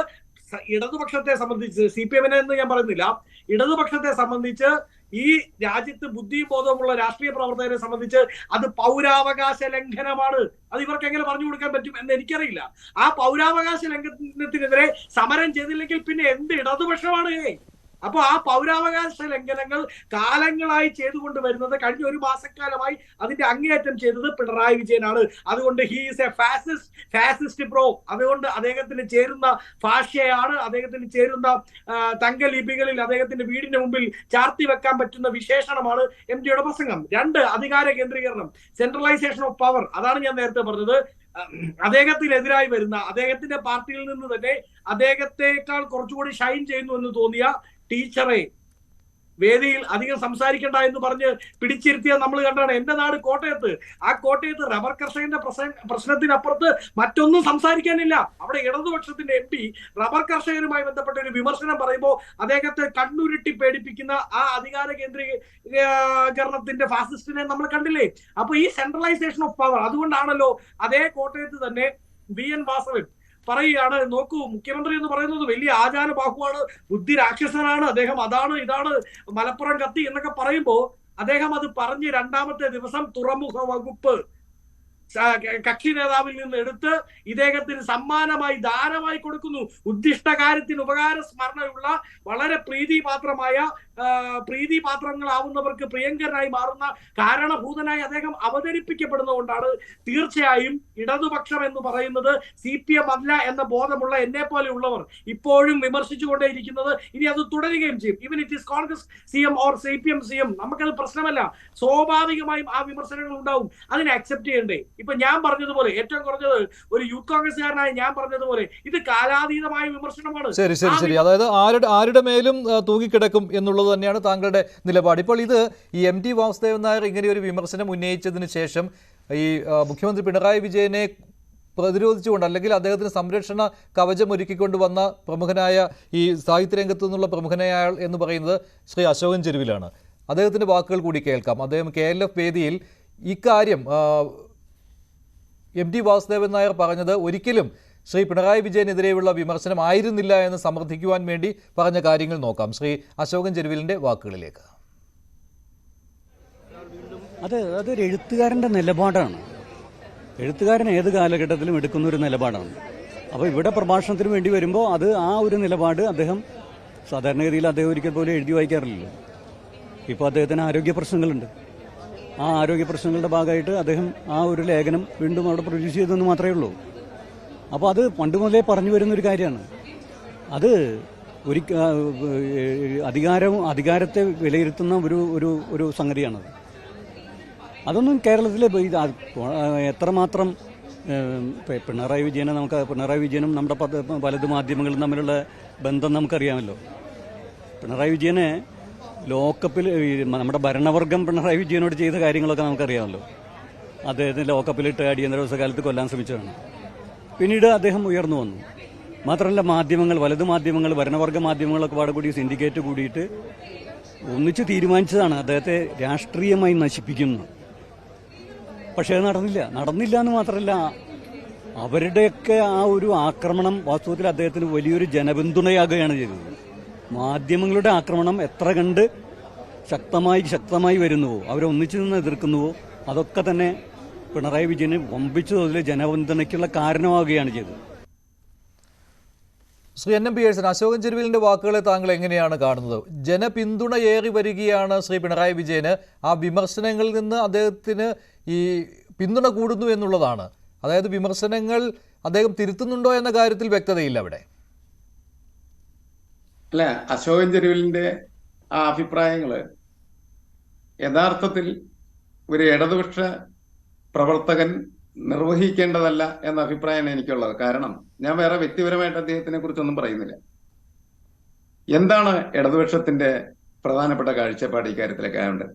ഇടതുപക്ഷത്തെ സംബന്ധിച്ച്, CPM-നെ എന്ന് ഞാൻ പറയുന്നില്ല, ഇടതുപക്ഷത്തെ സംബന്ധിച്ച്, ഈ രാജ്യത്ത് ബുദ്ധിയും ബോധവുമുള്ള രാഷ്ട്രീയ പ്രവർത്തകരെ സംബന്ധിച്ച് അത് പൗരാവകാശ ലംഘനമാണ്. അത് ഇവർക്ക് എങ്ങനെ പറഞ്ഞു കൊടുക്കാൻ പറ്റും എന്ന് എനിക്കറിയില്ല. ആ പൗരാവകാശ ലംഘനത്തിനെതിരെ സമരം ചെയ്തില്ലെങ്കിൽ പിന്നെ എന്ത് ഇടതുപക്ഷമാണ്? അപ്പൊ ആ പൗരാവകാശ ലംഘനങ്ങൾ കാലങ്ങളായി ചെയ്തുകൊണ്ട് വരുന്നത്, കഴിഞ്ഞ 1 മാസക്കാലമായി അതിന്റെ അങ്ങേയറ്റം ചെയ്തത് പിണറായി വിജയനാണ്. അതുകൊണ്ട് he is A fascist pro. അതുകൊണ്ട് അദ്ദേഹത്തിന് ചേരുന്ന ഭാഷയാണ്, അദ്ദേഹത്തിന് ചേരുന്ന തങ്കലിപികളിൽ അദ്ദേഹത്തിന്റെ വീടിന് മുമ്പിൽ ചാർത്തി വെക്കാൻ പറ്റുന്ന വിശേഷണമാണ് MDയുടെ പ്രസംഗം. 2, അധികാര കേന്ദ്രീകരണം, സെൻട്രലൈസേഷൻ ഓഫ് പവർ. അതാണ് ഞാൻ നേരത്തെ പറഞ്ഞത്. അദ്ദേഹത്തിനെതിരായി വരുന്ന, അദ്ദേഹത്തിന്റെ പാർട്ടിയിൽ നിന്ന് തന്നെ അദ്ദേഹത്തെക്കാൾ കുറച്ചുകൂടി ഷൈൻ ചെയ്യുന്നു എന്ന് തോന്നിയ ടീച്ചറെ വേദിയിൽ അധികം സംസാരിക്കണ്ട എന്ന് പറഞ്ഞ് പിടിച്ചിരുത്തിയ നമ്മൾ കണ്ടാണ്. എന്റെ നാട് കോട്ടയത്ത്. ആ കോട്ടയത്ത് റബ്ബർ കർഷകന്റെ പ്രശ്നത്തിനപ്പുറത്ത് മറ്റൊന്നും സംസാരിക്കാനില്ല. അവിടെ ഇടതുപക്ഷത്തിന്റെ MP റബ്ബർ കർഷകരുമായി ബന്ധപ്പെട്ട ഒരു വിമർശനം പറയുമ്പോൾ അദ്ദേഹത്തെ കണ്ണുരുട്ടി പേടിപ്പിക്കുന്ന ആ അധികാര കേന്ദ്രീകരണത്തിന്റെ ഫാസിസ്റ്റിനെ നമ്മൾ കണ്ടില്ലേ? അപ്പൊ ഈ സെൻട്രലൈസേഷൻ ഓഫ് പവർ, അതുകൊണ്ടാണല്ലോ അതേ കോട്ടയത്ത് തന്നെ VN വാസവൻ പറയുകയാണ്, നോക്കൂ, മുഖ്യമന്ത്രി എന്ന് പറയുന്നത് വലിയ ആചാരബാഹുവാണ്, ബുദ്ധി രാക്ഷസനാണ്, അദ്ദേഹം അതാണ് ഇതാണ്, മലപ്പുറം കത്തി എന്നൊക്കെ പറയുമ്പോ അദ്ദേഹം അത് പറഞ്ഞ് 2ാമത്തെ ദിവസം തുറമുഖ വകുപ്പ് കക്ഷി നേതാവിൽ നിന്ന് എടുത്ത് ഇദ്ദേഹത്തിന് സമ്മാനമായി ദാനമായി കൊടുക്കുന്നു. ഉദ്ദിഷ്ടകാര്യത്തിന് ഉപകാര സ്മരണയുള്ള വളരെ പ്രീതിപാത്രങ്ങളാവുന്നവർക്ക് പ്രിയങ്കരനായി മാറുന്ന കാരണഭൂതനായി അദ്ദേഹം അവതരിപ്പിക്കപ്പെടുന്നതുകൊണ്ടാണ് തീർച്ചയായും ഇടതുപക്ഷം എന്ന് പറയുന്നത് CPM അല്ല എന്ന ബോധമുള്ള എന്നെ പോലെയുള്ളവർ ഇപ്പോഴും വിമർശിച്ചുകൊണ്ടേയിരിക്കുന്നത്. ഇനി അത് തുടരുകയും ചെയ്യും. Even it is Congress CM or CPM CM, നമുക്കത് പ്രശ്നമല്ല. സ്വാഭാവികമായും ആ വിമർശനങ്ങൾ ഉണ്ടാവും. അതിനെ അക്സെപ്റ്റ് ചെയ്യണ്ടേ? ഇപ്പൊ ഞാൻ പറഞ്ഞതുപോലെ, ഏറ്റവും കുറഞ്ഞത് ഒരു യൂത്ത് കോൺഗ്രസ്സുകാരനായ ഞാൻ പറഞ്ഞതുപോലെ, ഇത് കാലാതീതമായ വിമർശനമാണ്. ശരി ശരി ശരി അതായത് ആരുടെ മേലും തൂങ്ങിക്കിടക്കും എന്നുള്ളത് തന്നെയാണ് താങ്കളുടെ നിലപാട്. ഇപ്പോൾ ഇത് ഈ MT വാസുദേവൻ നായർ ഇങ്ങനെ ഒരു വിമർശനം ഉന്നയിച്ചതിന് ശേഷം ഈ മുഖ്യമന്ത്രി പിണറായി വിജയനെ പ്രതിരോധിച്ചുകൊണ്ട് അല്ലെങ്കിൽ അദ്ദേഹത്തിന് സംരക്ഷണ കവചം ഒരുക്കിക്കൊണ്ട് വന്ന പ്രമുഖനായ ഈ സാഹിത്യരംഗത്തു നിന്നുള്ള പ്രമുഖനായ ആൾ എന്ന് പറയുന്നത് ശ്രീ അശോകൻ ചെരുവിലാണ്. അദ്ദേഹത്തിൻ്റെ വാക്കുകൾ കൂടി കേൾക്കാം. അദ്ദേഹം KLF വേദിയിൽ ഇക്കാര്യം MT വാസുദേവൻ നായർ പറഞ്ഞത് ഒരിക്കലും ശ്രീ പിണറായി വിജയനെതിരെയുള്ള വിമർശനം ആയിരുന്നില്ല എന്ന് സമർത്ഥിക്കുവാൻ വേണ്ടി പറഞ്ഞ കാര്യങ്ങൾ നോക്കാം. ശ്രീ അശോകൻ ചെരുവിലിൻ്റെ വാക്കുകളിലേക്ക്. അതൊരു എഴുത്തുകാരൻ്റെ നിലപാടാണ്. എഴുത്തുകാരൻ ഏത് കാലഘട്ടത്തിലും എടുക്കുന്ന ഒരു നിലപാടാണ്. അപ്പോൾ ഇവിടെ പ്രഭാഷണത്തിന് വേണ്ടി വരുമ്പോൾ അത് ആ ഒരു നിലപാട് അദ്ദേഹം സാധാരണഗതിയിൽ അദ്ദേഹം ഒരിക്കൽ പോലും എഴുതി വായിക്കാറില്ലല്ലോ. ഇപ്പോൾ അദ്ദേഹത്തിന് ആരോഗ്യ പ്രശ്നങ്ങളുണ്ട്. ആ ആരോഗ്യ പ്രശ്നങ്ങളുടെ ഭാഗമായിട്ട് അദ്ദേഹം ആ ഒരു ലേഖനം വീണ്ടും അവിടെ പ്രൊഡ്യൂസ് ചെയ്തെന്ന് മാത്രമേ ഉള്ളൂ. അപ്പോൾ അത് പണ്ട് മുതലേ പറഞ്ഞു വരുന്നൊരു കാര്യമാണ്. അത് അധികാരത്തെ വിലയിരുത്തുന്ന ഒരു സംഗതിയാണത്. അതൊന്നും കേരളത്തിൽ എത്രമാത്രം പിണറായി വിജയനും നമ്മുടെ പലത് മാധ്യമങ്ങളും തമ്മിലുള്ള ബന്ധം നമുക്കറിയാമല്ലോ. പിണറായി വിജയനെ ലോക്കപ്പിൽ നമ്മുടെ ഭരണവർഗം പിണറായി വിജയനോട് ചെയ്ത കാര്യങ്ങളൊക്കെ നമുക്കറിയാമല്ലോ. അദ്ദേഹത്തിന് ലോക്കപ്പിലിട്ട് അടിയന്തരാവസ്ഥ കാലത്ത് കൊല്ലാൻ ശ്രമിച്ചതാണ്. പിന്നീട് അദ്ദേഹം ഉയർന്നു വന്നു. മാത്രമല്ല മാധ്യമങ്ങൾ, വലതു മാധ്യമങ്ങൾ, ഭരണവർഗ മാധ്യമങ്ങളൊക്കെ പാടെ കൂടി സിൻഡിക്കേറ്റ് കൂടിയിട്ട് ഒന്നിച്ച് തീരുമാനിച്ചതാണ് അദ്ദേഹത്തെ രാഷ്ട്രീയമായി നശിപ്പിക്കുന്നത്. പക്ഷേ അത് നടന്നില്ല എന്ന് മാത്രമല്ല, അവരുടെയൊക്കെ ആ ഒരു ആക്രമണം വാസ്തവത്തിൽ അദ്ദേഹത്തിന് വലിയൊരു ജനപിന്തുണയാകുകയാണ് ചെയ്തത്. മാധ്യമങ്ങളുടെ ആക്രമണം എത്ര കണ്ട് ശക്തമായി വരുന്നുവോ, അവരെ ഒന്നിച്ചു നിന്ന് എതിർക്കുന്നുവോ, അതൊക്കെ തന്നെ പിണറായി വിജയന് വമ്പിച്ച തോതിൽ ജനപിന്തുണയ്ക്കുള്ള കാരണമാവുകയാണ് ചെയ്തത്. ശ്രീ NM പിയേഴ്സൺ, അശോകൻ ചെരുവിലിൻ്റെ വാക്കുകളെ താങ്കൾ എങ്ങനെയാണ് കാണുന്നത്? ജനപിന്തുണ ഏറി വരികയാണ് ശ്രീ പിണറായി വിജയന്. ആ വിമർശനങ്ങളിൽ നിന്ന് അദ്ദേഹത്തിന് ഈ പിന്തുണ കൂടുന്നു എന്നുള്ളതാണ്. അതായത് വിമർശനങ്ങൾ അദ്ദേഹം തിരുത്തുന്നുണ്ടോ എന്ന കാര്യത്തിൽ വ്യക്തതയില്ല അവിടെ. അല്ല, അശോകൻ ചെരുവിലിന്റെ ആ അഭിപ്രായങ്ങള് യഥാർത്ഥത്തിൽ ഒരു ഇടതുപക്ഷ പ്രവർത്തകൻ നിർവഹിക്കേണ്ടതല്ല എന്ന അഭിപ്രായമാണ് എനിക്കുള്ളത്. കാരണം ഞാൻ വേറെ വ്യക്തിപരമായിട്ട് അദ്ദേഹത്തിനെ കുറിച്ചൊന്നും പറയുന്നില്ല. എന്താണ് ഇടതുപക്ഷത്തിന്റെ പ്രധാനപ്പെട്ട കാഴ്ചപ്പാട് ഇക്കാര്യത്തിലൊക്കെ ആയതുകൊണ്ട്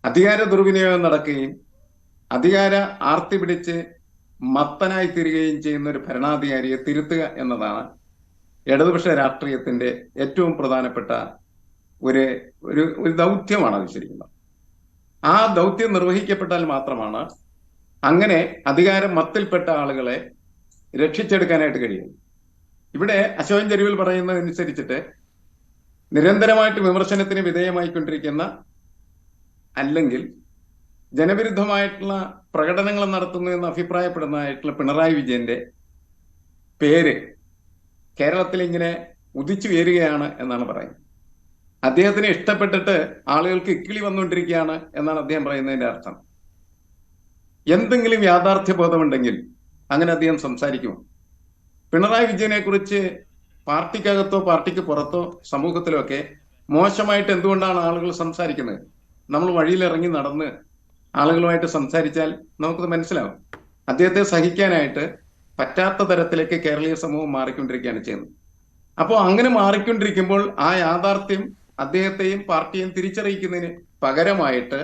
അധികാര ദുർവിനിയോഗം നടക്കുകയും അധികാര ആർത്തി പിടിച്ച് മത്തനായി തീരുകയും ചെയ്യുന്ന ഒരു ഭരണാധികാരിയെ തിരുത്തുക എന്നതാണ് ഇടതുപക്ഷ രാഷ്ട്രീയത്തിന്റെ ഏറ്റവും പ്രധാനപ്പെട്ട ഒരു ദൗത്യമാണ് അത് ശരിക്കും. ആ ദൗത്യം നിർവഹിക്കപ്പെട്ടാൽ മാത്രമാണ് അങ്ങനെ അധികാരം മത്തിൽപ്പെട്ട ആളുകളെ രക്ഷിച്ചെടുക്കാനായിട്ട് കഴിയും. ഇവിടെ അശോകൻ ചെരുവിൽ പറയുന്നതനുസരിച്ചിട്ട് നിരന്തരമായിട്ട് വിമർശനത്തിന് വിധേയമായിക്കൊണ്ടിരിക്കുന്ന അല്ലെങ്കിൽ ജനവിരുദ്ധമായിട്ടുള്ള പ്രകടനങ്ങൾ നടത്തുന്നു എന്ന് അഭിപ്രായപ്പെടുന്നതായിട്ടുള്ള പിണറായി വിജയന്റെ പേര് കേരളത്തിൽ ഇങ്ങനെ ഉദിച്ചു ഉയരുകയാണ് എന്നാണ് പറയുന്നത്. അദ്ദേഹത്തിന് ഇഷ്ടപ്പെട്ടിട്ട് ആളുകൾക്ക് ഇക്കിളി വന്നുകൊണ്ടിരിക്കുകയാണ് എന്നാണ് അദ്ദേഹം പറയുന്നതിന്റെ അർത്ഥം. എന്തെങ്കിലും യാഥാർത്ഥ്യ ബോധമുണ്ടെങ്കിൽ അങ്ങനെ അദ്ദേഹം സംസാരിക്കുമോ? പിണറായി വിജയനെ കുറിച്ച് പാർട്ടിക്കകത്തോ പാർട്ടിക്ക് പുറത്തോ സമൂഹത്തിലോ ഒക്കെ മോശമായിട്ട് എന്തുകൊണ്ടാണ് ആളുകൾ സംസാരിക്കുന്നത്? നമ്മൾ വഴിയിലിറങ്ങി നടന്ന് ആളുകളുമായിട്ട് സംസാരിച്ചാൽ നമുക്കത് മനസ്സിലാവും. അദ്ദേഹത്തെ സഹിക്കാനായിട്ട് പറ്റാത്ത തരത്തിലേക്ക് കേരളീയ സമൂഹം മാറിക്കൊണ്ടിരിക്കുകയാണ് ചെയ്യുന്നത്. അപ്പോൾ അങ്ങനെ മാറിക്കൊണ്ടിരിക്കുമ്പോൾ ആ യാഥാർത്ഥ്യം അദ്ദേഹത്തെയും പാർട്ടിയെയും തിരിച്ചറിയിക്കുന്നതിന് പകരമായിട്ട്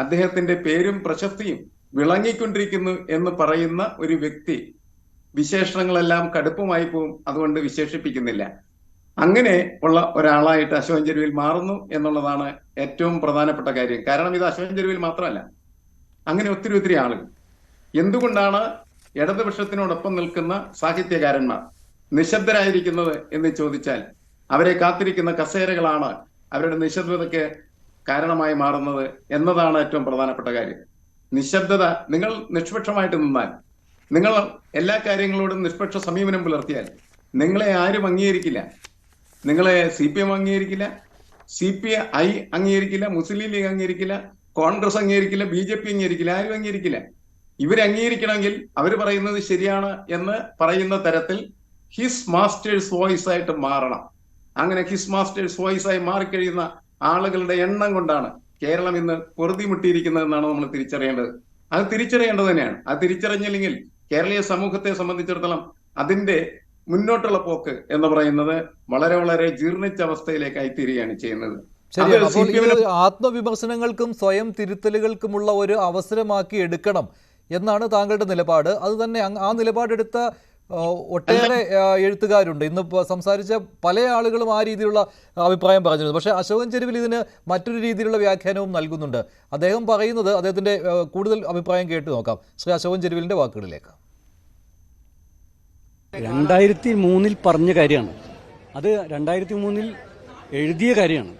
അദ്ദേഹത്തിന്റെ പേരും പ്രശസ്തിയും വിളങ്ങിക്കൊണ്ടിരിക്കുന്നു എന്ന് പറയുന്ന ഒരു വ്യക്തി വിശേഷണങ്ങളെല്ലാം കടുപ്പമായി പോവും. അതുകൊണ്ട് വിശേഷിപ്പിക്കുന്നില്ല. അങ്ങനെ ഉള്ള ഒരാളായിട്ട് അശോകൻ ചെരുവിൽ മാറുന്നു എന്നുള്ളതാണ് ഏറ്റവും പ്രധാനപ്പെട്ട കാര്യം. കാരണം ഇത് അശോകൻ ചെരുവിൽ മാത്രമല്ല, അങ്ങനെ ഒത്തിരി ആളുകൾ. എന്തുകൊണ്ടാണ് ഇടതുപക്ഷത്തിനോടൊപ്പം നിൽക്കുന്ന സാഹിത്യകാരന്മാർ നിശബ്ദരായിരിക്കുന്നത് എന്ന് ചോദിച്ചാൽ അവരെ കാത്തിരിക്കുന്ന കസേരകളാണ് അവരുടെ നിശബ്ദതയ്ക്ക് കാരണമായി മാറുന്നത് എന്നതാണ് ഏറ്റവും പ്രധാനപ്പെട്ട കാര്യം. നിശബ്ദത, നിങ്ങൾ നിഷ്പക്ഷമായിട്ട് നിന്നാൽ, നിങ്ങൾ എല്ലാ കാര്യങ്ങളോടും നിഷ്പക്ഷ സമീപനം പുലർത്തിയാൽ നിങ്ങളെ ആരും അംഗീകരിക്കില്ല. നിങ്ങളെ CPM അംഗീകരിക്കില്ല, CPI അംഗീകരിക്കില്ല, മുസ്ലിം ലീഗ് അംഗീകരിക്കില്ല, കോൺഗ്രസ് അംഗീകരിക്കില്ല, BJP അംഗീകരിക്കില്ല, ആരും അംഗീകരിക്കില്ല. ഇവരെ അംഗീകരിക്കണമെങ്കിൽ അവർ പറയുന്നത് ശരിയാണ് എന്ന് പറയുന്ന തരത്തിൽ ഹിസ് മാസ്റ്റേഴ്സ് വോയിസ് ആയിട്ട് മാറണം. അങ്ങനെ ഹിസ് മാസ്റ്റേഴ്സ് വോയിസ് ആയി മാറിക്കഴിയുന്ന ആളുകളുടെ എണ്ണം കൊണ്ടാണ് കേരളം ഇന്ന് പൊറുതിമുട്ടിയിരിക്കുന്നതെന്നാണ് നമ്മൾ തിരിച്ചറിയേണ്ടത്. അത് തിരിച്ചറിയേണ്ടത് തന്നെയാണ്. അത് തിരിച്ചറിഞ്ഞില്ലെങ്കിൽ കേരളീയ സമൂഹത്തെ സംബന്ധിച്ചിടത്തോളം അതിന്റെ മുന്നോട്ടുള്ള പോക്ക് എന്ന് പറയുന്നത് വളരെ വളരെ ജീർണിച്ച അവസ്ഥയിലേക്കായി തീരുകയാണ് ചെയ്യുന്നത്. ശരിയാണ്. അപ്പോൾ ഇത് ആത്മവിമർശനങ്ങൾക്കും സ്വയം തിരുത്തലുകൾക്കുമുള്ള ഒരു അവസരമാക്കി എടുക്കണം എന്നാണ് താങ്കളുടെ നിലപാട്. അത് തന്നെ ആ നിലപാടെടുത്ത ഒട്ടേറെ എഴുത്തുകാരുണ്ട്. ഇന്ന് സംസാരിച്ച പല ആളുകളും ആ രീതിയിലുള്ള അഭിപ്രായം പറഞ്ഞിരുന്നു. പക്ഷേ അശോകൻ ചെരുവിൽ ഇതിന് മറ്റൊരു രീതിയിലുള്ള വ്യാഖ്യാനവും നൽകുന്നുണ്ട്. അദ്ദേഹം പറയുന്നത്, അദ്ദേഹത്തിൻ്റെ കൂടുതൽ അഭിപ്രായം കേട്ട് നോക്കാം. ശ്രീ അശോകൻ ചെരുവിലിൻ്റെ വാക്കുകളിലേക്ക്. 2003 പറഞ്ഞ കാര്യമാണ് അത്. 2003 എഴുതിയ കാര്യമാണ്.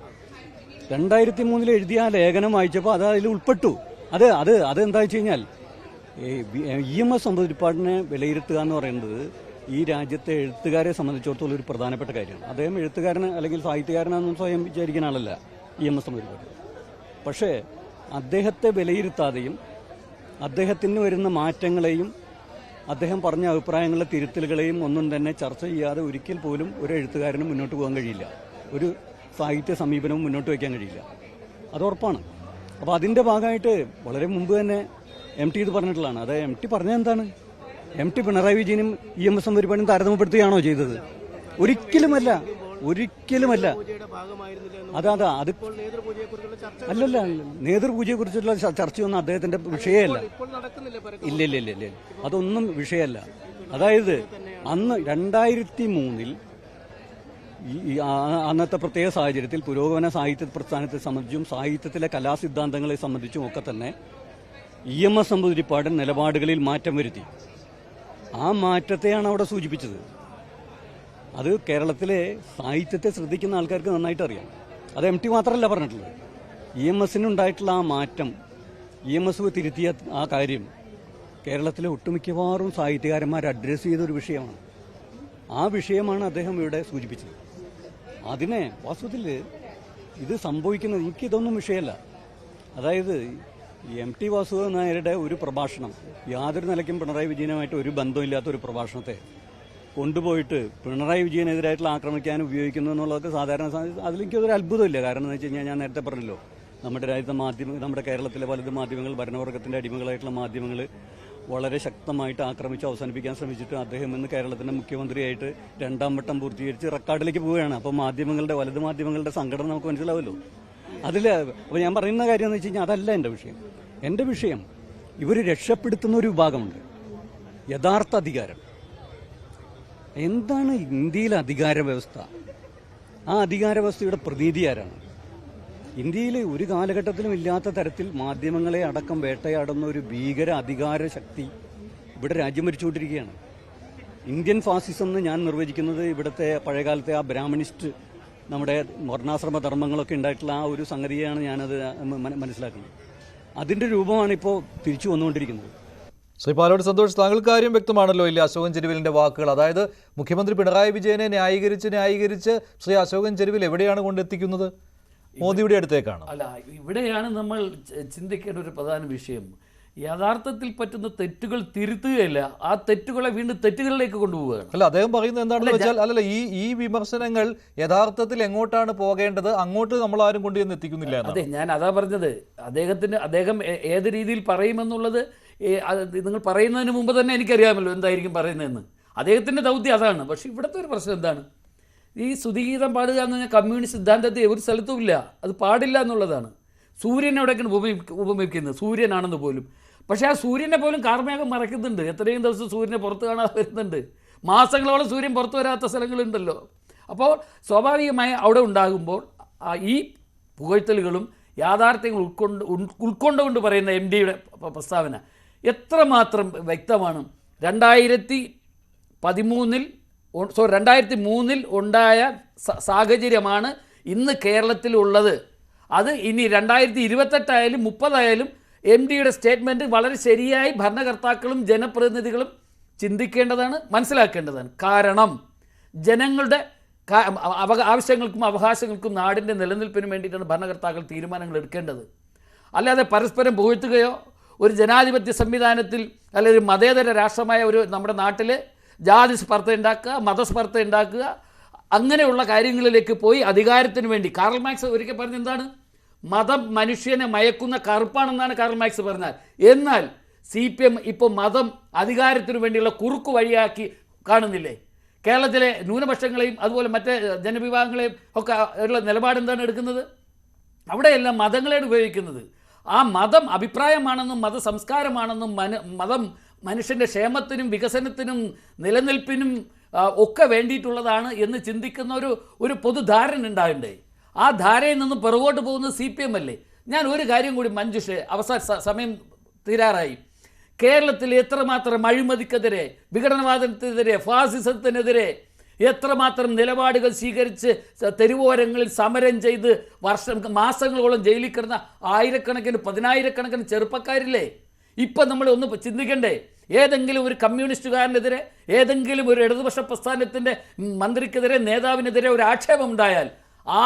2003 എഴുതിയ ആ ലേഖനം വായിച്ചപ്പോൾ അത് അതിൽ ഉൾപ്പെട്ടു. അതെന്താ വെച്ച് കഴിഞ്ഞാൽ EMS നമ്പൂതിരിപ്പാടിനെ വിലയിരുത്തുക എന്ന് പറയുന്നത് ഈ രാജ്യത്തെ എഴുത്തുകാരെ സംബന്ധിച്ചിടത്തോളം ഒരു പ്രധാനപ്പെട്ട കാര്യമാണ്. അദ്ദേഹം എഴുത്തുകാരന് അല്ലെങ്കിൽ സാഹിത്യകാരനാണെന്ന് സ്വയം വിചാരിക്കുന്ന ആളല്ല EMS നമ്പൂതിരിപ്പാട്. പക്ഷേ അദ്ദേഹത്തെ വിലയിരുത്താതെയും അദ്ദേഹത്തിന് വരുന്ന മാറ്റങ്ങളെയും അദ്ദേഹം പറഞ്ഞ അഭിപ്രായങ്ങളുടെ തിരുത്തലുകളെയും ഒന്നും തന്നെ ചർച്ച ചെയ്യാതെ ഒരിക്കൽ പോലും ഒരു എഴുത്തുകാരനും മുന്നോട്ട് പോകാൻ കഴിയില്ല. ഒരു സാഹിത്യ സമീപനവും മുന്നോട്ട് വയ്ക്കാൻ കഴിയില്ല. അത് ഉറപ്പാണ്. അപ്പോൾ അതിൻ്റെ ഭാഗമായിട്ട് വളരെ മുമ്പ് തന്നെ MT ഇത് പറഞ്ഞിട്ടുള്ളതാണ്. അത് MT പറഞ്ഞത് എന്താണ്? MT പിണറായി വിജയനും EMS നമ്പൂതിരിപ്പാടിനും താരതമ്യപ്പെടുത്തുകയാണോ ചെയ്തത്? ഒരിക്കലുമല്ല. അത് അല്ലല്ല, നേതൃപൂജയെക്കുറിച്ചുള്ള ചർച്ചയൊന്നും അദ്ദേഹത്തിന്റെ വിഷയമല്ല. ഇല്ല, അതൊന്നും വിഷയമല്ല. അതായത് അന്ന് 2003 അന്നത്തെ പ്രത്യേക സാഹചര്യത്തിൽ പുരോഗമന സാഹിത്യ പ്രസ്ഥാനത്തെ സംബന്ധിച്ചും സാഹിത്യത്തിലെ കലാസിദ്ധാന്തങ്ങളെ സംബന്ധിച്ചും ഒക്കെ തന്നെ EMS നമ്പൂതിരിപ്പാടൻ നിലപാടുകളിൽ മാറ്റം വരുത്തി. ആ മാറ്റത്തെയാണ് അവിടെ സൂചിപ്പിച്ചത്. അത് കേരളത്തിലെ സാഹിത്യത്തെ ശ്രദ്ധിക്കുന്ന ആൾക്കാർക്ക് നന്നായിട്ട് അറിയാം. അത് MT മാത്രമല്ല പറഞ്ഞിട്ടുള്ളത്. EMSനുണ്ടായിട്ടുള്ള ആ മാറ്റം, EMS തിരുത്തിയ ആ കാര്യം കേരളത്തിലെ ഒട്ടുമിക്കവാറും സാഹിത്യകാരന്മാർ അഡ്രസ്സ് ചെയ്തൊരു വിഷയമാണ്. ആ വിഷയമാണ് അദ്ദേഹം ഇവിടെ സൂചിപ്പിച്ചത്. അതിനെ വാസ്തവത്തിൽ ഇത് സംഭവിക്കുന്നത് എനിക്കിതൊന്നും വിഷയമല്ല. അതായത് MT വാസുദേവൻ നായരുടെ ഒരു പ്രഭാഷണം, യാതൊരു നിലയ്ക്കും പിണറായി വിജയനുമായിട്ട് ഒരു ബന്ധമില്ലാത്ത ഒരു പ്രഭാഷണത്തെ കൊണ്ടുപോയിട്ട് പിണറായി വിജയനെതിരായിട്ടുള്ള ആക്രമിക്കാൻ ഉപയോഗിക്കുന്നു എന്നുള്ളതൊക്കെ സാധാരണ അതിലെനിക്കൊരു അത്ഭുതമില്ല. കാരണം എന്ന് വെച്ച് കഴിഞ്ഞാൽ ഞാൻ നേരത്തെ പറഞ്ഞല്ലോ, നമ്മുടെ രാജ്യത്തെ നമ്മുടെ കേരളത്തിലെ പലത് മാധ്യമങ്ങൾ, ഭരണവർഗത്തിൻ്റെ അടിമകളായിട്ടുള്ള മാധ്യമങ്ങൾ വളരെ ശക്തമായിട്ട് ആക്രമിച്ച് അവസാനിപ്പിക്കാൻ ശ്രമിച്ചിട്ട് അദ്ദേഹം ഇന്ന് കേരളത്തിൻ്റെ മുഖ്യമന്ത്രിയായിട്ട് 2ാം വട്ടം പൂർത്തീകരിച്ച് റെക്കോർഡിലേക്ക് പോവുകയാണ്. അപ്പോൾ വലത് മാധ്യമങ്ങളുടെ സംഘടന നമുക്ക് മനസ്സിലാവുമല്ലോ. അപ്പോൾ ഞാൻ പറയുന്ന കാര്യം എന്ന് വെച്ച് കഴിഞ്ഞാൽ അതല്ല എൻ്റെ വിഷയം. എൻ്റെ വിഷയം ഇവർ രക്ഷപ്പെടുത്തുന്ന ഒരു വിഭാഗമുണ്ട്, യഥാർത്ഥ അധികാരം. എന്താണ് ഇന്ത്യയിലെ അധികാര വ്യവസ്ഥ? ആ അധികാര വ്യവസ്ഥയുടെ പ്രതീതി ആരാണ്? ഇന്ത്യയിൽ ഒരു കാലഘട്ടത്തിലും ഇല്ലാത്ത തരത്തിൽ മാധ്യമങ്ങളെ അടക്കം വേട്ടയാടുന്ന ഒരു ഭീകര അധികാര ശക്തി ഇവിടെ രാജ്യം ഭരിച്ചുകൊണ്ടിരിക്കുകയാണ്. ഇന്ത്യൻ ഫാസിസം എന്ന് ഞാൻ നിർവചിക്കുന്നത് ഇവിടുത്തെ പഴയകാലത്തെ ആ ബ്രാഹ്മണിസ്റ്റ്, നമ്മുടെ വർണ്ണാശ്രമ ധർമ്മങ്ങളൊക്കെ ഉണ്ടായിട്ടുള്ള ആ ഒരു സംഗതിയാണ് ഞാനത് മനസ്സിലാക്കുന്നത്. അതിൻ്റെ രൂപമാണ് ഇപ്പോൾ തിരിച്ചു വന്നുകൊണ്ടിരിക്കുന്നത്. ശ്രീ പാലോട് സന്തോഷ്, താങ്കൾക്ക് കാര്യം വ്യക്തമാണല്ലോ ഇല്ലേ അശോകൻ ചെരുവിലിൻ്റെ വാക്കുകൾ? അതായത് മുഖ്യമന്ത്രി പിണറായി വിജയനെ ന്യായീകരിച്ച് ശ്രീ അശോകൻ ചെരുവിൽ എവിടെയാണ് കൊണ്ടെത്തിക്കുന്നത്? മോദിയുടെ അടുത്തേക്കാണ്. അല്ല, ഇവിടെയാണ് നമ്മൾ ചിന്തിക്കേണ്ട ഒരു പ്രധാന വിഷയം. യഥാർത്ഥത്തിൽ പറ്റുന്ന തെറ്റുകൾ തിരുത്തുകയല്ല, ആ തെറ്റുകളെ വീണ്ടും തെറ്റുകളിലേക്ക് കൊണ്ടുപോവുകയാണ്. അല്ല, അദ്ദേഹം പറയുന്നത് എന്താണെന്ന് വെച്ചാൽ ഈ വിമർശനങ്ങൾ യഥാർത്ഥത്തിൽ എങ്ങോട്ടാണ് പോകേണ്ടത്, അങ്ങോട്ട് നമ്മൾ ആരും കൊണ്ടുവന്ന് എത്തിക്കുന്നില്ല. അതെ, ഞാൻ അതാ പറഞ്ഞത്. അദ്ദേഹം ഏത് രീതിയിൽ പറയുമെന്നുള്ളത് നിങ്ങൾ പറയുന്നതിന് മുമ്പ് തന്നെ എനിക്കറിയാമല്ലോ എന്തായിരിക്കും പറയുന്നതെന്ന്. അദ്ദേഹത്തിൻ്റെ ദൗത്യം അതാണ്. പക്ഷേ ഇവിടുത്തെ ഒരു പ്രശ്നം എന്താണ്? ഈ സ്തുതിഗീതം പാടുക എന്ന് പറഞ്ഞാൽ കമ്മ്യൂണിസ്റ്റ് സിദ്ധാന്തത്തെ ഒരു സ്ഥലത്തും ഇല്ല, അത് പാടില്ല എന്നുള്ളതാണ്. സൂര്യനെ എവിടെയൊക്കെയാണ് ഉപമിക്കുന്നത്, സൂര്യനാണെന്ന് പോലും. പക്ഷേ ആ സൂര്യനെ പോലും കാർമേഘം മറയ്ക്കുന്നുണ്ട്. എത്രയും ദിവസം സൂര്യനെ പുറത്ത് കാണാതെ വരുന്നുണ്ട്. മാസങ്ങളോളം സൂര്യൻ പുറത്തു വരാത്ത സ്ഥലങ്ങളുണ്ടല്ലോ. അപ്പോൾ സ്വാഭാവികമായി അവിടെ ഉണ്ടാകുമ്പോൾ ഈ പുകഴ്ത്തലുകളും യാഥാർത്ഥ്യങ്ങൾ ഉൾക്കൊണ്ടുകൊണ്ട് പറയുന്ന MDയുടെ പ്രസ്താവന എത്രമാത്രം വ്യക്തമാണ്. 2003 ഉണ്ടായ സാഹചര്യമാണ് ഇന്ന് കേരളത്തിലുള്ളത്. അത് ഇനി 2028 ആയാലും 30 ആയാലും MDയുടെ സ്റ്റേറ്റ്മെൻറ്റ് വളരെ ശരിയായി ഭരണകർത്താക്കളും ജനപ്രതിനിധികളും ചിന്തിക്കേണ്ടതാണ്, മനസ്സിലാക്കേണ്ടതാണ്. കാരണം ജനങ്ങളുടെ ആവശ്യങ്ങൾക്കും അവകാശങ്ങൾക്കും നാടിൻ്റെ നിലനിൽപ്പിനും വേണ്ടിയിട്ടാണ് ഭരണകർത്താക്കൾ തീരുമാനങ്ങൾ എടുക്കേണ്ടത്. അല്ലാതെ പരസ്പരം പുകഴ്ത്തുകയോ ഒരു ജനാധിപത്യ സംവിധാനത്തിൽ അല്ലെങ്കിൽ മതേതര രാഷ്ട്രമായ ഒരു നമ്മുടെ നാട്ടിൽ ജാതി സ്പർദ്ധ ഉണ്ടാക്കുക, മതസ്പർദ്ധ ഉണ്ടാക്കുക, അങ്ങനെയുള്ള കാര്യങ്ങളിലേക്ക് പോയി അധികാരത്തിന് വേണ്ടി കാറൽ മാർക്സ് ഒരിക്കൽ പറഞ്ഞ എന്താണ്? മതം മനുഷ്യനെ മയക്കുന്ന കറുപ്പാണെന്നാണ് കാർൽ മാർക്സ് പറഞ്ഞാൽ. എന്നാൽ CPM ഇപ്പോൾ മതം അധികാരത്തിനു വേണ്ടിയുള്ള കുറുക്കു വഴിയാക്കി കാണുന്നില്ലേ? കേരളത്തിലെ ന്യൂനപക്ഷങ്ങളെയും അതുപോലെ മറ്റ് ജനവിഭാഗങ്ങളെയും ഒക്കെ ഉള്ള നിലപാടെന്താണ് എടുക്കുന്നത്? അവിടെയെല്ലാം മതങ്ങളെയാണ് ഉപയോഗിക്കുന്നത്. ആ മതം അഭിപ്രായമാണെന്നും മത സംസ്കാരമാണെന്നും മതം മനുഷ്യൻ്റെ ക്ഷേമത്തിനും വികസനത്തിനും നിലനിൽപ്പിനും ഒക്കെ വേണ്ടിയിട്ടുള്ളതാണ് എന്ന് ചിന്തിക്കുന്ന ഒരു പൊതുധാരണ ഉണ്ടാകണ്ടേ? ആ ധാരയിൽ നിന്ന് പുറകോട്ട് പോകുന്നത് CPM അല്ലേ? ഞാൻ ഒരു കാര്യം കൂടി മഞ്ജുഷ്, അവസാന സമയം തീരാറായി. കേരളത്തിൽ എത്രമാത്രം അഴിമതിക്കെതിരെ, വിഘടനവാദത്തിനെതിരെ, ഫാസിസത്തിനെതിരെ എത്രമാത്രം നിലപാടുകൾ സ്വീകരിച്ച് തെരുവോരങ്ങളിൽ സമരം ചെയ്ത് മാസങ്ങളോളം ജയിലിൽ കിടന്ന ആയിരക്കണക്കിന് 10,000-കണക്കിന് ചെറുപ്പക്കാരില്ലേ? ഇപ്പം നമ്മൾ ഒന്ന് ചിന്തിക്കണ്ടേ? ഏതെങ്കിലും ഒരു കമ്മ്യൂണിസ്റ്റുകാരനെതിരെ, ഏതെങ്കിലും ഒരു ഇടതുപക്ഷ പ്രസ്ഥാനത്തിൻ്റെ മന്ത്രിക്കെതിരെ, നേതാവിനെതിരെ ഒരു ആക്ഷേപം ഉണ്ടായാൽ ആ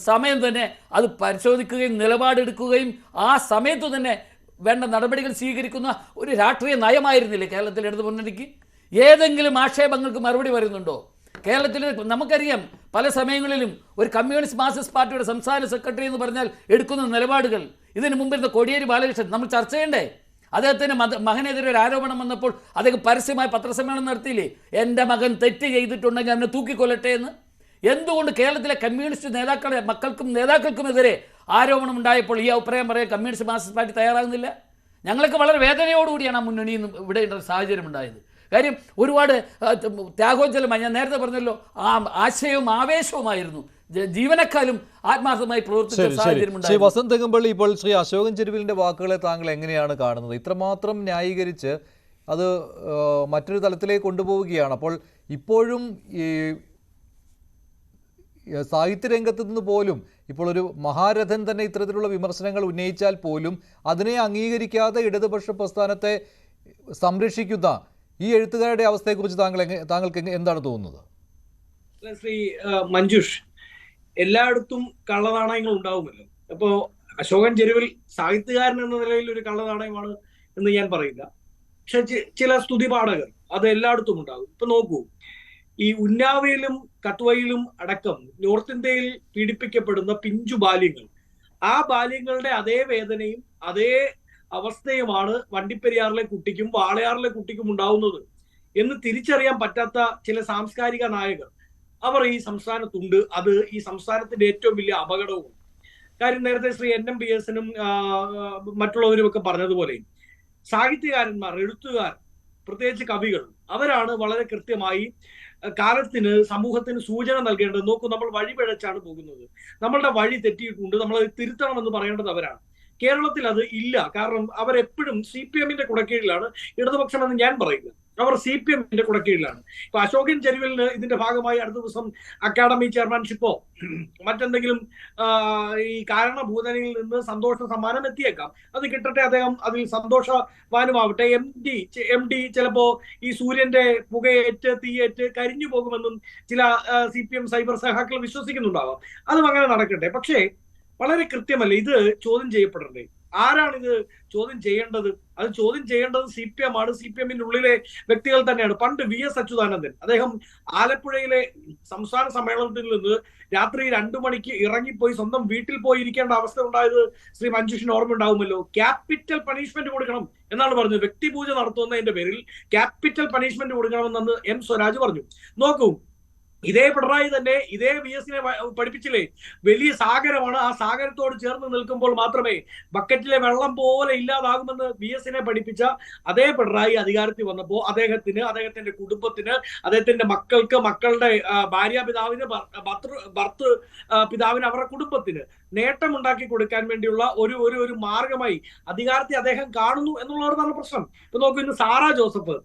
സമയം തന്നെ അത് പരിശോധിക്കുകയും നിലപാടെടുക്കുകയും ആ സമയത്തു തന്നെ വേണ്ട നടപടികൾ സ്വീകരിക്കുന്ന ഒരു രാഷ്ട്രീയ നയമായിരുന്നില്ലേ കേരളത്തിൽ ഇടതു മുന്നണിക്ക്? ഏതെങ്കിലും ആക്ഷേപങ്ങൾക്ക് മറുപടി വരുന്നുണ്ടോ? കേരളത്തിൽ നമുക്കറിയാം പല സമയങ്ങളിലും ഒരു കമ്മ്യൂണിസ്റ്റ് മാർക്സിസ്റ്റ് പാർട്ടിയുടെ സംസ്ഥാന സെക്രട്ടറി എന്ന് പറഞ്ഞാൽ എടുക്കുന്ന നിലപാടുകൾ. ഇതിന് മുമ്പിരുന്ന കോടിയേരി ബാലകൃഷ്ണൻ നമ്മൾ ചർച്ച ചെയ്യണ്ടേ? അദ്ദേഹത്തിൻ്റെ മകനെതിരെ ഒരു ആരോപണം വന്നപ്പോൾ അദ്ദേഹം പരസ്യമായി പത്രസമ്മേളനം നടത്തിയില്ലേ? എൻ്റെ മകൻ തെറ്റ് ചെയ്തിട്ടുണ്ടെങ്കിൽ അവനെ തൂക്കിക്കൊല്ലട്ടെ എന്ന്. എന്തുകൊണ്ട് കേരളത്തിലെ കമ്മ്യൂണിസ്റ്റ് നേതാക്കളുടെ മക്കൾക്കും നേതാക്കൾക്കുമെതിരെ ആരോപണം ഉണ്ടായപ്പോൾ ഈ അഭിപ്രായം പറയാൻ കമ്മ്യൂണിസ്റ്റ് മാർക്സിസ്റ്റ് പാർട്ടി തയ്യാറാകുന്നില്ല? ഞങ്ങൾക്ക് വളരെ വേദനയോടുകൂടിയാണ് ആ മുന്നണിയിൽ നിന്ന് ഇവിടെ സാഹചര്യം ഉണ്ടായത്. കാര്യം ഒരുപാട് ത്യാഗോജ്ജലമായി, ഞാൻ നേരത്തെ പറഞ്ഞല്ലോ, ആ ആശയവും ആവേശവുമായിരുന്നു. ജീവനക്കാരും ആത്മാർത്ഥമായി പ്രവർത്തിച്ച സാഹചര്യം ശ്രീ വസന്ത് തെങ്ങമ്പള്ളി, ഇപ്പോൾ ശ്രീ അശോകൻ ചെരുവിലിൻ്റെ വാക്കുകളെ താങ്കൾ എങ്ങനെയാണ് കാണുന്നത്? ഇത്രമാത്രം ന്യായീകരിച്ച് അത് മറ്റൊരു തലത്തിലേക്ക് കൊണ്ടുപോവുകയാണ്. അപ്പോൾ ഇപ്പോഴും ഈ സാഹിത്യരംഗത്ത് നിന്ന് പോലും ഇപ്പോൾ ഒരു മഹാരഥൻ തന്നെ ഇത്തരത്തിലുള്ള വിമർശനങ്ങൾ ഉന്നയിച്ചാൽ പോലും അതിനെ അംഗീകരിക്കാതെ ഇടതുപക്ഷ പ്രസ്ഥാനത്തെ സംരക്ഷിക്കുന്ന ഈ എഴുത്തുകാരുടെ അവസ്ഥയെക്കുറിച്ച് താങ്കൾക്ക് എന്താണ് തോന്നുന്നത്? ശ്രീ മഞ്ജുഷ്, എല്ലായിടത്തും കള്ളനാണയങ്ങൾ ഉണ്ടാവുമല്ലോ. അപ്പോൾ അശോകൻ ചെരുവിൽ സാഹിത്യകാരൻ എന്ന നിലയിൽ ഒരു കള്ളനാണയമാണ് എന്ന് ഞാൻ പറയില്ല. പക്ഷെ ചില സ്തുതിപാഠകർ അത് എല്ലായിടത്തും ഉണ്ടാകും. ഇപ്പൊ നോക്കൂ, ഈ ഉന്നാവയിലും കത്വയിലും അടക്കം നോർത്ത് ഇന്ത്യയിൽ പീഡിപ്പിക്കപ്പെടുന്ന പിഞ്ചു ബാല്യങ്ങൾ, ആ ബാല്യങ്ങളുടെ അതേ വേദനയും അതേ അവസ്ഥയുമാണ് വണ്ടിപ്പെരിയാറിലെ കുട്ടിക്കും വാളയാറിലെ കുട്ടിക്കും ഉണ്ടാവുന്നത് എന്ന് തിരിച്ചറിയാൻ പറ്റാത്ത ചില സാംസ്കാരിക നായകർ അവർ ഈ സംസ്ഥാനത്തുണ്ട്. അത് ഈ സംസ്ഥാനത്തിന്റെ ഏറ്റവും വലിയ അപകടവും. കാര്യം നേരത്തെ ശ്രീ NM Pearson മറ്റുള്ളവരും ഒക്കെ പറഞ്ഞതുപോലെ സാഹിത്യകാരന്മാർ, എഴുത്തുകാർ, പ്രത്യേകിച്ച് കവികൾ, അവരാണ് വളരെ കൃത്യമായി കാലത്തിന് സമൂഹത്തിന് സൂചന നൽകേണ്ടത്. നോക്കൂ, നമ്മൾ വഴിപിഴച്ചാണ് പോകുന്നത്, നമ്മളുടെ വഴി തെറ്റിയിട്ടുണ്ട്, നമ്മൾ തിരുത്തണമെന്ന് പറയേണ്ടത് അവരാണ്. കേരളത്തിൽ അത് ഇല്ല. കാരണം അവരെപ്പോഴും CPM-ന്റെ കുടക്കീഴിലാണ്. ഇടതുപക്ഷമെന്ന് ഞാൻ പറയില്ല, അവർ CPM-ന്റെ കുടക്കീഴിലാണ്. ഇപ്പൊ അശോകൻ ചെരുവിലിന് ഇതിന്റെ ഭാഗമായി അടുത്ത ദിവസം അക്കാഡമി ചെയർമാൻഷിപ്പോ മറ്റെന്തെങ്കിലും ഈ കാരണഭൂതനിൽ നിന്ന് സന്തോഷ സമ്മാനം എത്തിയേക്കാം. അത് കിട്ടട്ടെ, അദ്ദേഹം അതിൽ സന്തോഷവാനുമാവട്ടെ. MD ചിലപ്പോ ഈ സൂര്യന്റെ പുകയേറ്റ് തീയേറ്റ് കരിഞ്ഞു പോകുമെന്നും ചില CPM സൈബർ സഹാക്കൾ വിശ്വസിക്കുന്നുണ്ടാവാം. അതും അങ്ങനെ നടക്കട്ടെ. പക്ഷേ വളരെ കൃത്യമല്ലേ ഇത് ചോദ്യം ചെയ്യപ്പെടണ്ടേ? ആരാണിത് ചോദ്യം ചെയ്യേണ്ടത്? അത് ചോദ്യം ചെയ്യേണ്ടത് CPM ആണ്, CPM-ന്റെ ഉള്ളിലെ വ്യക്തികൾ തന്നെയാണ്. പണ്ട് VS അച്യുതാനന്ദൻ, അദ്ദേഹം ആലപ്പുഴയിലെ സംസ്ഥാന സമ്മേളനത്തിൽ നിന്ന് രാത്രി 2 മണിക്ക് ഇറങ്ങിപ്പോയി സ്വന്തം വീട്ടിൽ പോയി ഇരിക്കേണ്ട അവസ്ഥ ഉണ്ടായത് ശ്രീ മഞ്ജുഷിന് ഓർമ്മ ഉണ്ടാവുമല്ലോ. ക്യാപിറ്റൽ പണിഷ്മെന്റ് കൊടുക്കണം എന്നാണ് പറഞ്ഞത്. വ്യക്തിപൂജ നടത്തുന്നതിന്റെ പേരിൽ ക്യാപിറ്റൽ പണിഷ്മെന്റ് കൊടുക്കണമെന്ന് M സ്വരാജ് പറഞ്ഞു. നോക്കൂ, ഇതേ പിണറായി തന്നെ ഇതേ VS-നെ പഠിപ്പിച്ചില്ലേ, വലിയ സാഗരമാണ്, ആ സാഗരത്തോട് ചേർന്ന് നിൽക്കുമ്പോൾ മാത്രമേ ബക്കറ്റിലെ വെള്ളം പോലെ ഇല്ലാതാകുമെന്ന് VS-നെ പഠിപ്പിച്ച അതേ പിണറായി അധികാരത്തിൽ വന്നപ്പോൾ അദ്ദേഹത്തിന്, അദ്ദേഹത്തിന്റെ കുടുംബത്തിന്, അദ്ദേഹത്തിന്റെ മക്കൾക്ക്, മക്കളുടെ ഭാര്യാപിതാവിന്, ഭർത്തൃ പിതാവിന്, അവരുടെ കുടുംബത്തിന് നേട്ടമുണ്ടാക്കി കൊടുക്കാൻ വേണ്ടിയുള്ള ഒരു മാർഗമായി അധികാരത്തെ അദ്ദേഹം കാണുന്നു എന്നുള്ളതാണ് പ്രശ്നം. ഇപ്പൊ നോക്കൂ, ഇന്ന് സാറാ ജോസഫ്,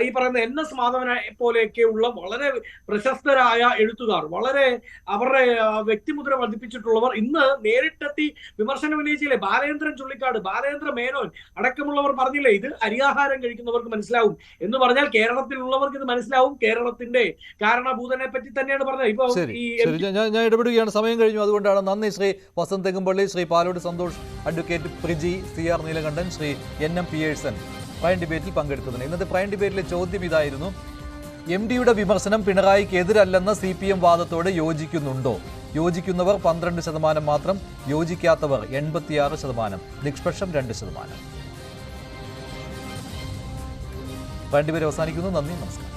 ഈ പറയുന്ന NS മാധവനെ പോലെയൊക്കെയുള്ള വളരെ പ്രശസ്തരായ എഴുത്തുകാർ, വളരെ അവരുടെ വ്യക്തിമുദ്ര വർദ്ധിപ്പിച്ചിട്ടുള്ളവർ ഇന്ന് നേരിട്ടെത്തി വിമർശനം ഉന്നയിച്ചില്ലേ? ബാലേന്ദ്രൻ ചുള്ളിക്കാട്, ബാലേന്ദ്ര മേനോൻ അടക്കമുള്ളവർ പറഞ്ഞില്ലേ ഇത് അരിയാഹാരം കഴിക്കുന്നവർക്ക് മനസ്സിലാവും എന്ന് പറഞ്ഞാൽ കേരളത്തിലുള്ളവർക്ക് ഇത് മനസ്സിലാവും. കേരളത്തിന്റെ കാരണഭൂതനെ പറ്റി തന്നെയാണ് പറഞ്ഞത്. ഇപ്പൊ ഞാൻ ഇടപെടുകയാണ്, സമയം കഴിഞ്ഞു. അതുകൊണ്ടാണ്. നന്ദി Shri Vasanth Thengampally, Shri Palode Santhosh, advocate Priji, CR Neelakantan, Shri NM Pearson prime ഡിബേറ്റിൽ പങ്കെടുത്തതിന്. ഇന്നത്തെ പ്രൈം ഡിബേറ്റിലെ ചോദ്യം ഇതായിരുന്നു: MD-യുടെ വിമർശനം പിണറായിക്ക് എതിരല്ലെന്ന CPM വാദത്തോട് യോജിക്കുന്നുണ്ടോ? യോജിക്കുന്നവർ 12% മാത്രം, യോജിക്കാത്തവർ 86%, നിഷ്പക്ഷം 2%. രണ്ടുപേരെ അവസാനിക്കുന്നു. നന്ദി, നമസ്കാരം.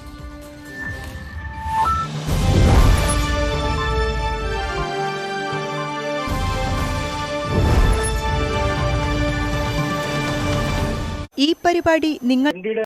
ഈ പരിപാടി നിങ്ങൾ